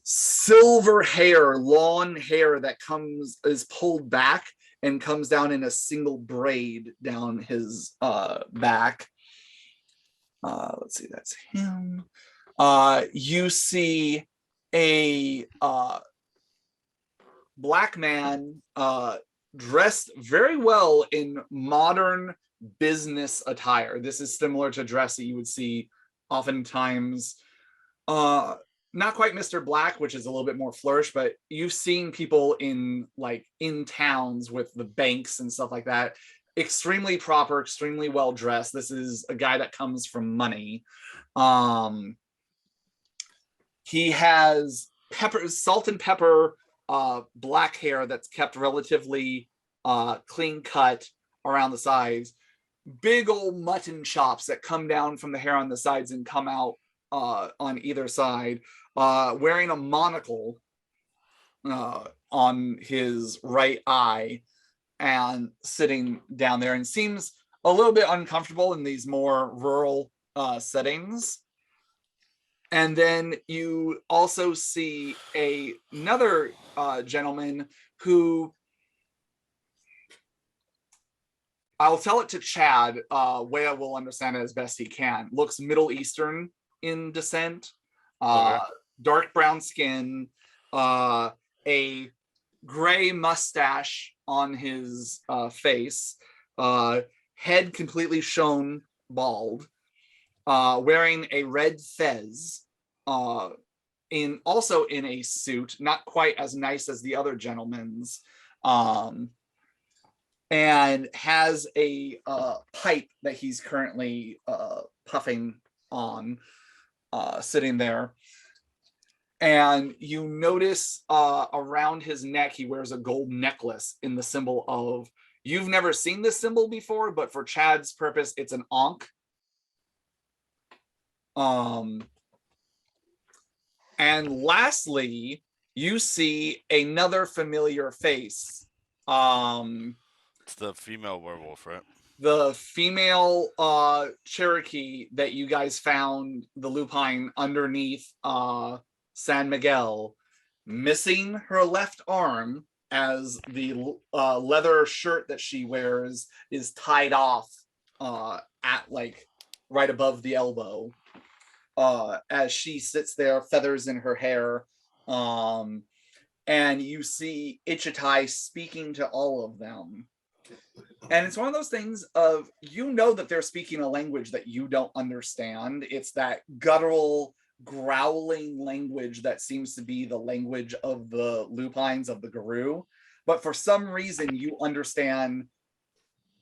Silver hair, long hair that is pulled back and comes down in a single braid down his back. Let's see, that's him. You see a black man dressed very well in modern business attire. This is similar to dress that you would see oftentimes, not quite Mr. Black, which is a little bit more flourished, but you've seen people in towns with the banks and stuff like that. Extremely proper, extremely well dressed. This is a guy that comes from money. He has salt and pepper black hair that's kept relatively clean cut around the sides. Big old mutton chops that come down from the hair on the sides and come out on either side. Wearing a monocle on his right eye and sitting down there, and seems a little bit uncomfortable in these more rural settings. And then you also see another gentleman who, I'll tell it to Chad, Wea will understand it as best he can, looks Middle Eastern in descent, Okay. dark brown skin, a gray mustache on his face, head completely shown bald, wearing a red fez, also in a suit, not quite as nice as the other gentleman's, and has a pipe that he's currently puffing on, sitting there. And you notice around his neck, he wears a gold necklace in the symbol of, you've never seen this symbol before, but for Chad's purpose, it's an Ankh. And lastly, you see another familiar face. It's the female werewolf, right? The female Cherokee that you guys found the lupine underneath San Miguel, missing her left arm as the leather shirt that she wears is tied off at right above the elbow, as she sits there, feathers in her hair. And you see Ichitai speaking to all of them. And it's one of those things of, that they're speaking a language that you don't understand. It's that guttural, growling language that seems to be the language of the lupines, of the Garou. But for some reason, you understand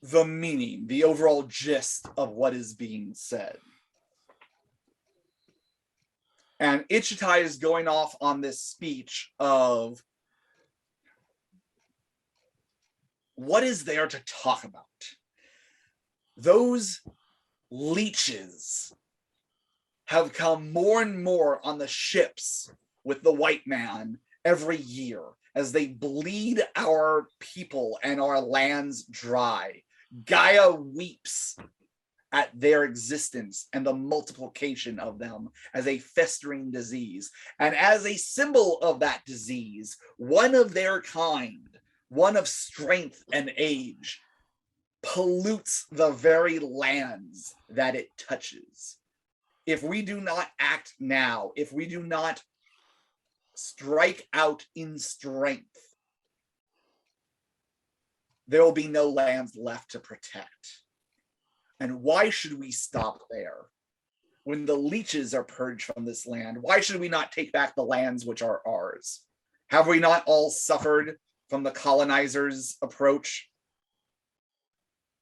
the meaning, the overall gist of what is being said. And Ichitai is going off on this speech of, what is there to talk about? Those leeches have come more and more on the ships with the white man, every year as they bleed our people and our lands dry. Gaia weeps at their existence and the multiplication of them as a festering disease. And as a symbol of that disease, one of their kind, one of strength and age, pollutes the very lands that it touches. If we do not act now, if we do not strike out in strength, there will be no lands left to protect. And why should we stop there? When the leeches are purged from this land, why should we not take back the lands which are ours? Have we not all suffered from the colonizers' approach?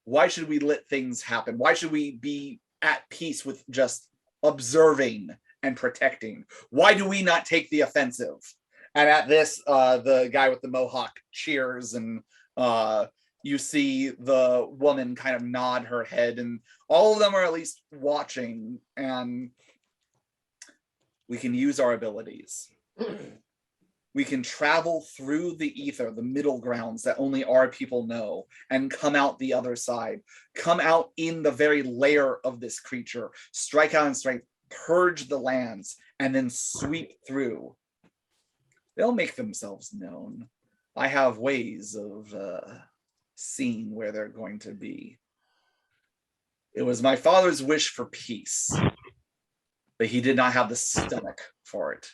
Why should we let things happen? Why should we be at peace with just observing and protecting? Why do we not take the offensive? And at this, the guy with the mohawk cheers, and you see the woman kind of nod her head, and all of them are at least watching, and we can use our abilities. We can travel through the ether, the middle grounds that only our people know, and come out the other side. Come out in the very lair of this creature, strike out in strength, purge the lands, and then sweep through. They'll make themselves known. I have ways of seeing where they're going to be. It was my father's wish for peace, but he did not have the stomach for it.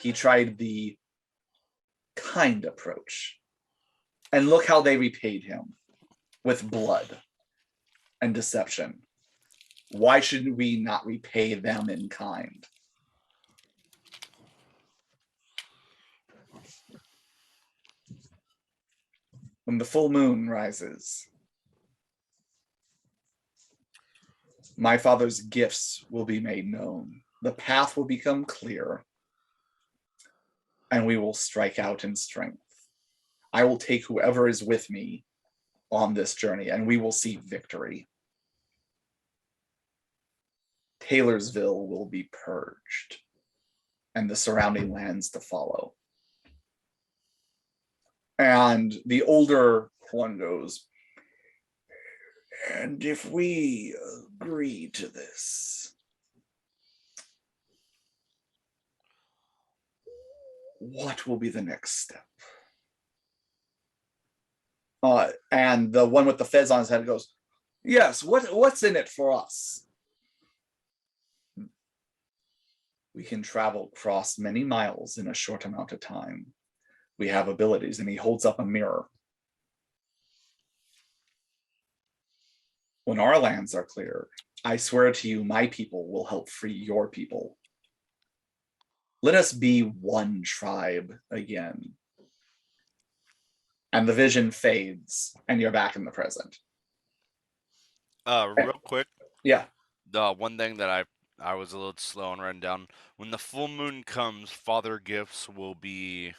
He tried the kind approach. And look how they repaid him, with blood and deception. Why should we not repay them in kind? When the full moon rises, my father's gifts will be made known. The path will become clear, and we will strike out in strength. I will take whoever is with me on this journey, and we will see victory. Taylorsville will be purged, and the surrounding lands to follow. And the older one goes, and if we agree to this, what will be the next step? And the one with the fez on his head goes, yes, what's in it for us? We can travel across many miles in a short amount of time. We have abilities, and he holds up a mirror. When our lands are clear, I swear to you, my people will help free your people. Let us be one tribe again. And the vision fades, and you're back in the present. Real quick, Yeah. the one thing that I was a little slow on writing down. When the full moon comes, father gifts will be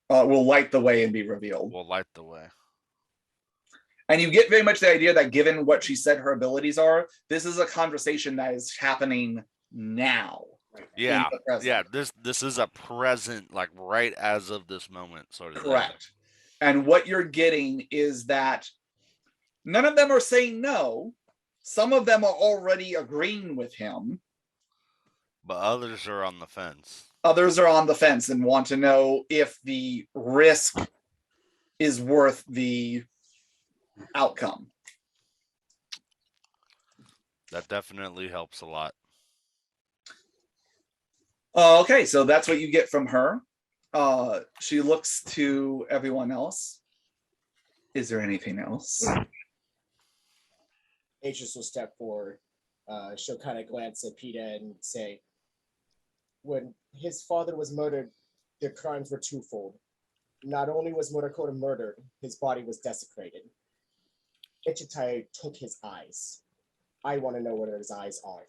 Will light the way and be revealed. will light the way. And you get very much the idea that given what she said her abilities are, this is a conversation that is happening now. Yeah, in the present. yeah. This is a present, like right as of this moment, sort of thing. Correct. And what you're getting is that none of them are saying no. Some of them are already agreeing with him. But others are on the fence. Others are on the fence and want to know if the risk is worth the outcome. That definitely helps a lot. Okay, so that's what you get from her. She looks to everyone else. Is there anything else? Aegis will step forward. She'll kind of glance at Peta and say, when his father was murdered, the crimes were twofold. Not only was Murakota murdered, his body was desecrated. Ichitai took his eyes. I want to know where his eyes are.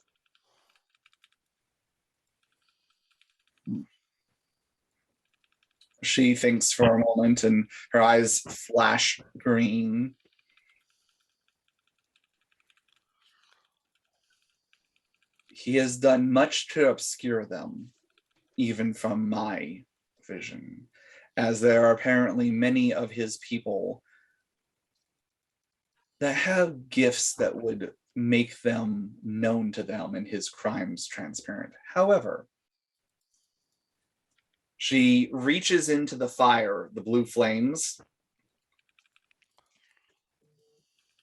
She thinks for a moment and her eyes flash green. He has done much to obscure them, even from my vision, as there are apparently many of his people that have gifts that would make them known to them and his crimes transparent. However, she reaches into the fire, the blue flames,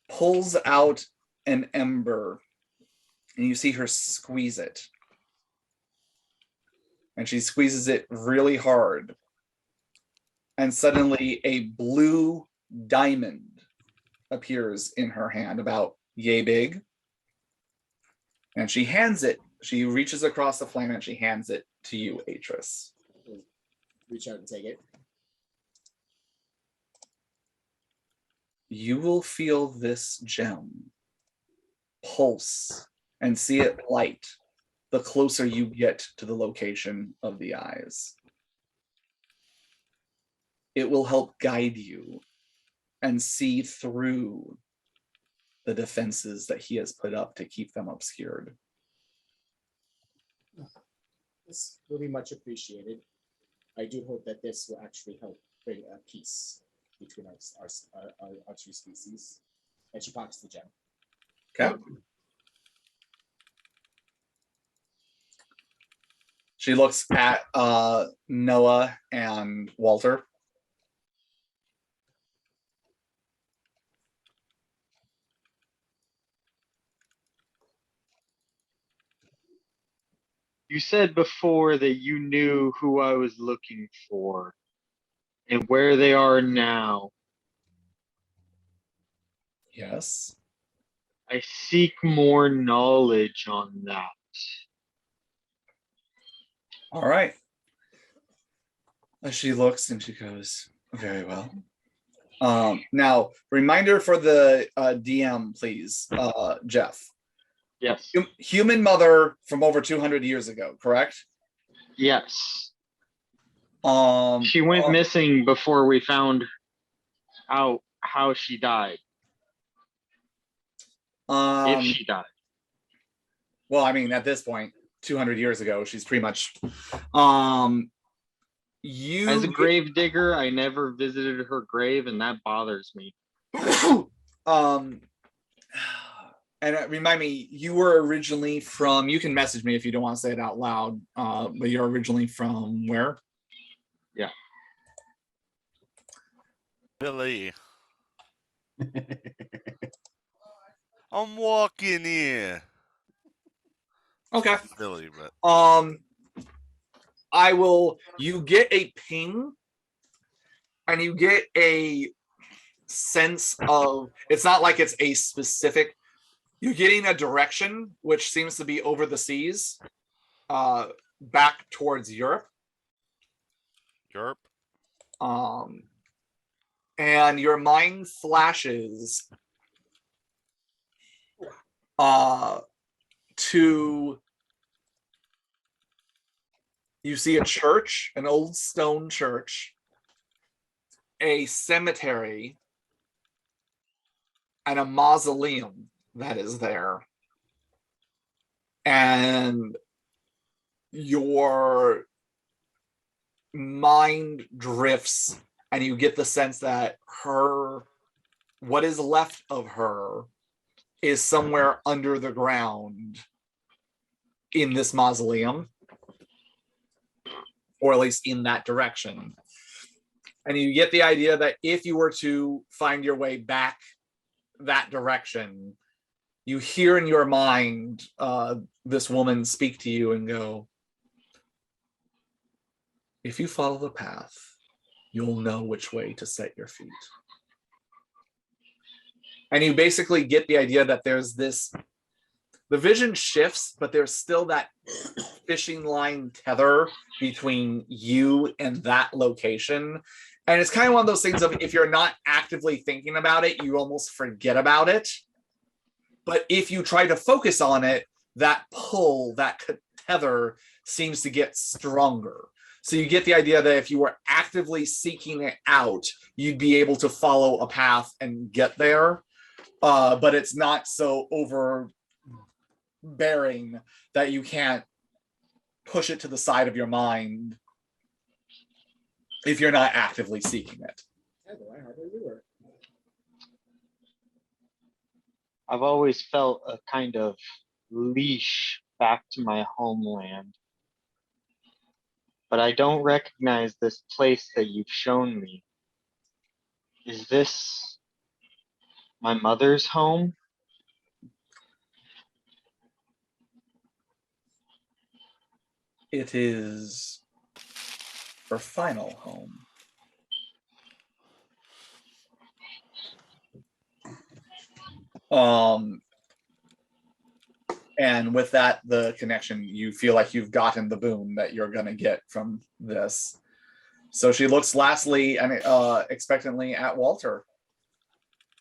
pulls out an ember, and you see her squeeze it. And she squeezes it really hard. And suddenly a blue diamond appears in her hand, about yay big. And she hands it, she reaches across the flame and she hands it to you, Atris. Reach out and take it. You will feel this gem pulse and see it light the closer you get to the location of the eyes. It will help guide you and see through the defenses that he has put up to keep them obscured. This will be much appreciated. I do hope that this will actually help bring a peace between our two species. And she pockets the gem. Okay. She looks at Noah and Walter. You said before that you knew who I was looking for and where they are now. Yes. I seek more knowledge on that. All right. As she looks and she goes, very well. Now, reminder for the DM, please, Jeff. Yes. Human mother from over 200 years ago, correct? Yes. She went missing before we found out how she died. If she died. Well, I mean, at this point, 200 years ago, she's pretty much. As a grave digger, I never visited her grave, and that bothers me. And remind me, you were originally from. You can message me if you don't want to say it out loud. But you're originally from where? Yeah. Billy. I'm walking here. Okay. Billy, but I will. You get a ping, and you get a sense of. It's not like it's a specific. You're getting a direction, which seems to be over the seas, back towards Europe. Europe. And your mind flashes to. You see a church, an old stone church, a cemetery, and a mausoleum that is there. And your mind drifts, and you get the sense that what is left of her is somewhere under the ground in this mausoleum, or at least in that direction. And you get the idea that if you were to find your way back that direction, you hear in your mind this woman speak to you and go, if you follow the path, you'll know which way to set your feet. And you basically get the idea that there's this, the vision shifts, but there's still that fishing line tether between you and that location. And it's kind of one of those things of, if you're not actively thinking about it, you almost forget about it. But if you try to focus on it, that pull, that tether seems to get stronger. So you get the idea that if you were actively seeking it out, you'd be able to follow a path and get there. But it's not so overbearing that you can't push it to the side of your mind if you're not actively seeking it. Yeah, I hardly knew her. I've always felt a kind of leash back to my homeland. But I don't recognize this place that you've shown me. Is this my mother's home? It is her final home. And with that, the connection, you feel like you've gotten the boon that you're going to get from this. So she looks lastly and expectantly at Walter.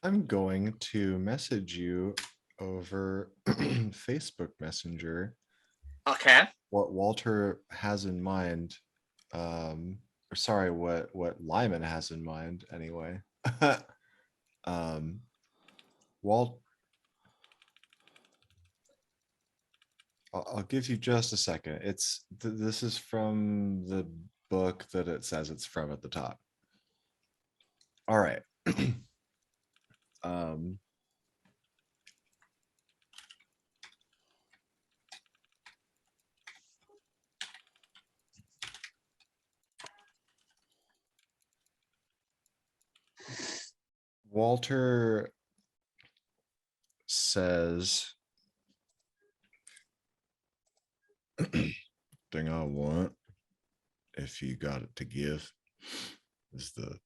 I'm going to message you over Facebook Messenger Okay. what Walter has in mind. Or sorry, what Lyman has in mind anyway. Walt, I'll give you just a second. It's this is from the book that it says it's from at the top. All right. Walter says, thing I want, if you got it to give, is the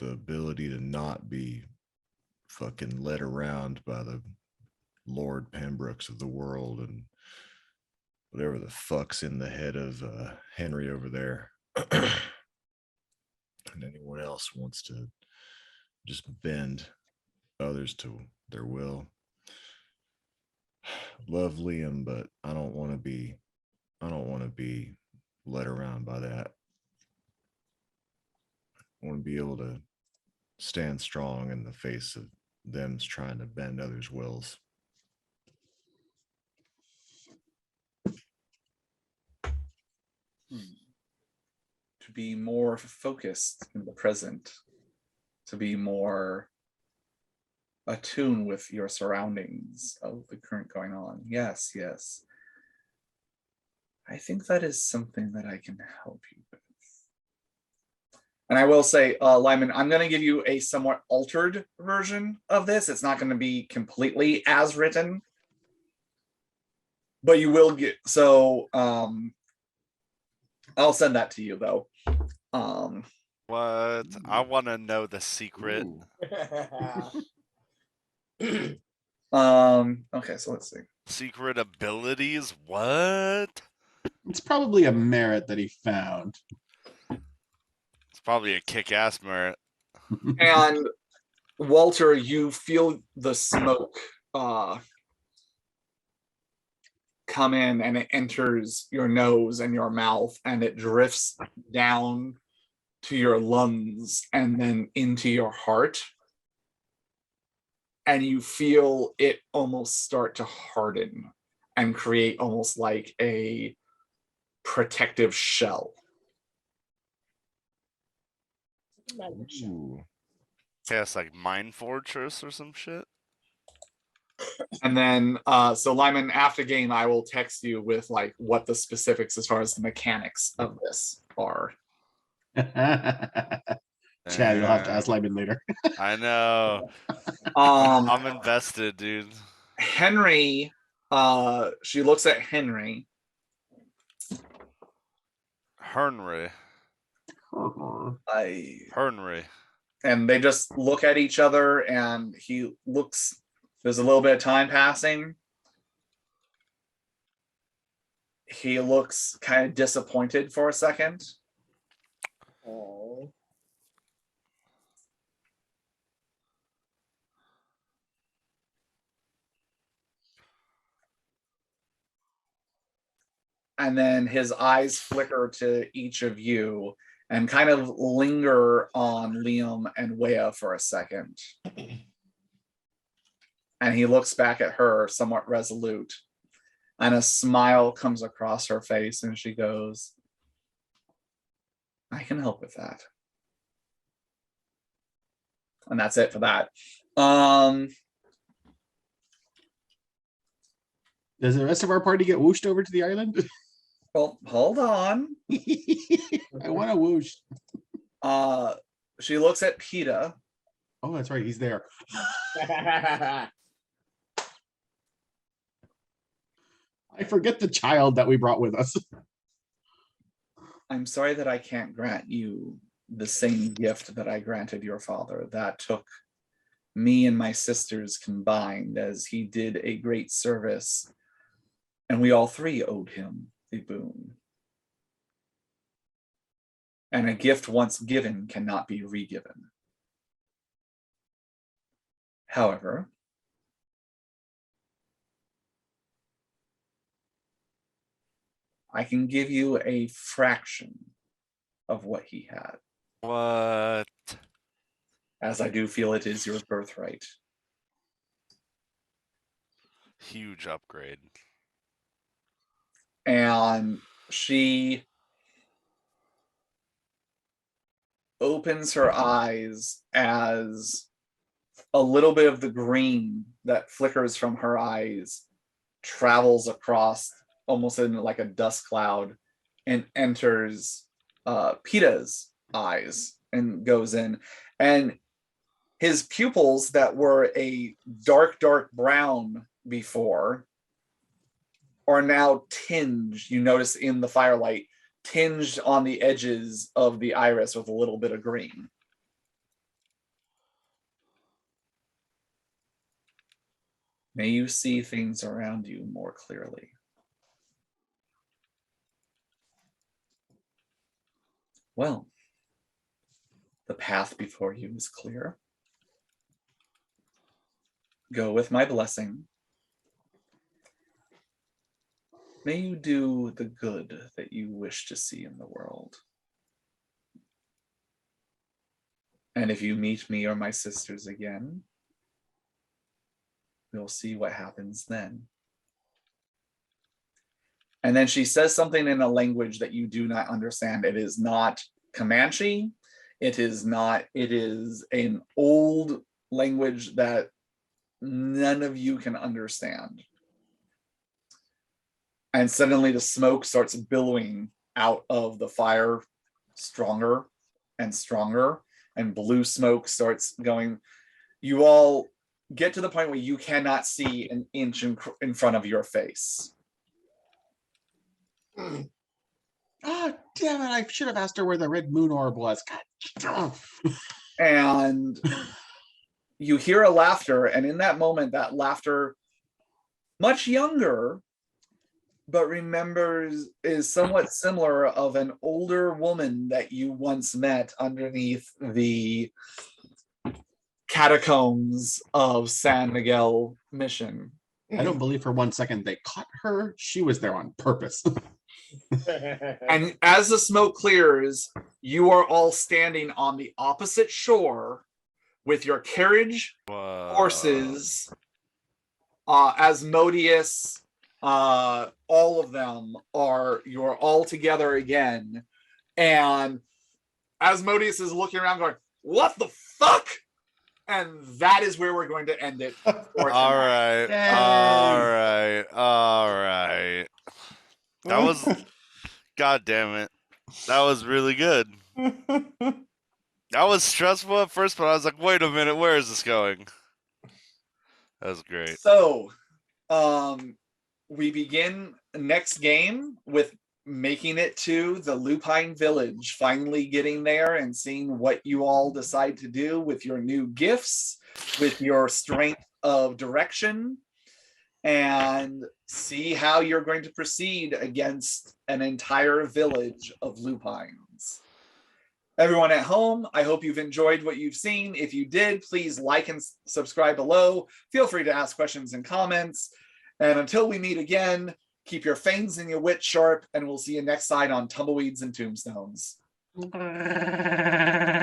ability to not be fucking led around by the Lord Pembrokes of the world and whatever the fuck's in the head of Henry over there. And anyone else wants to just bend others to their will. Love Liam, but I don't want to be led around by that. I want to be able to stand strong in the face of them trying to bend others' wills. To be more focused in the present, to be more attuned with your surroundings of the current going on. Yes, yes. I think that is something that I can help you with. And I will say, Lyman, I'm going to give you a somewhat altered version of this. It's not going to be completely as written, but you will get. So I'll send that to you, though. What? I want to know the secret. Okay, so let's see. Secret abilities? What? It's probably a merit that he found. It's probably a kick-ass merit. And Walter, you feel the smoke come in, and it enters your nose and your mouth, and it drifts down to your lungs and then into your heart. And you feel it almost start to harden and create almost like a protective shell. Ooh. Yeah, it's like Mind Fortress or some shit. And then, so Lyman, after game, I will text you with like what the specifics as far as the mechanics of this are. Chad, you'll have to ask Lyman later. I know. Um, I'm invested, dude. Henry, she looks at Henry. Henry. Henry. And they just look at each other, and he looks, there's a little bit of time passing. He looks kind of disappointed for a second. Oh. And then his eyes flicker to each of you and kind of linger on Liam and Wea for a second. And he looks back at her, somewhat resolute. And a smile comes across her face, and she goes, I can help with that. And that's it for that. Does the rest of our party get whooshed over to the island? Well, hold on. I want to whoosh. She looks at PETA. Oh, that's right. He's there. I forget the child that we brought with us. I'm sorry that I can't grant you the same gift that I granted your father. That took me and my sisters combined, as he did a great service, and we all three owed him a boon. And a gift once given cannot be re-given. However, I can give you a fraction of what he had, What? as I do feel it is your birthright. Huge upgrade. And she opens her eyes as a little bit of the green that flickers from her eyes travels across almost in like a dust cloud and enters PETA's eyes and goes in. And his pupils that were a dark brown before are now tinged, you notice in the firelight, tinged on the edges of the iris with a little bit of green. May you see things around you more clearly. Well, the path before you is clear. Go with my blessing. May you do the good that you wish to see in the world. And if you meet me or my sisters again, we'll see what happens then. And then she says something in a language that you do not understand. It is not Comanche. It is an old language that none of you can understand. And suddenly the smoke starts billowing out of the fire, stronger and stronger, and blue smoke starts going. You all get to the point where you cannot see an inch in front of your face. Oh, damn it. I should have asked her where the red moon orb was. God. And you hear a laughter, and in that moment, that laughter, much younger, but remembers, is somewhat similar of an older woman that you once met underneath the catacombs of San Miguel Mission. I don't believe for 1 second they caught her. She was there on purpose. And as the smoke clears, you are all standing on the opposite shore with your carriage, horses, Asmodeus, all of them you're all together again. And Asmodeus is looking around going, what the fuck? And that is where we're going to end it. All right. That was, God damn it. That was really good. That was stressful at first, but I was like, wait a minute, where is this going? That was great. So, we begin next game with making it to the Lupine Village, finally getting there and seeing what you all decide to do with your new gifts, with your strength of direction, and see how you're going to proceed against an entire village of Lupines. Everyone at home, I hope you've enjoyed what you've seen. If you did, please like and subscribe below. Feel free to ask questions and comments. And until we meet again, keep your fangs and your wit sharp, and we'll see you next side on Tumbleweeds and Tombstones.